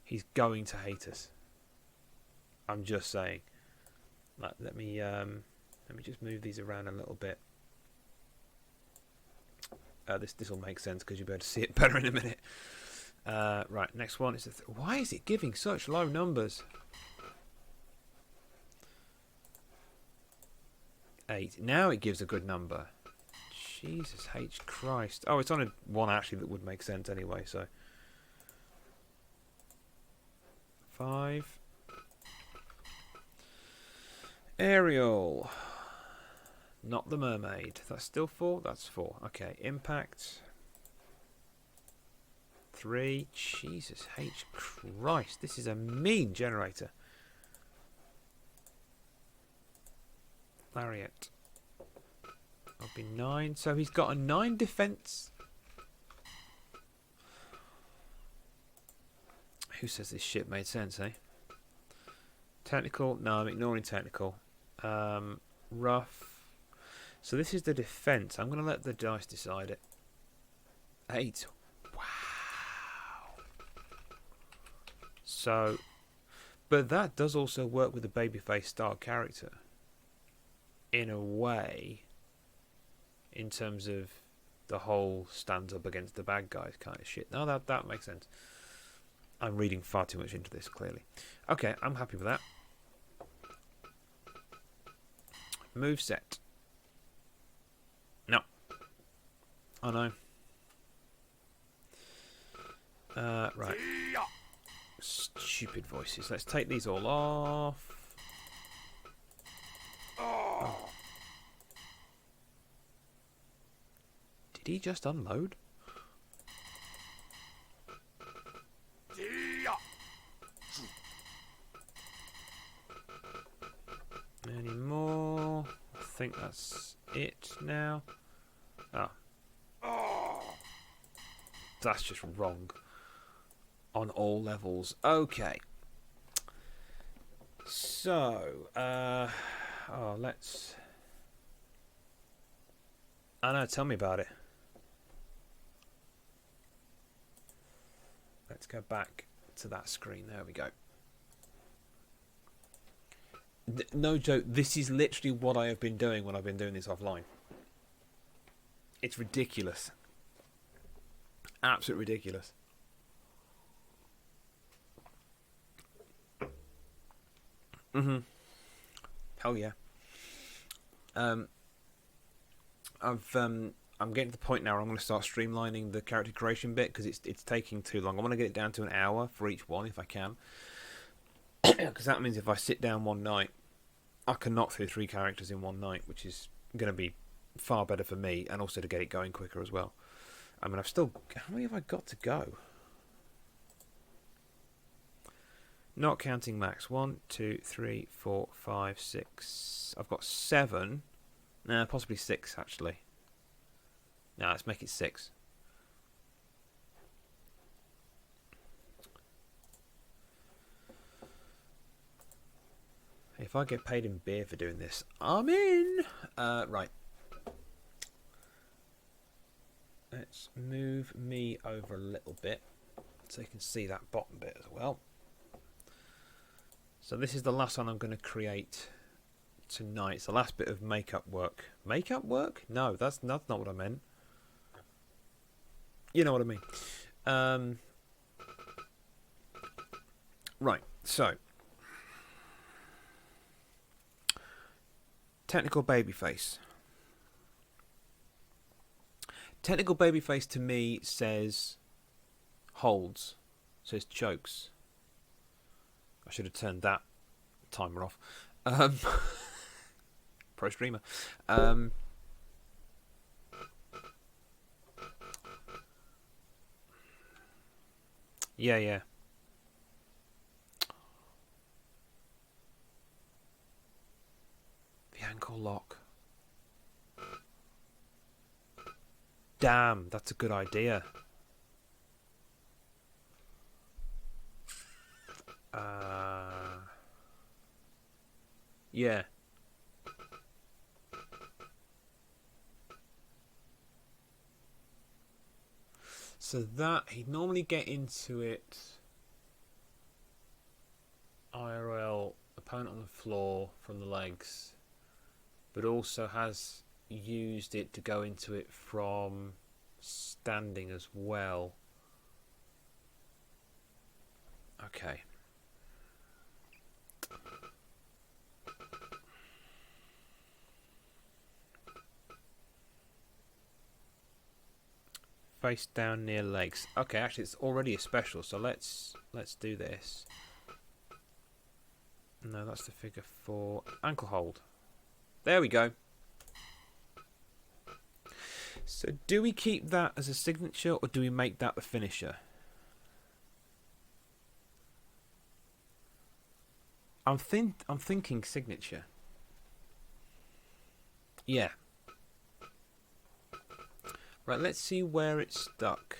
He's going to hate us. I'm just saying. Let me just move these around a little bit. This will make sense because you'll be able to see it better in a minute. Right, next one is why is it giving such low numbers? 8. Now it gives a good number. Jesus H Christ. Oh, it's on a 1 actually that would make sense anyway, so. 5. Ariel. Not the mermaid. That's still 4? That's 4. Okay, impact. 3. Jesus H Christ. This is a mean generator. Lariat. That'll be 9. So he's got a 9 defense. Who says this shit made sense, eh? Technical. No, I'm ignoring technical. Rough. So this is the defense. I'm going to let the dice decide it. 8. Wow. So, but that does also work with a babyface style character. In a way, in terms of the whole stands up against the bad guys kind of shit. No, that makes sense. I'm reading far too much into this, clearly. Okay, I'm happy with that. Move set. No. Oh no. Right. Stupid voices. Let's take these all off. Oh. Did he just unload? Any more? I think that's it now. Oh. That's just wrong. On all levels. Okay. So, let's... I know, tell me about it. Let's go back to that screen. There we go. No joke, this is literally what I have been doing when I've been doing this offline. It's ridiculous. Absolutely ridiculous. Hell yeah. I'm getting to the point now where I'm going to start streamlining the character creation bit because it's taking too long. I want to get it down to an hour for each one if I can. Because that means if I sit down one night, I can knock through 3 characters in one night, which is going to be far better for me and also to get it going quicker as well. I mean, I've still... How many have I got to go? Not counting Max. 1, 2, 3, 4, 5, 6. I've got 7. Nah, possibly 6, actually. Nah, let's make it 6. If I get paid in beer for doing this, I'm in! Right. Let's move me over a little bit so you can see that bottom bit as well. So this is the last one I'm going to create tonight. It's the last bit of makeup work. Makeup work? No, that's not what I meant. You know what I mean. Right, so. Technical babyface. Technical babyface to me says holds. Says chokes. I should have turned that timer off. Pro streamer. Yeah. The ankle lock. Damn, that's a good idea. Yeah. So that, he'd normally get into it IRL, opponent on the floor from the legs, but also has used it to go into it from standing as well. Okay. Face down near legs. Okay, actually it's already a special, so let's do this. No, that's the figure 4. Ankle hold. There we go. So do we keep that as a signature or do we make that the finisher? I'm thinking signature. Yeah. Right, let's see where it's stuck.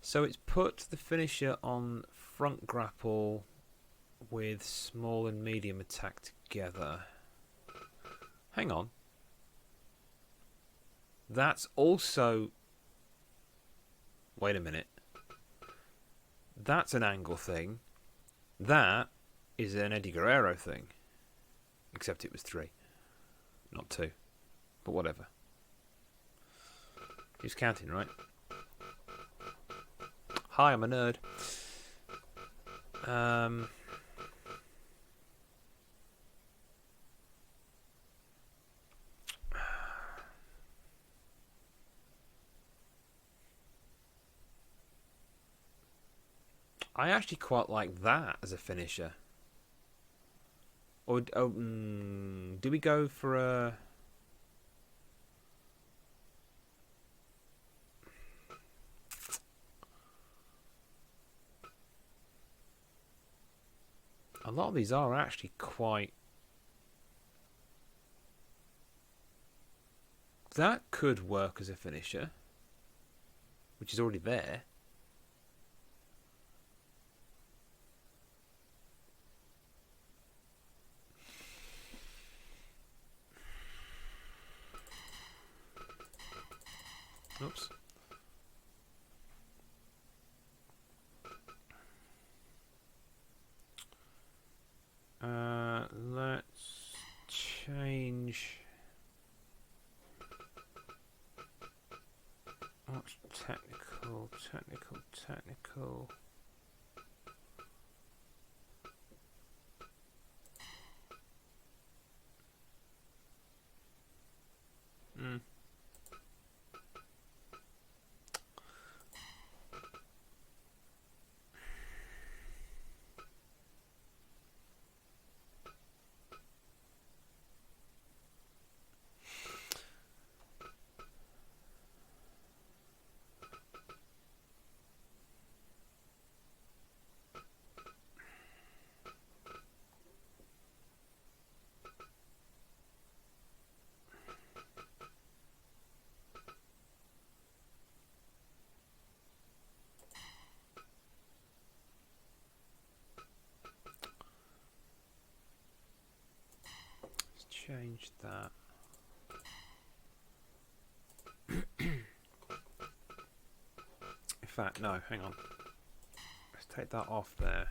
So it's put the finisher on front grapple with small and medium attack together. Hang on. That's also... Wait a minute. That's an angle thing. That is an Eddie Guerrero thing. Except it was 3, not 2. But whatever. He's counting, right? Hi, I'm a nerd. I actually quite like that as a finisher. Or do we go for a... A lot of these are actually quite... That could work as a finisher, which is already there. Oops. Let's change. What's technical? change that. In fact, no, hang on. Let's take that off there.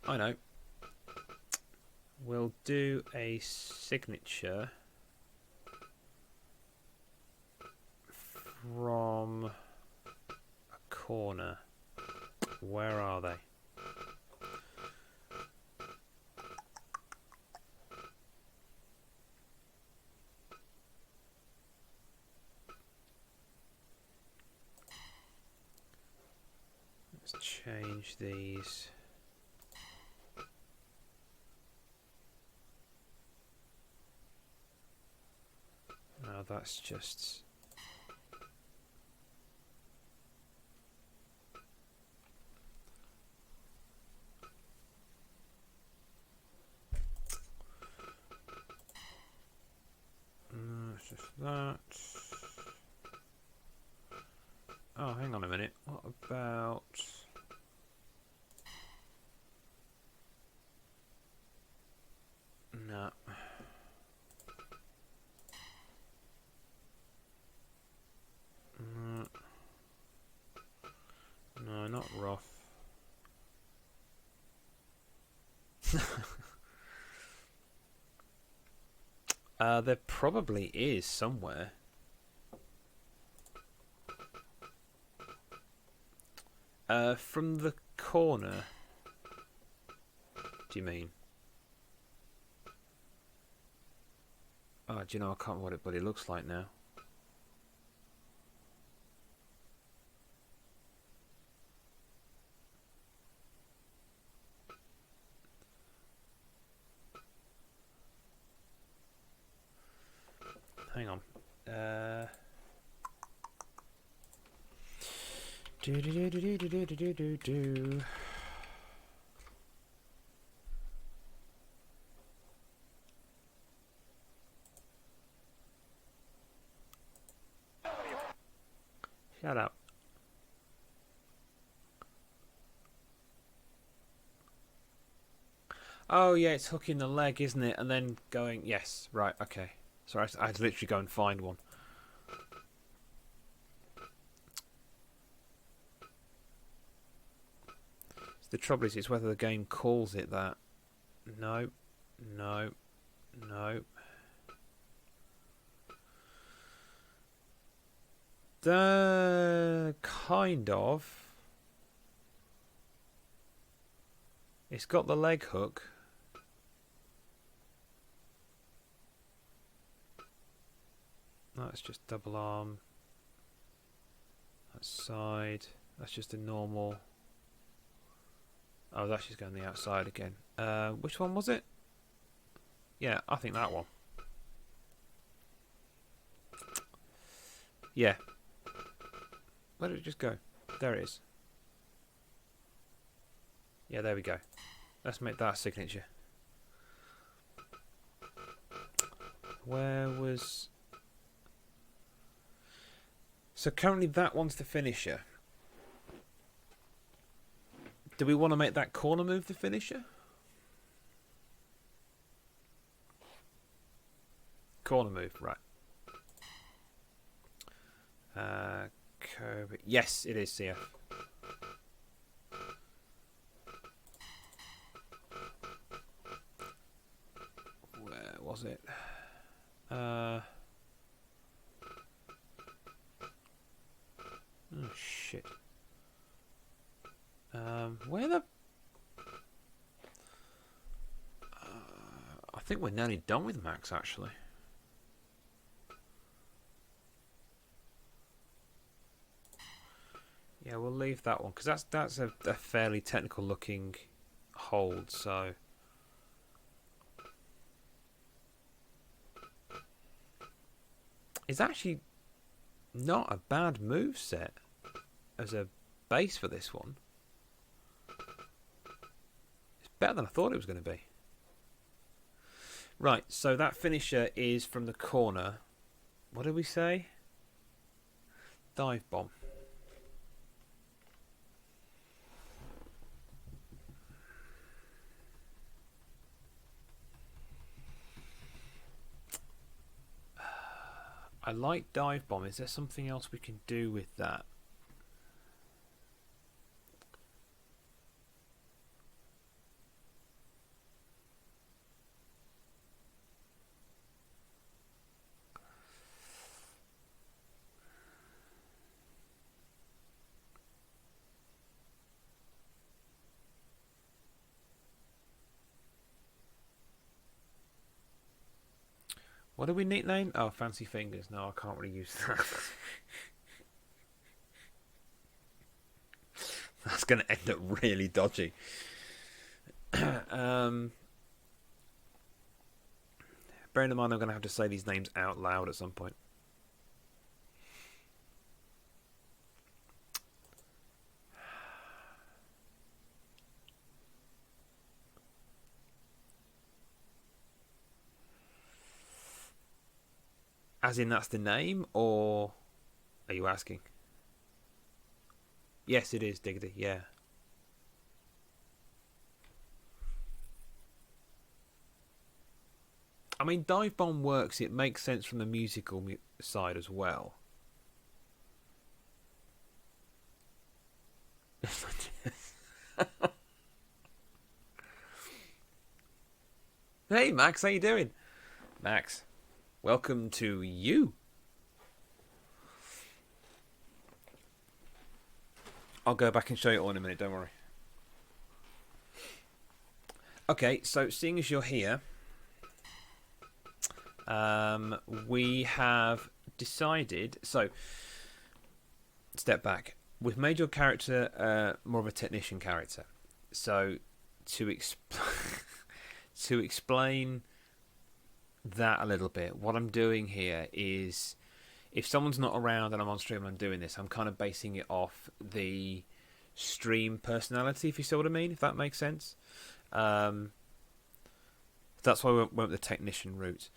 I know. We'll do a signature from a corner. Where are they? Let's change these. No, that's just... it's just that. Oh, hang on a minute. What about... No. No. No, not rough. There probably is somewhere. From the corner. Do you mean? Oh, do you know, I can't remember what it looks like now. Hang on. Do. Shut up. Oh yeah, it's hooking the leg, isn't it? And then going, yes, right, okay. Sorry, I had to literally go and find one. The trouble is, it's whether the game calls it that. No, no, no. Kind of. It's got the leg hook. That's just double arm. That's side. That's just a normal. Oh, that's just going the outside again. Which one was it? Yeah, I think that one. Yeah. Where did it just go? There it is. Yeah, there we go. Let's make that a signature. Where was... So currently that one's the finisher. Do we want to make that corner move the finisher? Corner move, right. Kirby. Yes, it is CF. Where was it? Oh, shit. Where the... I think we're nearly done with Max, actually. Yeah, we'll leave that one, because that's a fairly technical looking hold, so... It's actually not a bad move set as a base for this one. It's better than I thought it was going to be. Right, so that finisher is from the corner, What did we say? Dive bomb. I like dive bomb. Is there something else we can do with that? What do we nickname? Oh, fancy fingers. No, I can't really use that. That's going to end up really dodgy. Bearing in mind I'm going to have to say these names out loud at some point. As in that's the name, or are you asking? Yes, it is, Diggity, yeah. I mean, Dive Bomb works. It makes sense from the musical side as well. Hey, Max, how you doing? Max, welcome to you. I'll go back and show you all in a minute, don't worry. Okay, so seeing as you're here, we have decided... So, step back. We've made your character more of a technician character. So, to to explain that a little bit, what I'm doing here is... If someone's not around and I'm on stream and I'm doing this, I'm kind of basing it off the stream personality, if you see what I mean, if that makes sense. That's why we went with the technician route.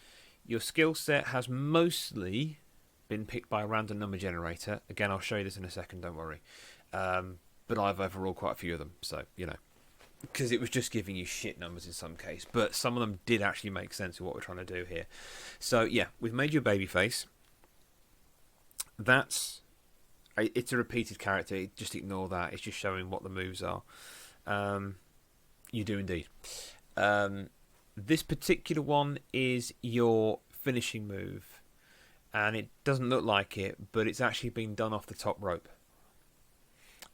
Your skill set has mostly been picked by a random number generator. Again, I'll show you this in a second, don't worry. But I've overruled quite a few of them, so, you know. Because it was just giving you shit numbers in some case. But some of them did actually make sense of what we're trying to do here. So, yeah, we've made you a babyface. It's a repeated character. Just ignore that. It's just showing what the moves are. You do indeed. This particular one is your finishing move, and it doesn't look like it, but it's actually been done off the top rope.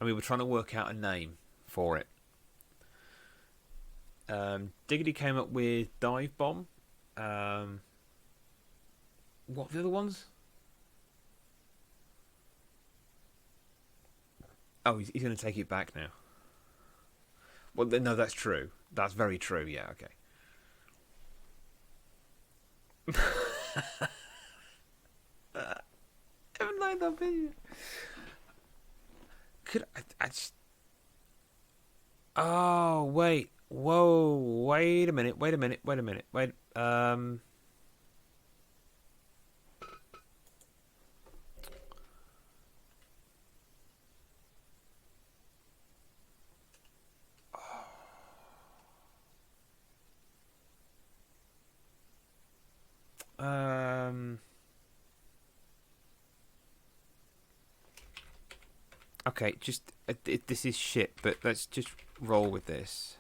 And we were trying to work out a name for it. Diggity came up with Dive Bomb. What were the other ones? Oh, he's going to take it back now. Well, no, that's true. That's very true. Yeah, okay. I haven't liked that video. Could I just... Oh, wait. Whoa. Wait a minute. Okay, just this is shit, but let's just roll with this.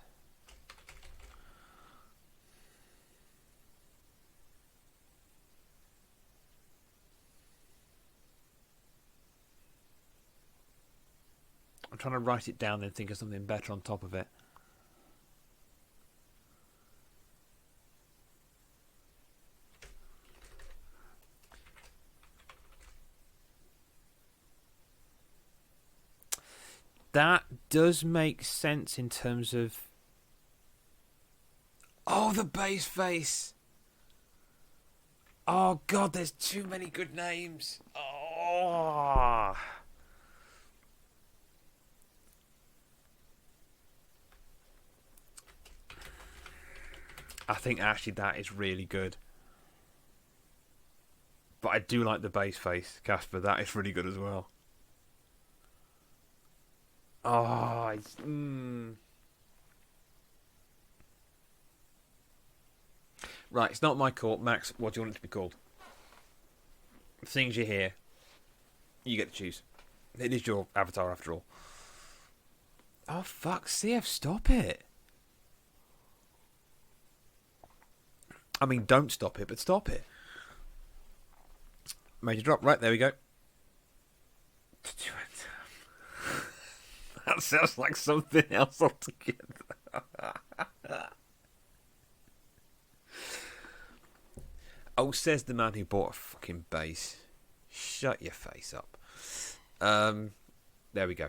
I'm trying to write it down and think of something better on top of it. That does make sense in terms of... Oh, the base face! Oh, God, there's too many good names. Oh... I think actually that is really good. But I do like the bass face, Casper. That is really good as well. Oh, it's... Right, it's not my call. Max, what do you want it to be called? Seeing as you're here, you get to choose. It is your avatar after all. Oh, fuck. CF, stop it. I mean, don't stop it, but stop it. Major drop. Right, there we go. That sounds like something else altogether. Oh, says the man who bought a fucking bass. Shut your face up. There we go.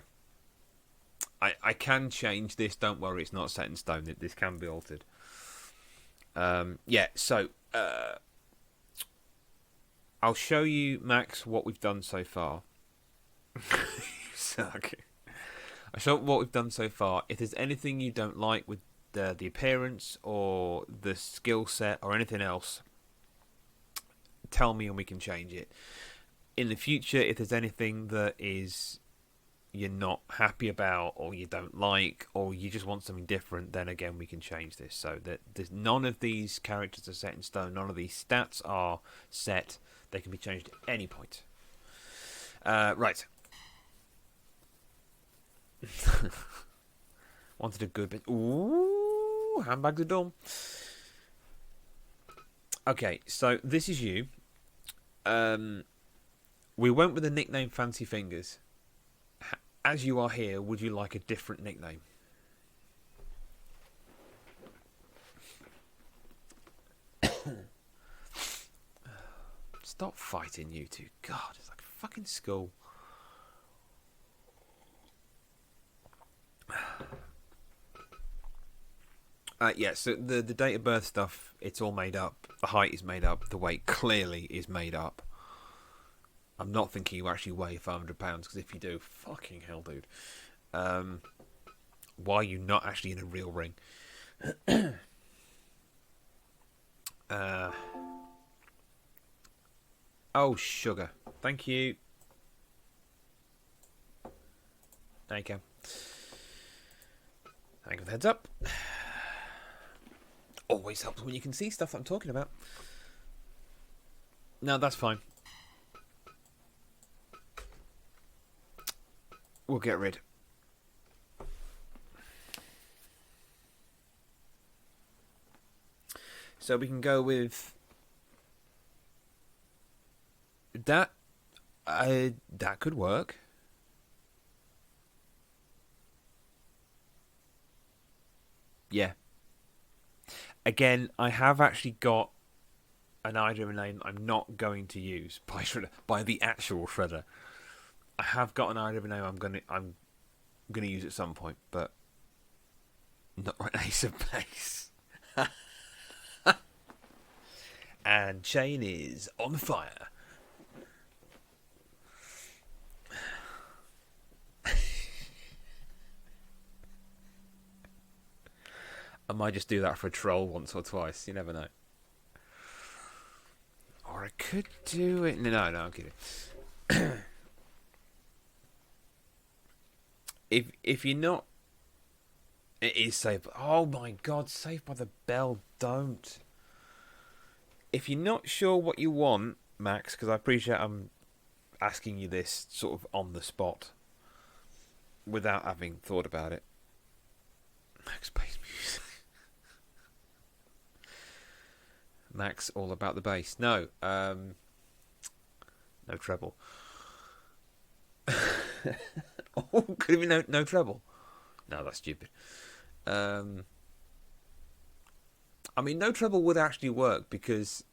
I can change this. Don't worry, it's not set in stone. This can be altered. Yeah, so I'll show you, Max, what we've done so far. You suck. I'll show what we've done so far. If there's anything you don't like with the appearance or the skill set or anything else, tell me and we can change it. In the future, if there's anything that is you're not happy about or you don't like or you just want something different, then again we can change this. So that there's none of these characters are set in stone. None of these stats are set. They can be changed at any point. Right. Wanted a good bit. Ooh, handbags are done. Okay, so this is you. We went with the nickname Fancy Fingers. As you are here, would you like a different nickname? Stop fighting, you two. God, it's like fucking school. Yeah, so the date of birth stuff, it's all made up. The height is made up. The weight clearly is made up. I'm not thinking you actually weigh 500 pounds, because if you do, fucking hell, dude. Why are you not actually in a real ring? Oh, sugar. Thank you. There you go. Thank you for the heads up. Always helps when you can see stuff that I'm talking about. No, that's fine. We'll get rid. So we can go with that. That could work. Yeah. Again, I have actually got an idea of a name I'm not going to use by Shredder, by the actual Shredder. I have got an idea of a name I'm gonna use at some point, but not right now. Ace of Base. And Chain is on fire. I might just do that for a troll once or twice. You never know. Or I could do it. No, I'm kidding. If you're not, it is Saved. Oh my God, Saved by the Bell. Don't. If you're not sure what you want, Max, because I appreciate I'm asking you this sort of on the spot, without having thought about it. Max bass music. Max all about the bass. No, no treble. Oh, could it be no treble? No, that's stupid. I mean, no treble would actually work because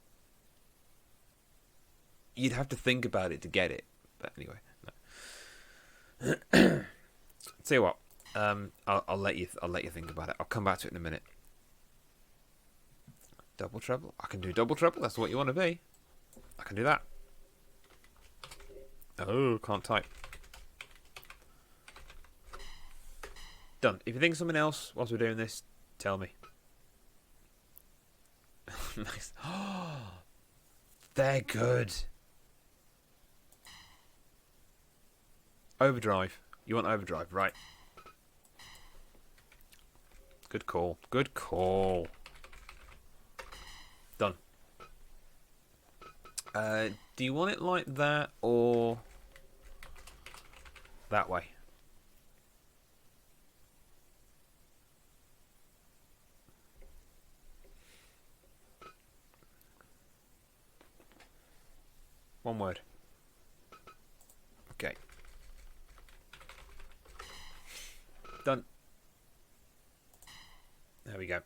you'd have to think about it to get it. But anyway, no. Tell you what, I'll let you think about it. I'll come back to it in a minute. Double treble. I can do double treble. That's what you want to be. I can do that. Oh, can't type. Done. If you think of something else whilst we're doing this, tell me. Nice. Oh, they're good. Overdrive. You want overdrive, right? Good call. Good call. Done. Do you want it like that or that way? One word. Okay. Done. There we go.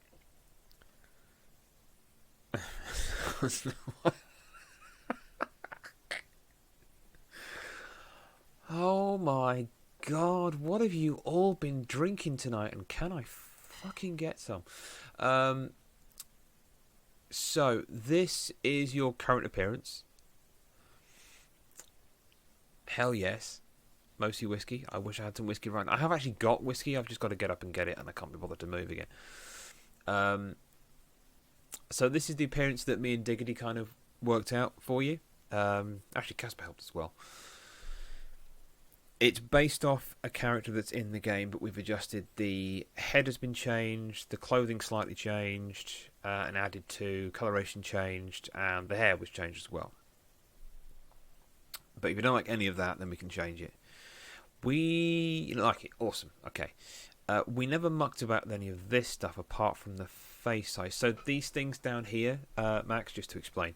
Oh my god, what have you all been drinking tonight, and can I fucking get some? So, this is your current appearance. Hell yes. Mostly whiskey. I wish I had some whiskey right now. I have actually got whiskey, I've just got to get up and get it, and I can't be bothered to move again. So this is the appearance that me and Diggity kind of worked out for you. Actually, Casper helped as well. It's based off a character that's in the game, but we've adjusted. The head has been changed, the clothing slightly changed, and added to, coloration changed, and the hair was changed as well. But if you don't like any of that, then we can change it. You like it? Awesome. Okay. We never mucked about with any of this stuff apart from the face size. So these things down here, Max, just to explain.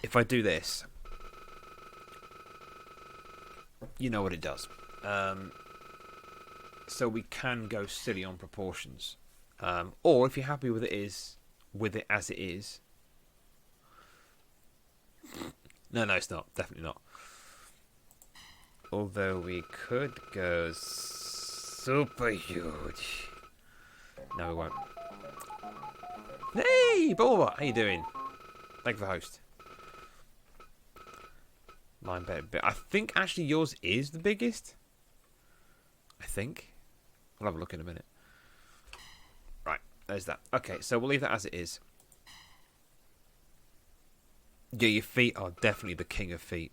If I do this, you know what it does. So we can go silly on proportions. Or if you're happy with it as it is. No, it's not. Definitely not. Although we could go super huge. No, we won't. Hey, Bulba, how you doing? Thank you for the host. Mine better, but I think actually yours is the biggest. I think. I'll have a look in a minute. Right, there's that. Okay, so we'll leave that as it is. Yeah, your feet are definitely the king of feet.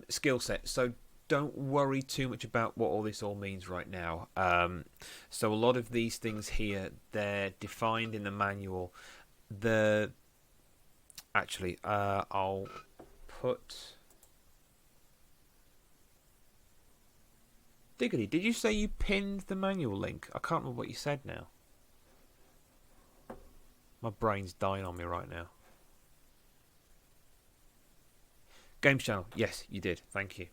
Skill set. So don't worry too much about what all this all means right now. So a lot of these things here, they're defined in the manual. Actually, I'll put... Diggity, did you say you pinned the manual link? I can't remember what you said now. My brain's dying on me right now. Games channel. Yes, you did. Thank you.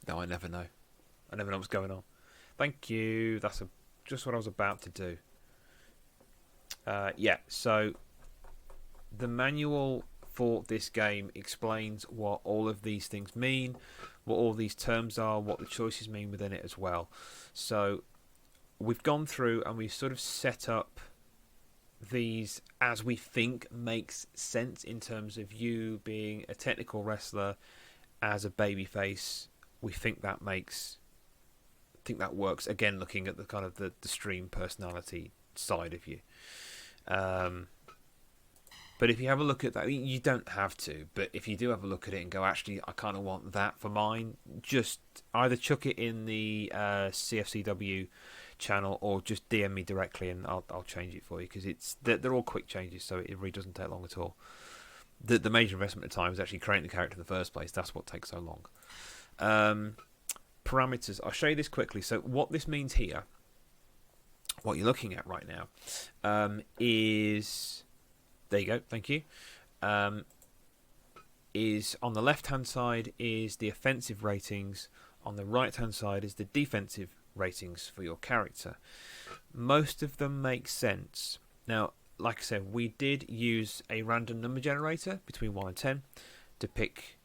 No, I never know. I never know what's going on. Thank you. That's just what I was about to do. Yeah, so the manual for this game explains what all of these things mean, what all these terms are, what the choices mean within it as well. So we've gone through and we've sort of set up these as we think makes sense in terms of you being a technical wrestler as a babyface. We think that works. Again, looking at the kind of the stream personality side of you. But if you have a look at that, you don't have to, but if you do have a look at it and go, actually, I kind of want that for mine, just either chuck it in the CFCW channel or just DM me directly and I'll change it for you, because they're all quick changes, so it really doesn't take long at all. The major investment of time is actually creating the character in the first place. That's what takes so long. Parameters. I'll show you this quickly. So what this means here, what you're looking at right now, is... There you go, thank you. Is on the left-hand side is the offensive ratings. On the right-hand side is the defensive ratings for your character. Most of them make sense. Now, like I said, we did use a random number generator between 1 and 10 to pick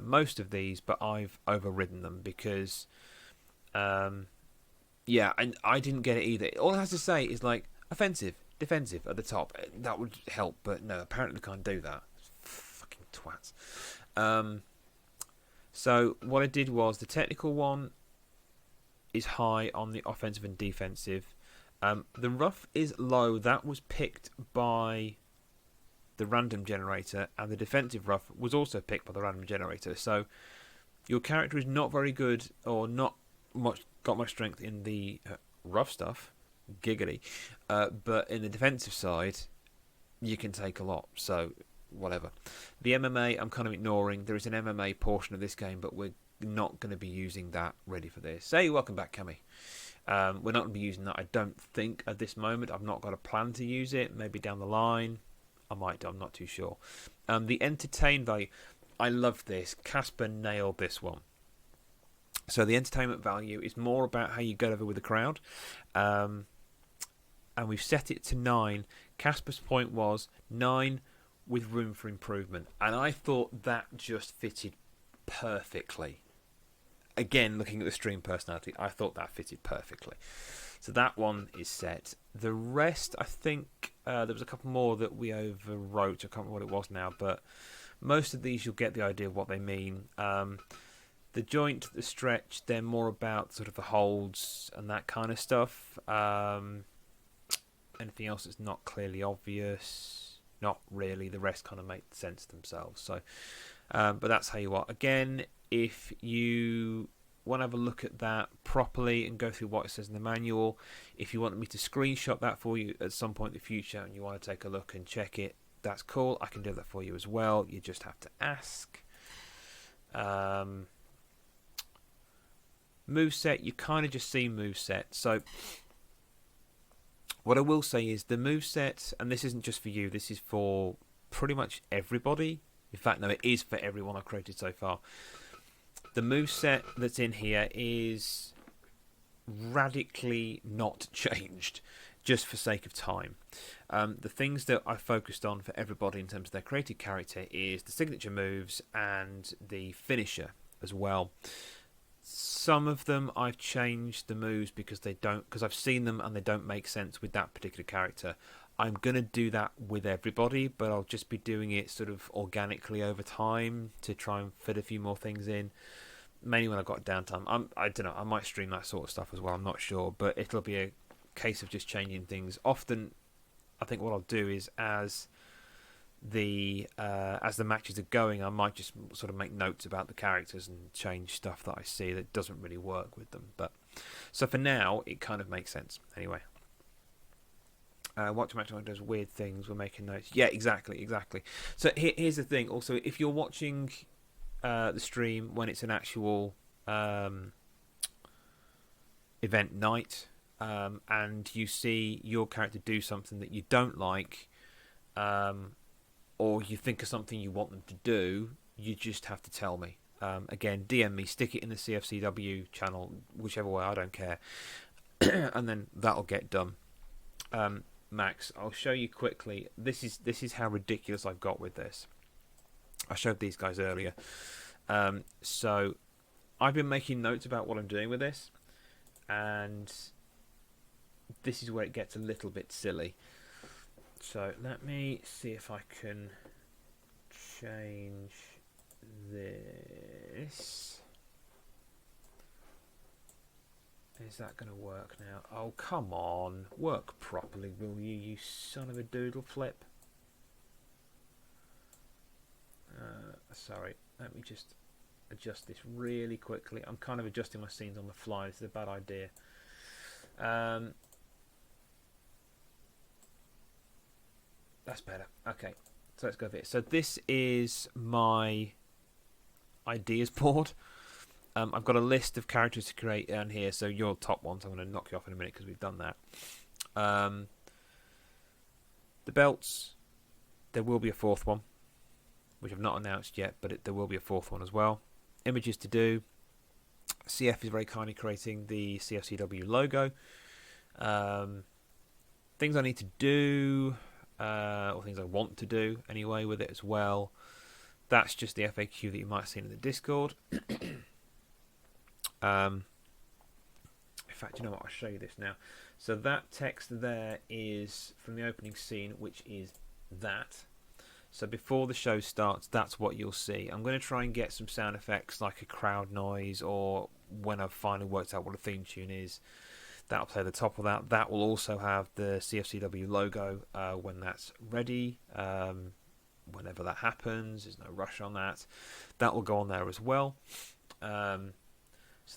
most of these, but I've overridden them because, yeah, and I didn't get it either. All it has to say is like offensive, defensive at the top. That would help, but no, apparently can't do that. Fucking twats. So what I did was the technical one is high on the offensive and defensive. The rough is low. That was picked by the random generator, and the defensive rough was also picked by the random generator. So your character is not very good, or not got much strength in the rough stuff, giggity, but in the defensive side, you can take a lot. So whatever. The MMA, I'm kind of ignoring. There is an MMA portion of this game, but we're not going to be using that ready for this. Say, welcome back, Cami. We're not going to be using that, I don't think, at this moment. I've not got a plan to use it. Maybe down the line I might do. I'm not too sure. The entertain value, I love this. Casper nailed this one. So the entertainment value is more about how you get over with the crowd. And we've set it to 9. Casper's point was 9 with room for improvement. And I thought that just fitted perfectly. Again, looking at the stream personality, I thought that fitted perfectly. So that one is set. The rest, I think, there was a couple more that we overwrote. I can't remember what it was now, but most of these you'll get the idea of what they mean. The joint, the stretch, they're more about sort of the holds and that kind of stuff. Anything else that's not clearly obvious? Not really. The rest kind of make sense themselves. So, but that's how you are. Again, if you want to have a look at that properly and go through what it says in the manual, if you want me to screenshot that for you at some point in the future and you want to take a look and check it, that's cool. I can do that for you as well. You just have to ask. Moveset, you kind of just see moveset. So what I will say is the moveset, and this isn't just for you, this is for pretty much everybody. In fact, no, it is for everyone I've created so far. The moveset that's in here is radically not changed, just for sake of time. The things that I focused on for everybody in terms of their created character is the signature moves and the finisher as well. Some of them I've changed the moves because I've seen them and they don't make sense with that particular character. I'm going to do that with everybody, but I'll just be doing it sort of organically over time to try and fit a few more things in. Mainly when I've got downtime. I don't know, I might stream that sort of stuff as well, I'm not sure, but it'll be a case of just changing things. Often, I think what I'll do is as the matches are going, I might just sort of make notes about the characters and change stuff that I see that doesn't really work with them. But so for now, it kind of makes sense. Anyway. Watch Match does weird things. We're making notes. Yeah, exactly. So here's the thing. Also, if you're watching the stream when it's an actual event night, and you see your character do something that you don't like, or you think of something you want them to do, you just have to tell me. Again, DM me, stick it in the CFCW channel, whichever way, I don't care, and then that'll get done. Max, I'll show you quickly. This is how ridiculous I've got with this. I showed these guys earlier. So I've been making notes about what I'm doing with this, and this is where it gets a little bit silly. So let me see if I can change this. Is that going to work now? Oh, come on. Work properly, will you, you son of a doodle flip? Sorry, let me just adjust this really quickly. I'm kind of adjusting my scenes on the fly. This is a bad idea. That's better. Okay, so let's go with it. So this is my ideas board. I've got a list of characters to create down here, so your top ones I'm going to knock you off in a minute because we've done that. The belts, there will be a fourth one, which I've not announced yet, but there will be a fourth one as well. Images to do. CF is very kindly creating the CFCW logo. Things I need to do, or things I want to do anyway with it as well. That's just the FAQ that you might have seen in the Discord. In fact, you know what? I'll show you this now. So that text there is from the opening scene, which is that. So before the show starts, that's what you'll see. I'm going to try and get some sound effects like a crowd noise, or when I've finally worked out what a theme tune is, that'll play the top of that. That will also have the CFCW logo when that's ready. whenever that happens. There's no rush on that. That will go on there as well. So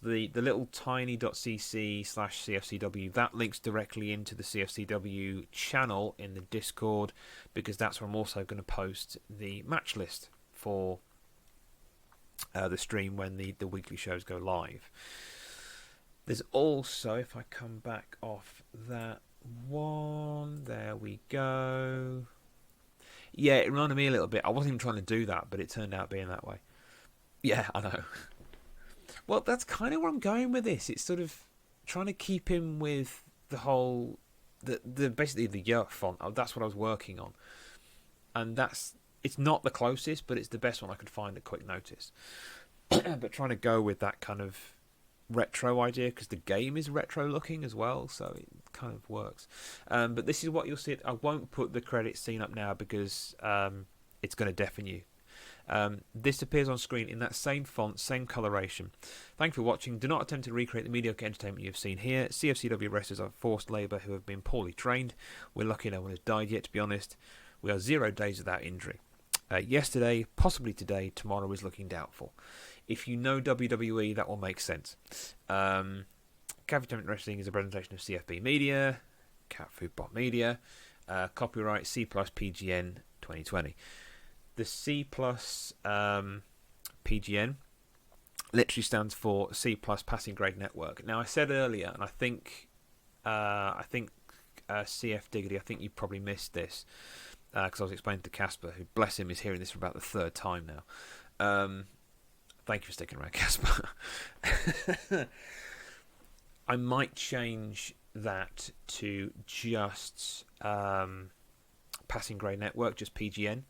the little tiny.cc/CFCW, that links directly into the CFCW channel in the Discord, because that's where I'm also going to post the match list for the stream when the weekly shows go live. There's also, if I come back off that one, there we go. Yeah, it reminded me a little bit. I wasn't even trying to do that, but it turned out being that way. Yeah, I know. Well, that's kind of where I'm going with this. It's sort of trying to keep him with the whole, basically the Yerk font. That's what I was working on, and it's not the closest, but it's the best one I could find at quick notice. But trying to go with that kind of retro idea, because the game is retro looking as well, so it kind of works. But this is what you'll see. I won't put the credits scene up now because it's going to deafen you. This appears on screen in that same font, same coloration. Thank you for watching. Do not attempt to recreate the mediocre entertainment you have seen here. CFCW wrestlers are forced labour who have been poorly trained. We're lucky no one has died yet, to be honest. We are 0 days without injury. Yesterday, possibly today, tomorrow is looking doubtful. If you know WWE, that will make sense. Cat Entertainment Wrestling is a presentation of CFB Media, Cat Food Bot Media, copyright C plus PGN 2020. The C plus PGN literally stands for C plus Passing Grade Network. Now, I said earlier, and I think CF Diggity, I think you probably missed this because I was explaining to Casper, who, bless him, is hearing this for about the 3rd time now. Thank you for sticking around, Casper. I might change that to just Passing Grade Network, just PGN.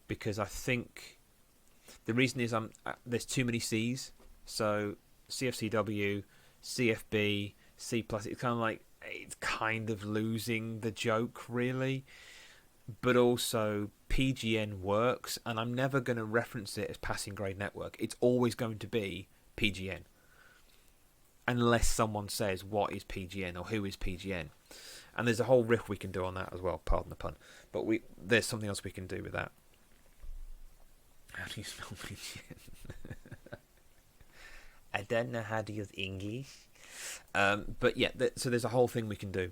Because I think the reason is there's too many C's. So CFCW, CFB, C plus. It's kind of losing the joke, really. But also PGN works, and I'm never going to reference it as Passing Grade Network. It's always going to be PGN, unless someone says what is PGN or who is PGN. And there's a whole riff we can do on that as well. Pardon the pun. But there's something else we can do with that. How do you spell PGN? I don't know how to use English. But yeah, so there's a whole thing we can do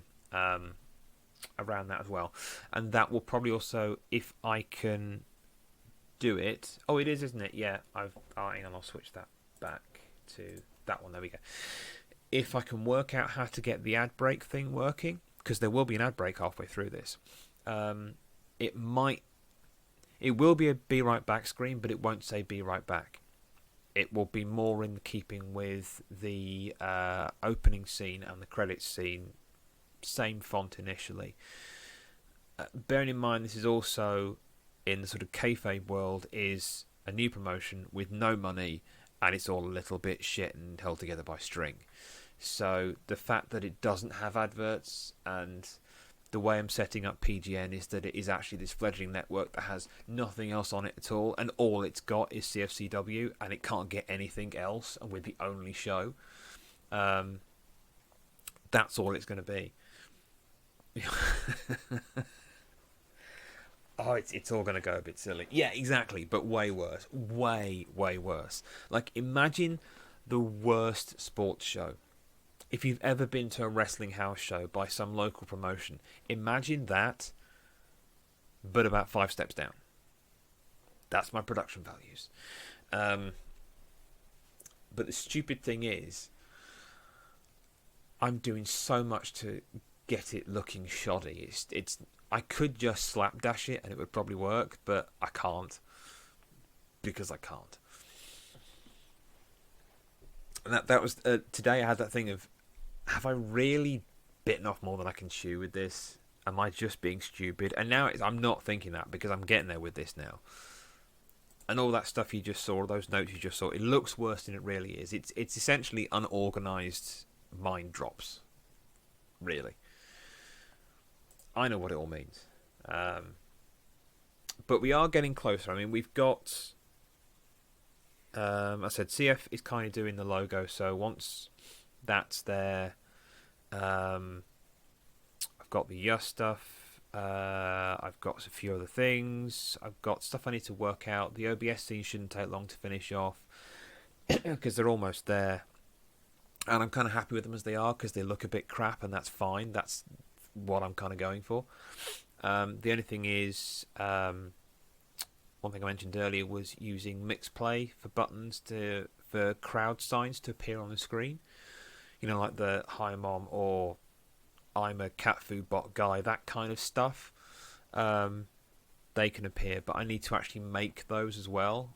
around that as well. And that will probably also, if I can do it... Oh, it is, isn't it? Yeah, hang on, I'll switch that back to that one. There we go. If I can work out how to get the ad break thing working, because there will be an ad break halfway through this, it will be a Be Right Back screen, but it won't say Be Right Back. It will be more in keeping with the opening scene and the credits scene, same font initially. Bearing in mind this is also, in the sort of kayfabe world, is a new promotion with no money, and it's all a little bit shit and held together by string. So the fact that it doesn't have adverts, and the way I'm setting up PGN is that it is actually this fledgling network that has nothing else on it at all, and all it's got is CFCW, and it can't get anything else, and we're the only show. That's all it's going to be. Oh, it's all going to go a bit silly. Yeah, exactly, but way worse. Way, way worse. Like, imagine the worst sports show. If you've ever been to a wrestling house show by some local promotion, imagine that, but about 5 steps down. That's my production values. But the stupid thing is, I'm doing so much to get it looking shoddy. I could just slapdash it and it would probably work, but I can't, because I can't. And that was today. I had that thing of, have I really bitten off more than I can chew with this? Am I just being stupid? And now I'm not thinking that, because I'm getting there with this now. And all that stuff you just saw, those notes you just saw, it looks worse than it really is. It's essentially unorganised mind drops, really. I know what it all means. But we are getting closer. I mean, we've got... I said CF is kind of doing the logo, so once that's there, I've got the Yus stuff. I've got a few other things. I've got stuff I need to work out. The OBS scenes shouldn't take long to finish off because they're almost there. And I'm kind of happy with them as they are because they look a bit crap, and that's fine. That's what I'm kind of going for. The only thing is, one thing I mentioned earlier was using mixed play for buttons for crowd signs to appear on the screen. You know, like the "Hi Mom" or "I'm a cat food bot guy," that kind of stuff. They can appear, but I need to actually make those as well.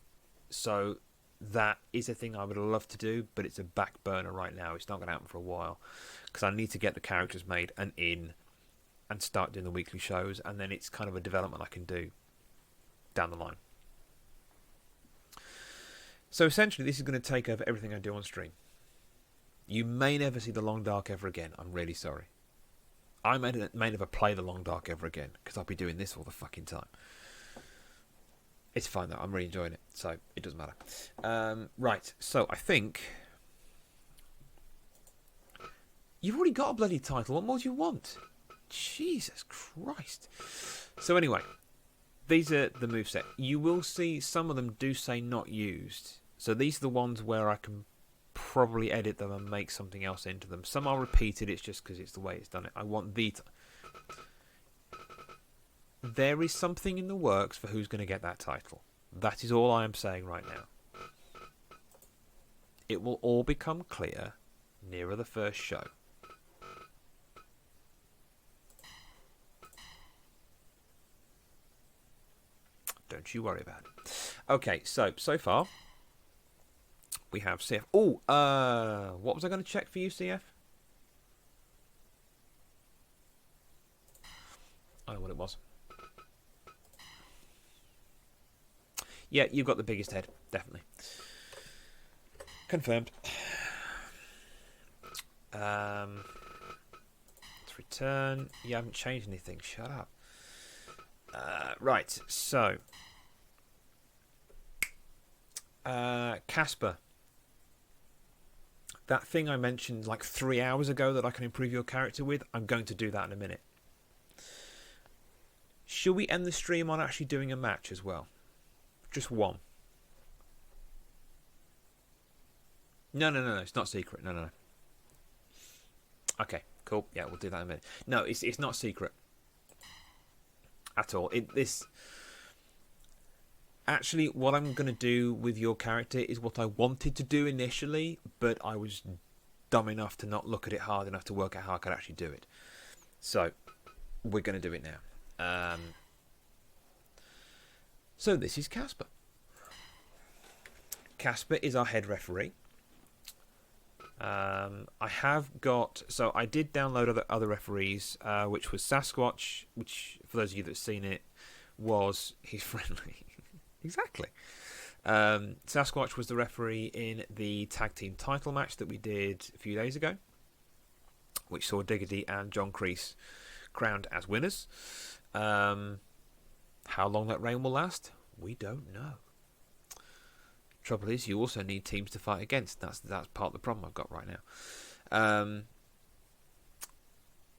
So that is a thing I would love to do, but it's a back burner right now. It's not going to happen for a while because I need to get the characters made and in and start doing the weekly shows, and then it's kind of a development I can do down the line. So essentially, this is going to take over everything I do on stream. You may never see The Long Dark ever again. I'm really sorry. I may never play The Long Dark ever again because I'll be doing this all the fucking time. It's fine though. I'm really enjoying it, so it doesn't matter. Right, so I think you've already got a bloody title. What more do you want? Jesus Christ. So anyway, these are the moveset. You will see some of them do say not used. So these are the ones where I can probably edit them and make something else into them. Some are repeated. It's just because it's the way it's done it. I want the... There is something in the works for who's going to get that title. That is all I am saying right now. It will all become clear nearer the first show. Don't you worry about it. Okay, so far we have CF. Oh, what was I going to check for you, CF? I know what it was. Yeah, you've got the biggest head, definitely. Confirmed. Let's return. You haven't changed anything. Shut up. Right, so Casper. That thing I mentioned like 3 hours ago that I can improve your character with, I'm going to do that in a minute. Should we end the stream on actually doing a match as well? Just one. No, it's not secret. No. Okay, cool. Yeah, we'll do that in a minute. No, it's not secret at all. Actually, what I'm going to do with your character is what I wanted to do initially, but I was dumb enough to not look at it hard enough to work out how I could actually do it. So, we're going to do it now. So this is Casper. Casper is our head referee. I have got... So I did download other referees, which was Sasquatch, which, for those of you that have seen it, he's friendly. Exactly. Sasquatch was the referee in the tag team title match that we did a few days ago, which saw Diggity and John Kreese crowned as winners. How long that reign will last, we don't know. Trouble is, you also need teams to fight against. That's part of the problem I've got right now.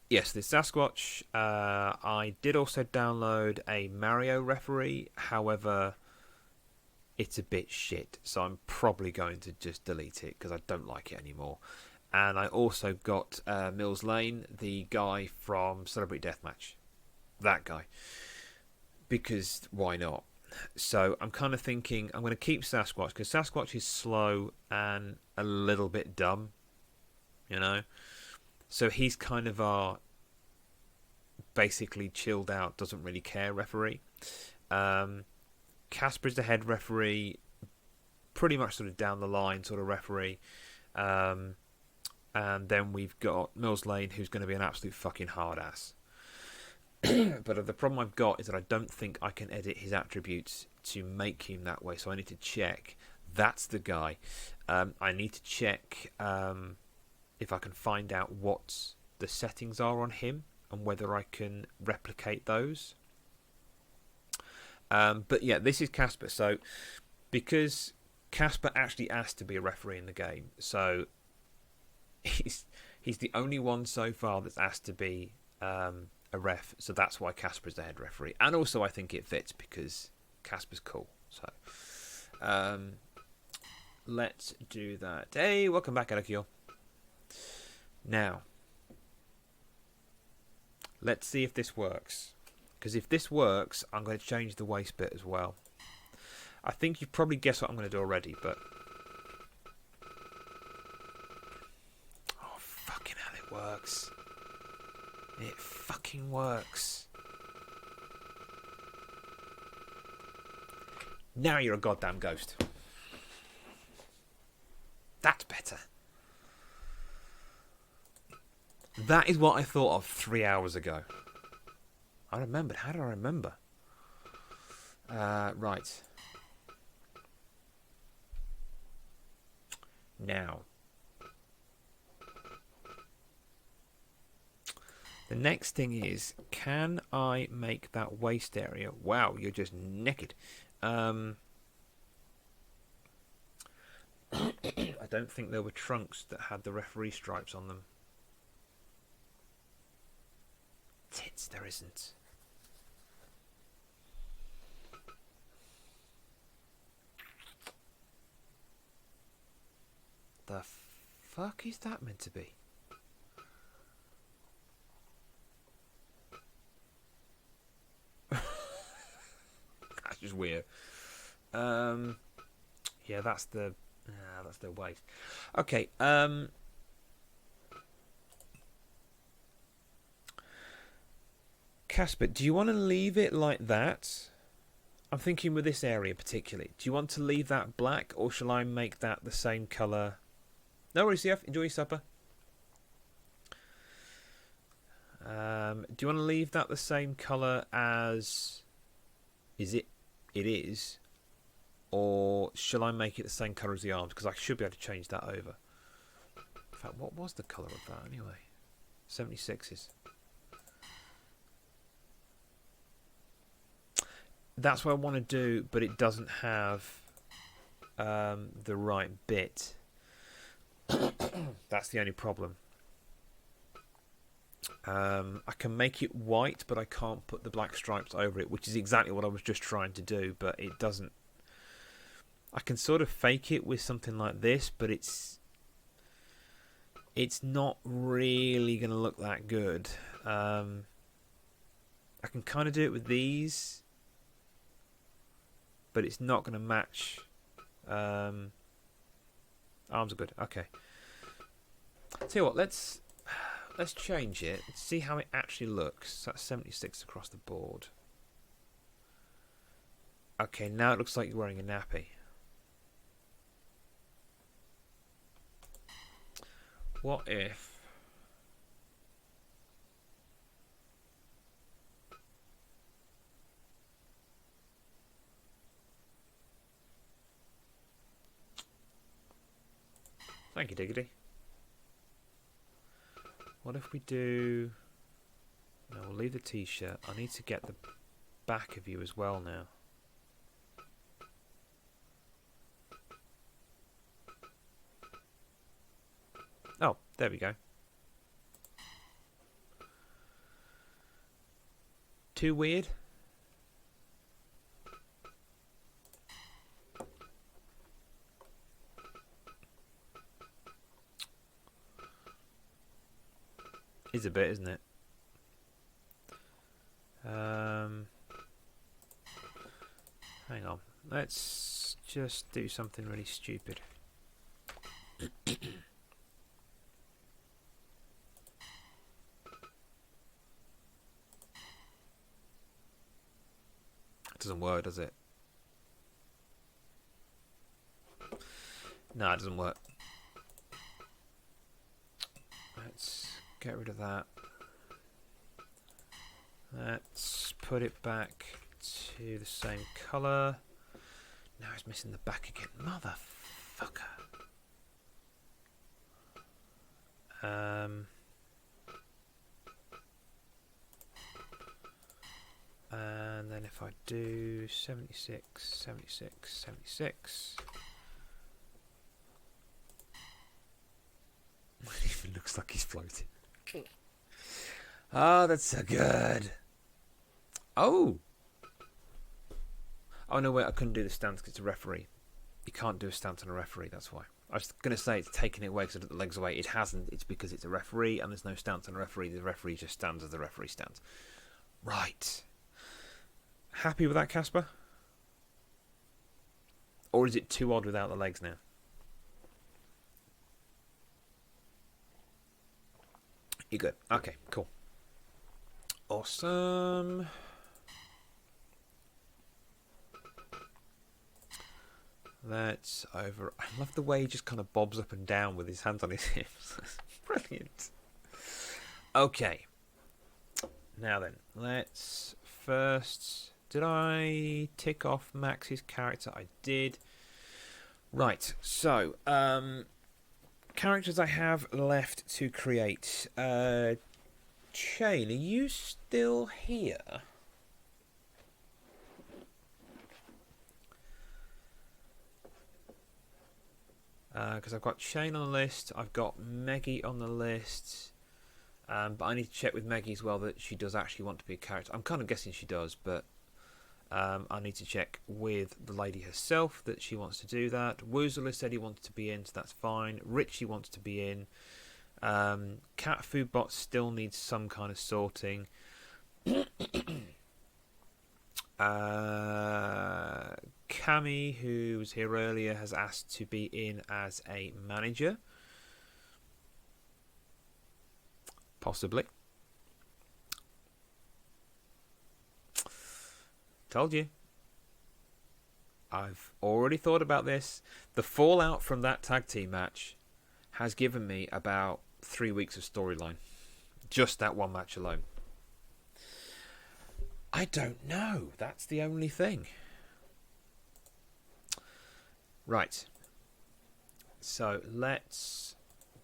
Yes, this Sasquatch. I did also download a Mario referee. However, it's a bit shit, so I'm probably going to just delete it because I don't like it anymore. And I also got Mills Lane, the guy from Celebrity Deathmatch. That guy. Because why not? So I'm kind of thinking I'm going to keep Sasquatch because Sasquatch is slow and a little bit dumb, you know. So he's kind of our basically chilled out, doesn't really care referee. Casper's the head referee, pretty much sort of down the line sort of referee. And then we've got Mills Lane, who's going to be an absolute fucking hard ass. But the problem I've got is that I don't think I can edit his attributes to make him that way, so I need to check. That's the guy. I need to check if I can find out what the settings are on him and whether I can replicate those. But yeah, this is Casper. So because Casper actually asked to be a referee in the game, so he's the only one so far that's asked to be a ref, so that's why Casper's the head referee. And also, I think it fits because Casper's cool. So, let's do that. Hey, welcome back, Alakio. Now, let's see if this works. Because if this works, I'm going to change the waist bit as well. I think you've probably guessed what I'm going to do already, but... Oh, fucking hell, it works. It fucking works. Now you're a goddamn ghost. That's better. That is what I thought of 3 hours ago. I remembered. How did I remember? Right. Now. The next thing is, can I make that waist area... Wow, you're just naked. I don't think there were trunks that had the referee stripes on them. Tits, there isn't. The fuck is that meant to be? That's just weird. Yeah, that's the waist. Okay. Casper, do you want to leave it like that? I'm thinking with this area particularly. Do you want to leave that black, or shall I make that the same colour? No worries, CF. Enjoy your supper. Do you want to leave that the same colour as... It is? Or shall I make it the same colour as the arms? Because I should be able to change that over. In fact, what was the colour of that anyway? 76s. That's what I want to do, but it doesn't have the right bit. That's the only problem. I can make it white, but I can't put the black stripes over it, which is exactly what I was just trying to do, but it doesn't. I can sort of fake it with something like this, but it's not really going to look that good. I can kind of do it with these, but it's not going to match. Arms are good. Okay. Tell you what, let's change it. See how it actually looks. That's 76 across the board. Okay, now it looks like you're wearing a nappy. What if... Thank you, Diggity. What if we do... No, we'll leave the t-shirt. I need to get the back of you as well now. Oh, there we go. Too weird? Is a bit, isn't it? Hang on. Let's just do something really stupid. It doesn't work, does it? No, it doesn't work. Let's get rid of that. Let's put it back to the same colour. Now it's missing the back again. Motherfucker. And then if I do 76, 76, 76. It even looks like he's floating. Oh, that's so good. Oh. Oh, no, wait, I couldn't do the stance because it's a referee. You can't do a stance on a referee, that's why. I was going to say it's taking it away because I took the legs away. It hasn't. It's because it's a referee and there's no stance on a referee. The referee just stands as the referee stands. Right. Happy with that, Casper? Or is it too odd without the legs now? You're good. Okay, cool. Awesome. That's over. I love the way he just kind of bobs up and down with his hands on his hips. Brilliant. Okay. Now then, let's first... Did I tick off Max's character? I did. Right, so... characters I have left to create. Shane, are you still here? Because I've got Shane on the list, I've got Meggie on the list, but I need to check with Meggie as well that she does actually want to be a character. I'm kind of guessing she does, but I need to check with the lady herself that she wants to do that. Woozler said he wants to be in, so that's fine. Richie wants to be in. Cat Food Bot still needs some kind of sorting. Cammy, who was here earlier, has asked to be in as a manager. Possibly. Told you. I've already thought about this. The fallout from that tag team match has given me about 3 weeks of storyline. Just that one match alone. I don't know. That's the only thing. Right. So let's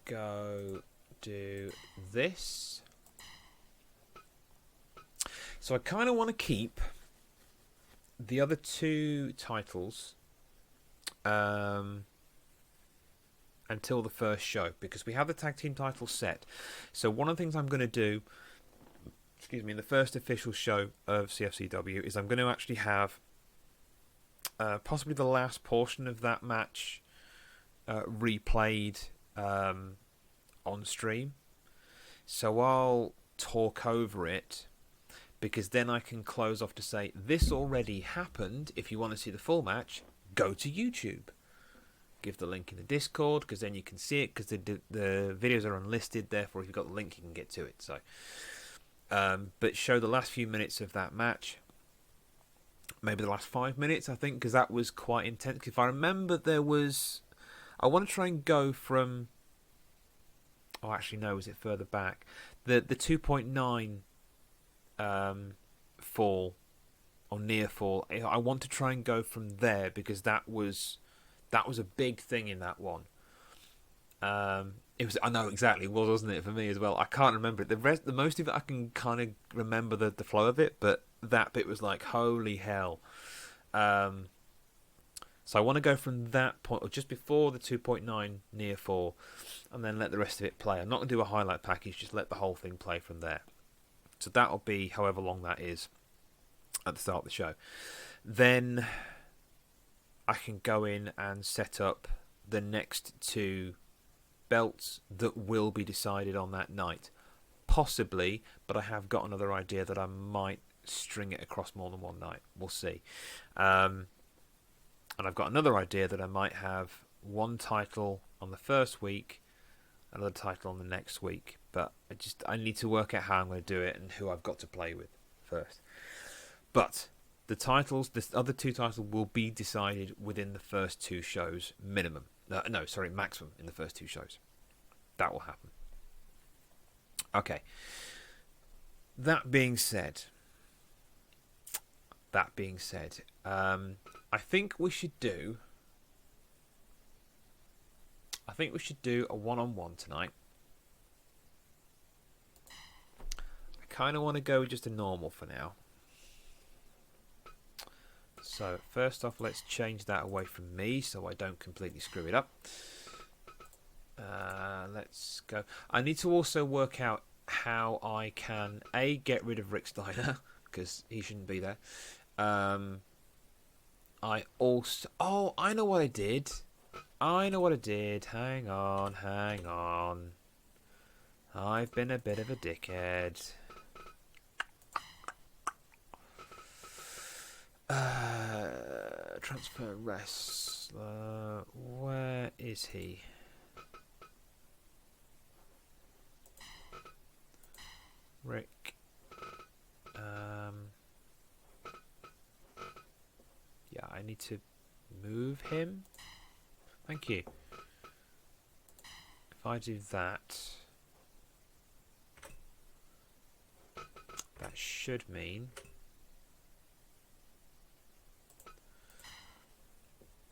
go do this. So I kind of want to keep the other two titles until the first show, because we have the tag team titles set. So one of the things I'm going to do, in the first official show of CFCW is I'm going to actually have possibly the last portion of that match replayed on stream. So I'll talk over it, because then I can close off to say, this already happened. If you want to see the full match, go to YouTube. Give the link in the Discord, because then you can see it, because the videos are unlisted. Therefore, if you've got the link, you can get to it. So, but show the last few minutes of that match. Maybe the last 5 minutes, I think, because that was quite intense. If I remember, there was... I want to try and go from... Oh, actually, no, was it further back? The 2.9 fall, or near fall. I want to try and go from there, because that was a big thing in that one. It was, I know exactly, it was, wasn't it, for me as well? I can't remember it. The most of it I can kind of remember the flow of it, but that bit was like, holy hell. So I want to go from that point, or just before the 2.9 near fall, and then let the rest of it play. I'm not going to do a highlight package, just let the whole thing play from there. So that'll be however long that is at the start of the show. Then I can go in and set up the next two belts that will be decided on that night. Possibly, but I have got another idea that I might string it across more than one night. We'll see. And I've got another idea that I might have one title on the first week, another title on the next week. But I need to work out how I'm going to do it and who I've got to play with first. But the other two titles will be decided within the first two shows, minimum. Maximum in the first two shows. That will happen. Okay. That being said, I think we should do a one-on-one tonight. I kind of want to go with just a normal for now. So first off, let's change that away from me so I don't completely screw it up. Let's go. I need to also work out how I can get rid of Rick Steiner because he shouldn't be there. I also I know what I did. Hang on. I've been a bit of a dickhead. Transfer wrestler. Where is he? Rick. Yeah, I need to move him. Thank you. If I do that, that should mean...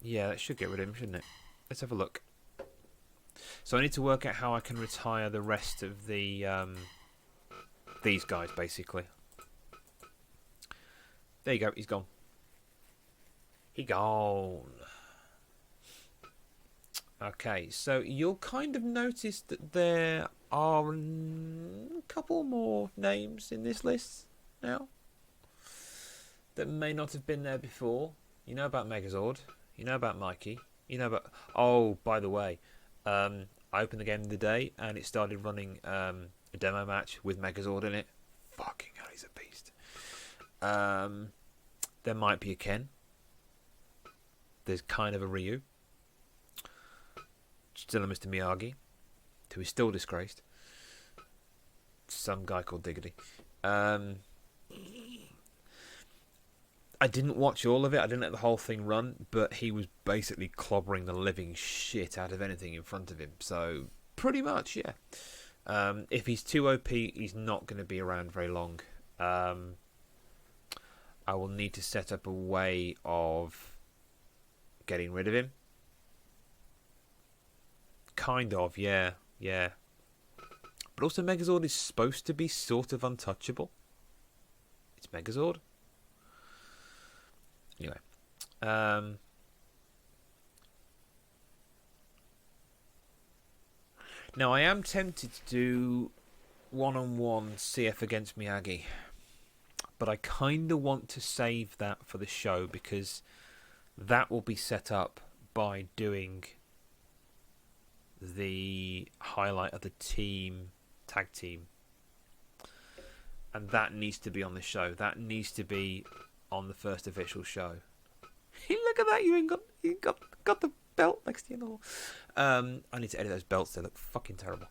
Yeah, that should get rid of him, shouldn't it? Let's have a look. So I need to work out how I can retire the rest of the these guys, basically. There you go, he's gone. He gone. Okay, so you'll kind of notice that there are a couple more names in this list now that may not have been there before. You know about Megazord. You know about Mikey. You know about... Oh, by the way, I opened the game of the day and it started running a demo match with Megazord in it. Fucking hell, he's a beast. There might be a Ken. There's kind of a Ryu. Still a Mr. Miyagi, who is still disgraced. Some guy called Diggity. I didn't watch all of it. I didn't let the whole thing run, but he was basically clobbering the living shit out of anything in front of him. So, pretty much, yeah. If he's too OP, he's not going to be around very long. I will need to set up a way of getting rid of him. Kind of, yeah. But also Megazord is supposed to be sort of untouchable. It's Megazord. Anyway. Now I am tempted to do one-on-one CF against Miyagi. But I kind of want to save that for the show because that will be set up by doing the highlight of the tag team, and that needs to be on the show. That needs to be on the first official show. Look at that! You ain't got the belt next to you. I need to edit those belts. They look fucking terrible.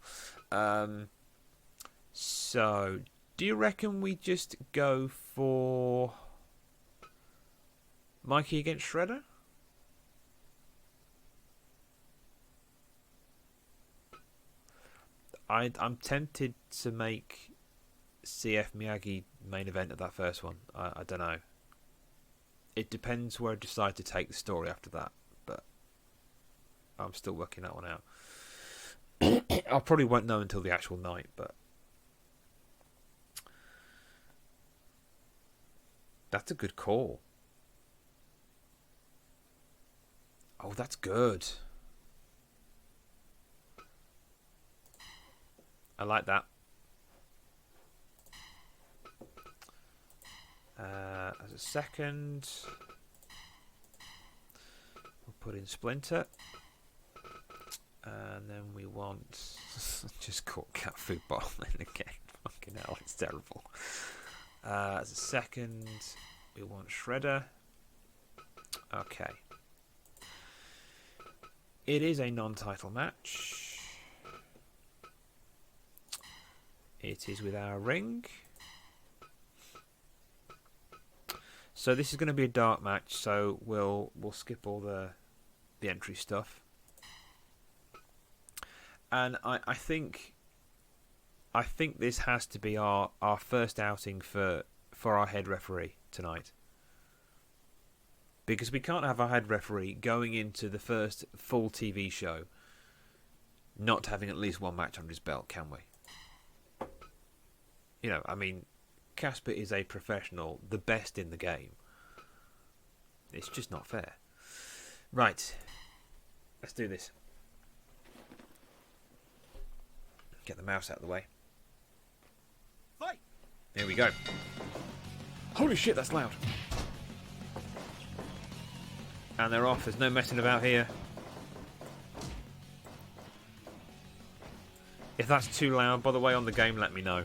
So, do you reckon we just go for Mikey against Shredder? I'm tempted to make CF Miyagi main event of that first one. I don't know. It depends where I decide to take the story after that, but I'm still working that one out. I probably won't know until the actual night, but that's a good call. Oh, that's good. I like that. As a second, we'll put in Splinter. And then we want... just caught cat food bottle in again. Fucking hell, it's terrible. As a second, we want Shredder. Okay. It is a non-title match. It is with our ring. So this is going to be a dark match, so we'll skip all the entry stuff. And I think this has to be our first outing for our head referee tonight. Because we can't have our head referee going into the first full TV show not having at least one match under his belt, can we? You know, I mean, Casper is a professional, the best in the game. It's just not fair. Right. Let's do this. Get the mouse out of the way. Here we go. Holy shit, that's loud. And they're off. There's no messing about here. If that's too loud, by the way, on the game, let me know.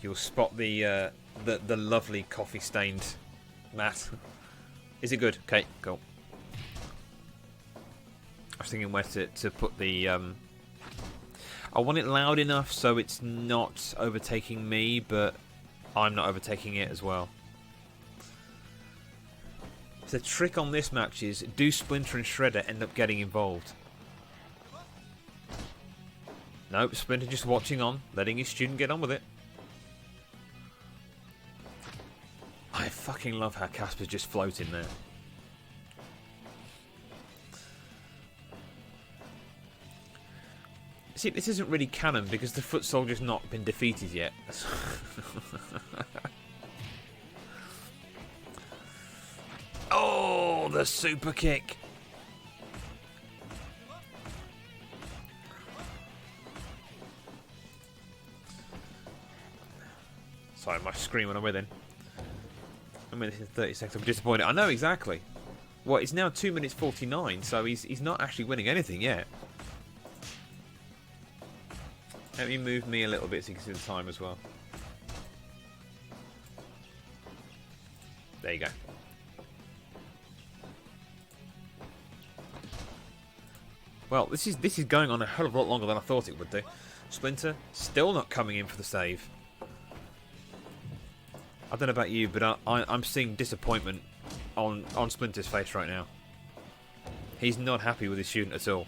You'll spot the lovely coffee-stained mat. Is it good? Okay, cool. I was thinking where to put the... I want it loud enough so it's not overtaking me, but I'm not overtaking it as well. The trick on this match is, do Splinter and Shredder end up getting involved? Nope, Splinter just watching on, letting his student get on with it. I fucking love how Casper's just floating there. See, this isn't really canon because the foot soldier's not been defeated yet. Oh, the super kick. Sorry, my screen went away then. I mean, this is 30 seconds. I'm disappointed. I know exactly. Well, it's now 2 minutes 49, so he's not actually winning anything yet. Let me move me a little bit so you can see the time as well. There you go. Well, this is going on a hell of a lot longer than I thought it would do. Splinter still not coming in for the save. I don't know about you, but I'm seeing disappointment on Splinter's face right now. He's not happy with his student at all.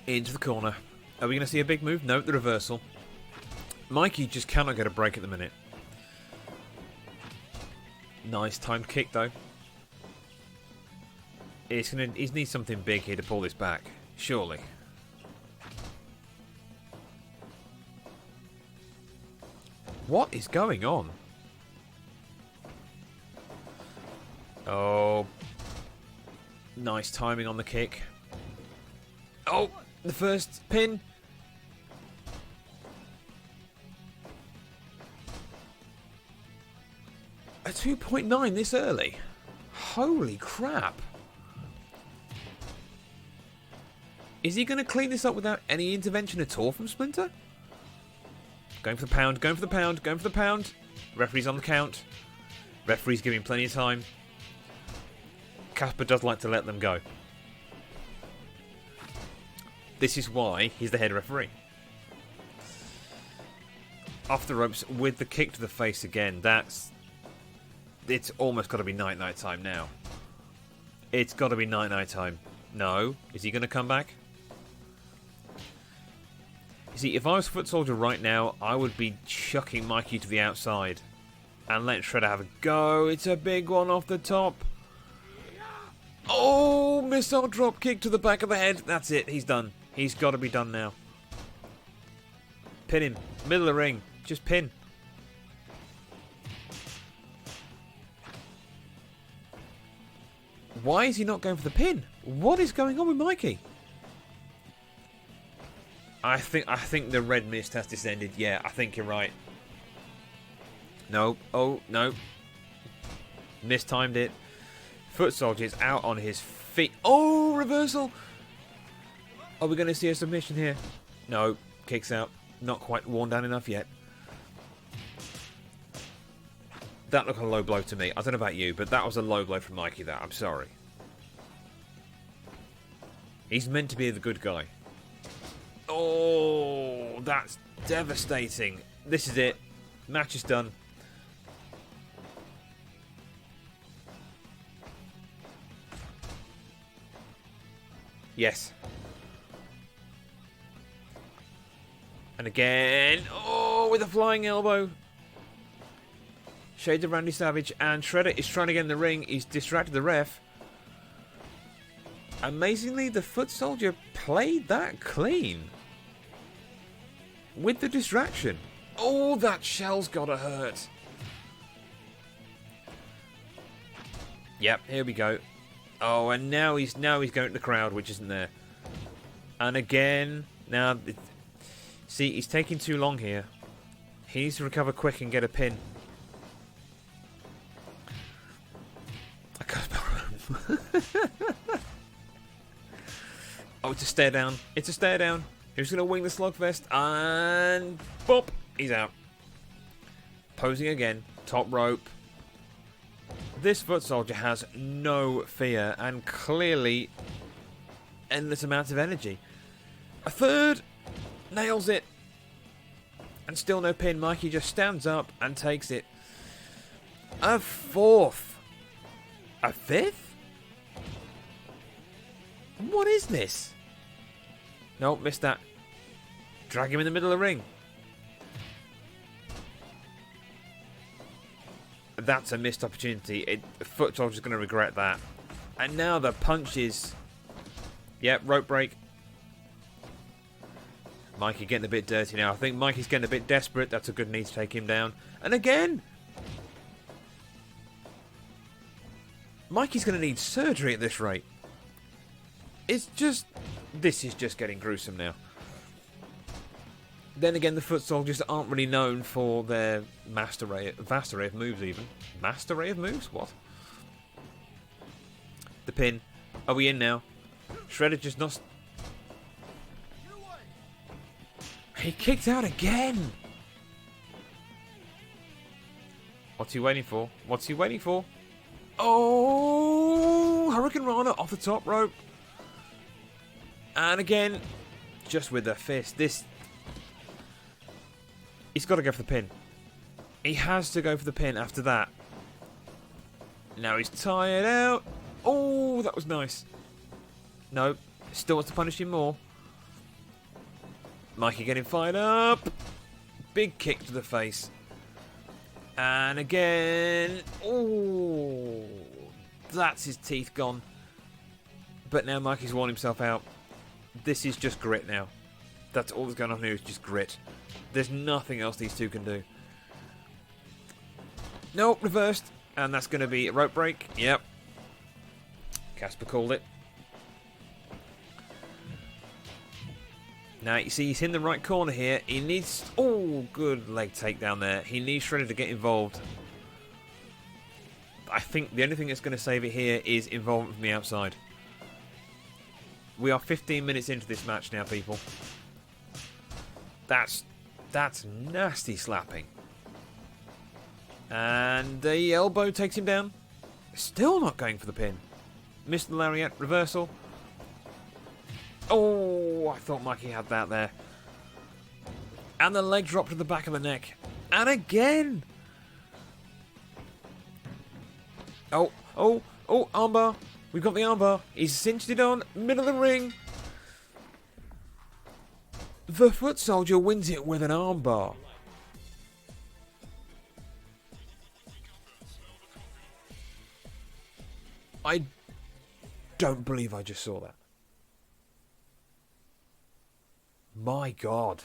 Into the corner. Are we going to see a big move? No, the reversal. Mikey just cannot get a break at the minute. Nice timed kick though. He needs something big here to pull this back. Surely. What is going on? Oh. Nice timing on the kick. Oh, the first pin. A 2.9 this early? Holy crap. Is he going to clean this up without any intervention at all from Splinter? Going for the pound, going for the pound, going for the pound. Referee's on the count. Referee's giving plenty of time. Casper does like to let them go. This is why he's the head referee. Off the ropes with the kick to the face again. It's almost got to be night time now. It's got to be night time. No. Is he going to come back? You see, if I was Foot Soldier right now, I would be chucking Mikey to the outside and let Shredder have a go. It's a big one off the top. Oh, missile drop kick to the back of the head. That's it. He's done. He's got to be done now. Pin him. Middle of the ring. Just pin. Why is he not going for the pin? What is going on with Mikey? I think the red mist has descended. Yeah, I think you're right. No. Oh, no. Mistimed it. Foot Soldier's out on his feet. Oh, reversal. Are we going to see a submission here? No. Kicks out. Not quite worn down enough yet. That looked a low blow to me. I don't know about you, but that was a low blow from Mikey there. I'm sorry. He's meant to be the good guy. Oh, that's devastating. This is it. Match is done. Yes. And again. Oh, with a flying elbow. Shades of Randy Savage. And Shredder is trying to get in the ring. He's distracted the ref. Amazingly, the Foot Soldier played that clean. With the distraction. Oh, that shell's gotta hurt. Yep, here we go. Oh, and now he's going to the crowd, which isn't there. And again, now, see, he's taking too long here. He needs to recover quick and get a pin. I can't spell. Oh, it's a stare down. It's a stare down. Who's going to wing the slugfest? And bop, he's out. Posing again, top rope. This foot soldier has no fear and clearly endless amounts of energy. A third, nails it, and still no pin. Mikey just stands up and takes it. A fourth, a fifth. What is this? Nope, missed that. Drag him in the middle of the ring. That's a missed opportunity. Foot soldier's going to regret that. And now the punches. Yep, rope break. Mikey getting a bit dirty now. I think Mikey's getting a bit desperate. That's a good knee to take him down. And again. Mikey's going to need surgery at this rate. It's just... This is just getting gruesome now. Then again, the foot soldiers aren't really known for their vast array of moves even. Vast array of moves? What? The pin. Are we in now? Shredder just not... He kicked out again! What's he waiting for? What's he waiting for? Oh! Hurricane Rana off the top rope. And again, just with the fist. This... He's got to go for the pin. He has to go for the pin after that. Now he's tired out. Oh, that was nice. No, still wants to punish him more. Mikey getting fired up. Big kick to the face. And again. Oh, that's his teeth gone. But now Mikey's worn himself out. This is just grit now. That's all that's going on here is just grit. There's nothing else these two can do. Nope, reversed. And that's going to be a rope break. Yep. Casper called it. Now, you see, he's in the right corner here. He needs... Oh, good leg takedown there. He needs Shredder to get involved. I think the only thing that's going to save it here is involvement from the outside. We are 15 minutes into this match now, people. That's nasty slapping. And the elbow takes him down. Still not going for the pin. Missed the lariat. Reversal. Oh, I thought Mikey had that there. And the leg drop to the back of the neck. And again. Oh, armbar. We've got the armbar. He's cinched it on. Middle of the ring. The foot soldier wins it with an armbar. I don't believe I just saw that. My God.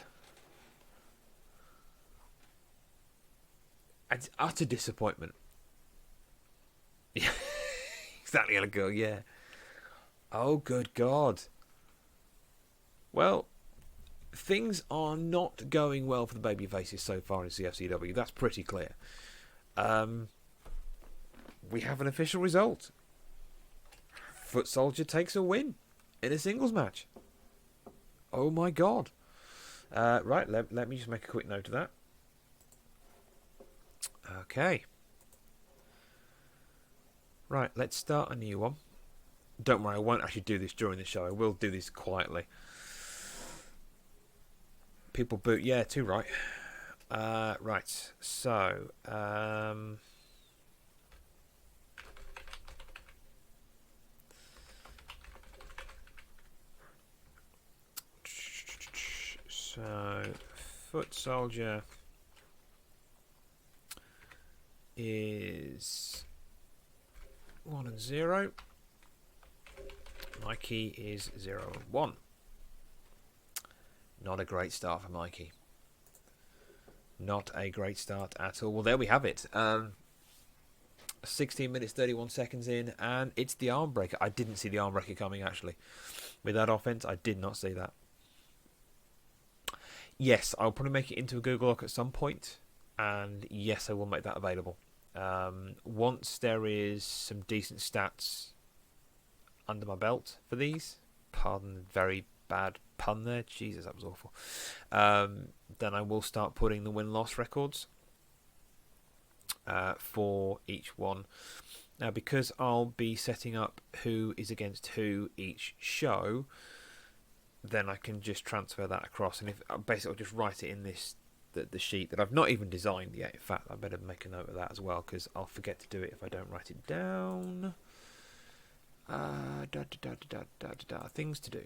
It's utter disappointment. Yeah, exactly, a girl, yeah. Oh, good God. Well, things are not going well for the babyfaces so far in CFCW. That's pretty clear. We have an official result. Foot Soldier takes a win in a singles match. Oh my God. Right, let me just make a quick note of that. Okay. Right, let's start a new one. Don't worry, I won't actually do this during the show. I will do this quietly. People boot, yeah, too right. Right, so... So, Foot Soldier is 1-0. Mikey is 0-1. Not a great start for Mikey. Not a great start at all. Well, there we have it. A 16 minutes 31 seconds in, and it's the arm breaker. I didn't see the arm breaker coming, actually. With that offense, I did not see that. Yes, I'll probably make it into a Google Doc at some point, and yes, I will make that available. Once there is some decent stats under my belt for these, pardon the very bad pun there, Jesus, that was awful, then I will start putting the win-loss records for each one. Now, because I'll be setting up who is against who each show, then I can just transfer that across, and if basically I'll just write it in this the sheet that I've not even designed yet. In fact, I better make a note of that as well, because I'll forget to do it if I don't write it down. Things to do.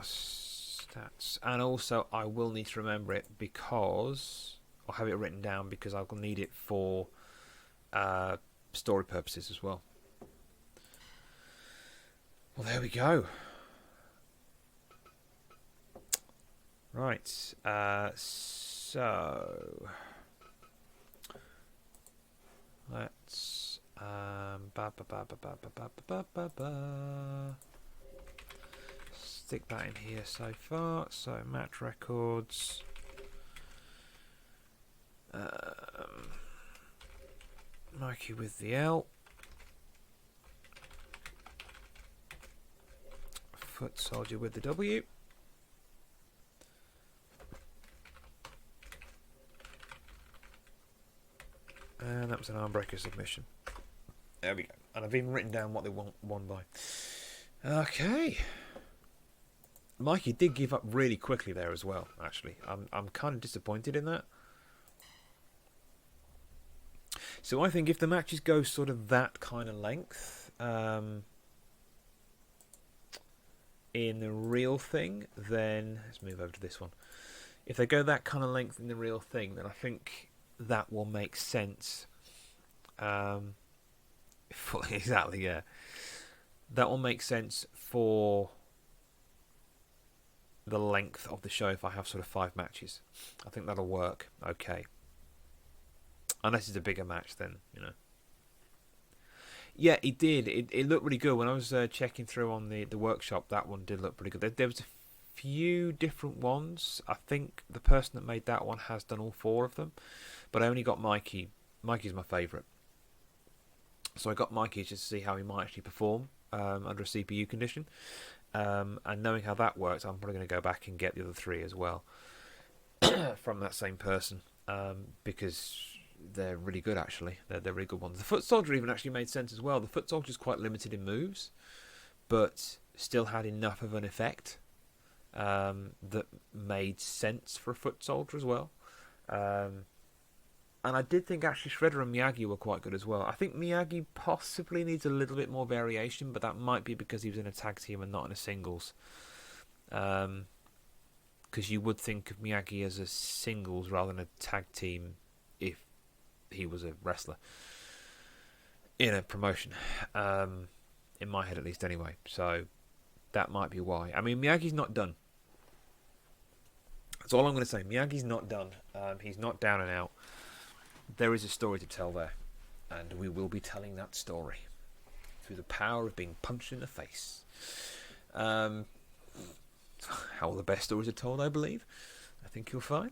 Stats, and also I will need to remember it because I'll have it written down because I'll need it for story purposes as well. Well, there we go. Right, so let's stick that in here so far. So match records. Mikey with the L. Foot Soldier with the W. And that was an arm breaker submission. There we go. And I've even written down what they won by. Okay. Mikey did give up really quickly there as well, actually. I'm kind of disappointed in that. So I think if the matches go sort of that kind of length, in the real thing, then let's move over to this one. If they go that kind of length in the real thing, then I think that will make sense. Exactly, yeah. That will make sense for the length of the show if I have sort of 5 matches. I think that'll work okay. Unless it's a bigger match, then, you know. Yeah, it did. It looked really good. When I was checking through on the workshop, that one did look pretty good. There was a few different ones. I think the person that made that one has done all 4 of them. But I only got Mikey. Mikey's my favourite. So I got Mikey just to see how he might actually perform under a CPU condition. And knowing how that works, I'm probably going to go back and get the other 3 as well. From that same person. Because they're really good, actually. They're really good ones. The Foot Soldier even actually made sense as well. The Foot Soldier's quite limited in moves, but still had enough of an effect that made sense for a Foot Soldier as well. And I did think actually Shredder and Miyagi were quite good as well. I think Miyagi possibly needs a little bit more variation, but that might be because he was in a tag team and not in a singles. Because you would think of Miyagi as a singles rather than a tag team if he was a wrestler in a promotion, in my head at least anyway, so that might be why. I mean, Miyagi's not done. That's all I'm going to say. Miyagi's not done. He's not down and out. There is a story to tell there, and we will be telling that story through the power of being punched in the face. How the best stories are told, I believe. I think you'll find.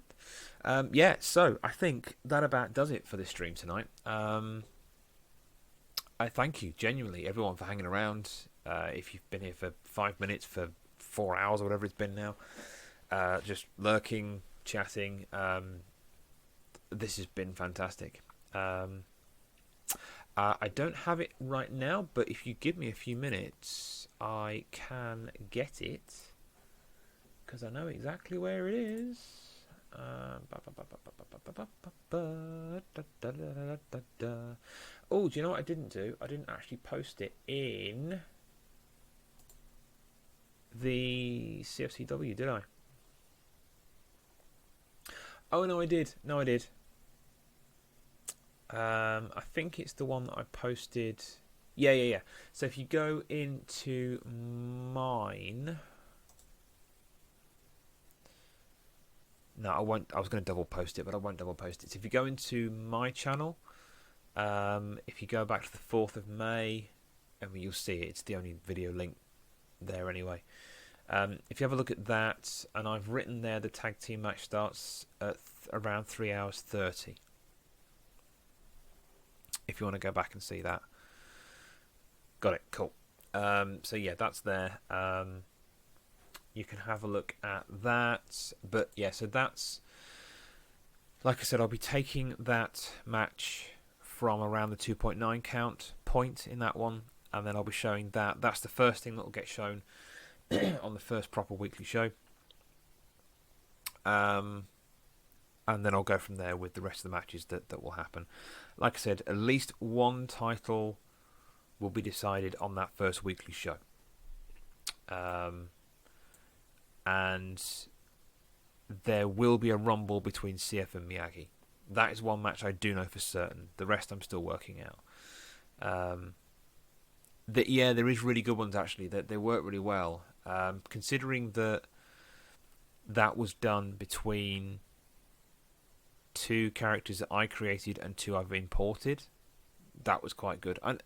Yeah, so I think that about does it for this stream tonight. I thank you, genuinely, everyone, for hanging around. If you've been here for 5 minutes, for 4 hours, or whatever it's been now, just lurking, chatting, this has been fantastic. I don't have it right now, but if you give me a few minutes, I can get it, because I know exactly where it is. Oh, do you know what I didn't do? I didn't actually post it in the CFCW, did I? Oh, no, I did. No, I did. I think it's the one that I posted. Yeah. So if you go into mine, No, I won't. I was going to double post it, but I won't double post it. So if you go into my channel, if you go back to the 4th of May, you'll see it. It's the only video link there anyway. If you have a look at that, and I've written there the tag team match starts at around 3 hours 30. If you want to go back and see that. Got it, cool. So yeah, that's there. You can have a look at that. But yeah, so that's, like I said, I'll be taking that match from around the 2.9 count point in that one, and then I'll be showing that. That's the first thing that will get shown on the first proper weekly show. And then I'll go from there with the rest of the matches that will happen. Like I said, at least one title will be decided on that first weekly show. And there will be a rumble between CF and Miyagi. That is one match I do know for certain. The rest I'm still working out. Yeah, there is really good ones actually. That they work really well. Considering that was done between 2 characters that I created and 2 I've imported, that was quite good. And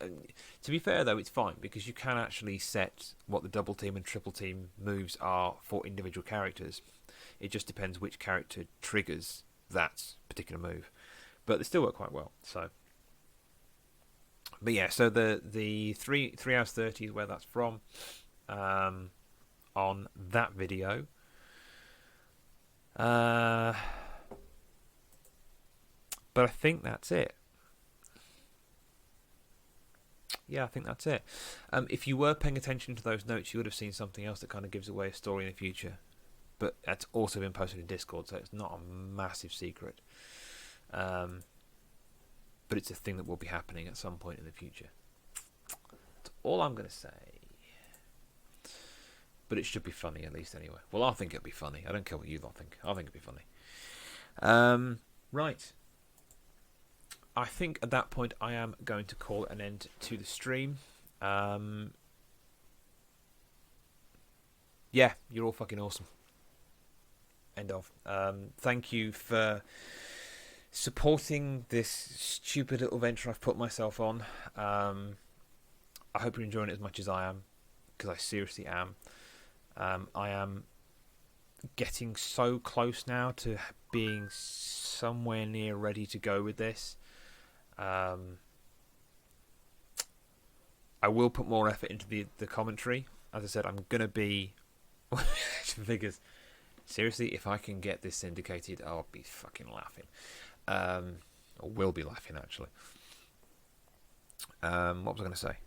to be fair though, it's fine because you can actually set what the double team and triple team moves are for individual characters. It just depends which character triggers that particular move, but they still work quite well. So, but yeah, so the 3 hours 30 is where that's from. On that video. But I think that's it. Yeah, I think that's it. If you were paying attention to those notes, you would have seen something else that kind of gives away a story in the future. But that's also been posted in Discord, so it's not a massive secret. But it's a thing that will be happening at some point in the future. That's all I'm going to say. But it should be funny at least anyway. Well, I think it'll be funny. I don't care what you lot think. I think it'll be funny. Right. I think at that point I am going to call an end to the stream. Yeah, you're all fucking awesome. End of. Thank you for supporting this stupid little venture I've put myself on. I hope you're enjoying it as much as I am, because I seriously am. I am getting so close now to being somewhere near ready to go with this. I will put more effort into the commentary. As I said, I'm going to be... figures. Seriously, if I can get this syndicated, I'll be fucking laughing. Or will be laughing, actually. What was I going to say?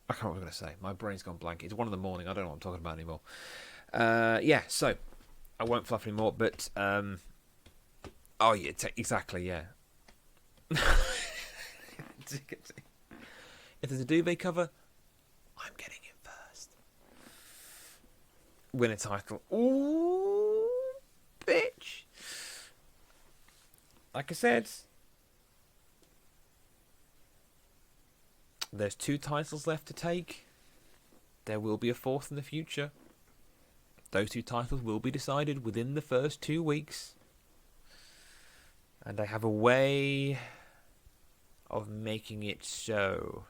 I can't remember what I was going to say. My brain's gone blank. It's 1 in the morning. I don't know what I'm talking about anymore. Yeah, so I won't fluff anymore, but... oh, yeah, exactly, yeah. If there's a duvet cover, I'm getting it first. Win a title. Ooh, bitch. Like I said, there's 2 titles left to take. There will be a 4th in the future. Those 2 titles will be decided within the first 2 weeks. And I have a way of making it so.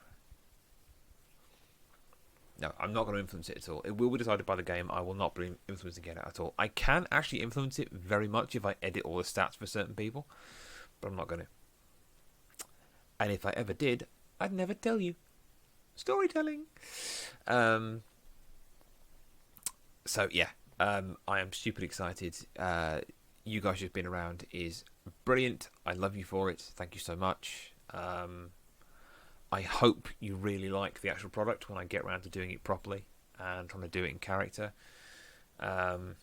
No, I'm not going to influence it at all. It will be decided by the game. I will not be influencing it at all. I can actually influence it very much if I edit all the stats for certain people, but I'm not going to. And if I ever did, I'd never tell you. Storytelling. So yeah, I am stupid excited. You guys just being around is brilliant. I love you for it. Thank you so much. I hope you really like the actual product when I get around to doing it properly and trying to do it in character. And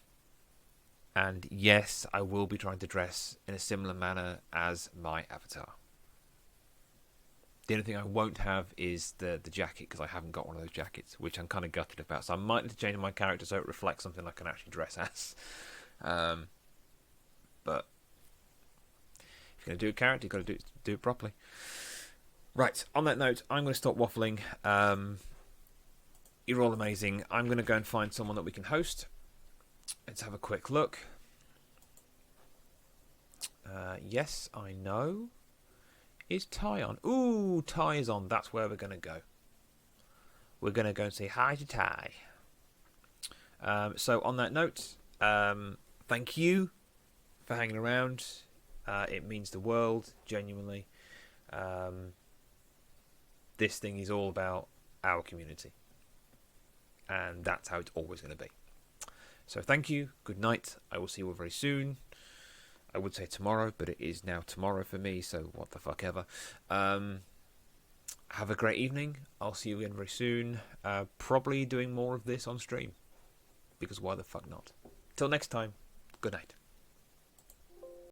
yes, I will be trying to dress in a similar manner as my avatar. The only thing I won't have is the jacket, because I haven't got one of those jackets, which I'm kind of gutted about. So I might need to change my character so it reflects something I can actually dress as. But if you're going to do a character, you've got to do it properly. Right, on that note, I'm going to stop waffling. You're all amazing. I'm going to go and find someone that we can host. Let's have a quick look. Yes, I know. Is Ty on? Ooh, Ty is on. That's where we're going to go. We're going to go and say hi to Ty. So on that note, thank you for hanging around. It means the world, genuinely. This thing is all about our community. And that's how it's always going to be. So thank you. Good night. I will see you all very soon. I would say tomorrow, but it is now tomorrow for me, so what the fuck ever. Have a great evening. I'll see you again very soon. Probably doing more of this on stream. Because why the fuck not? Till next time, good night.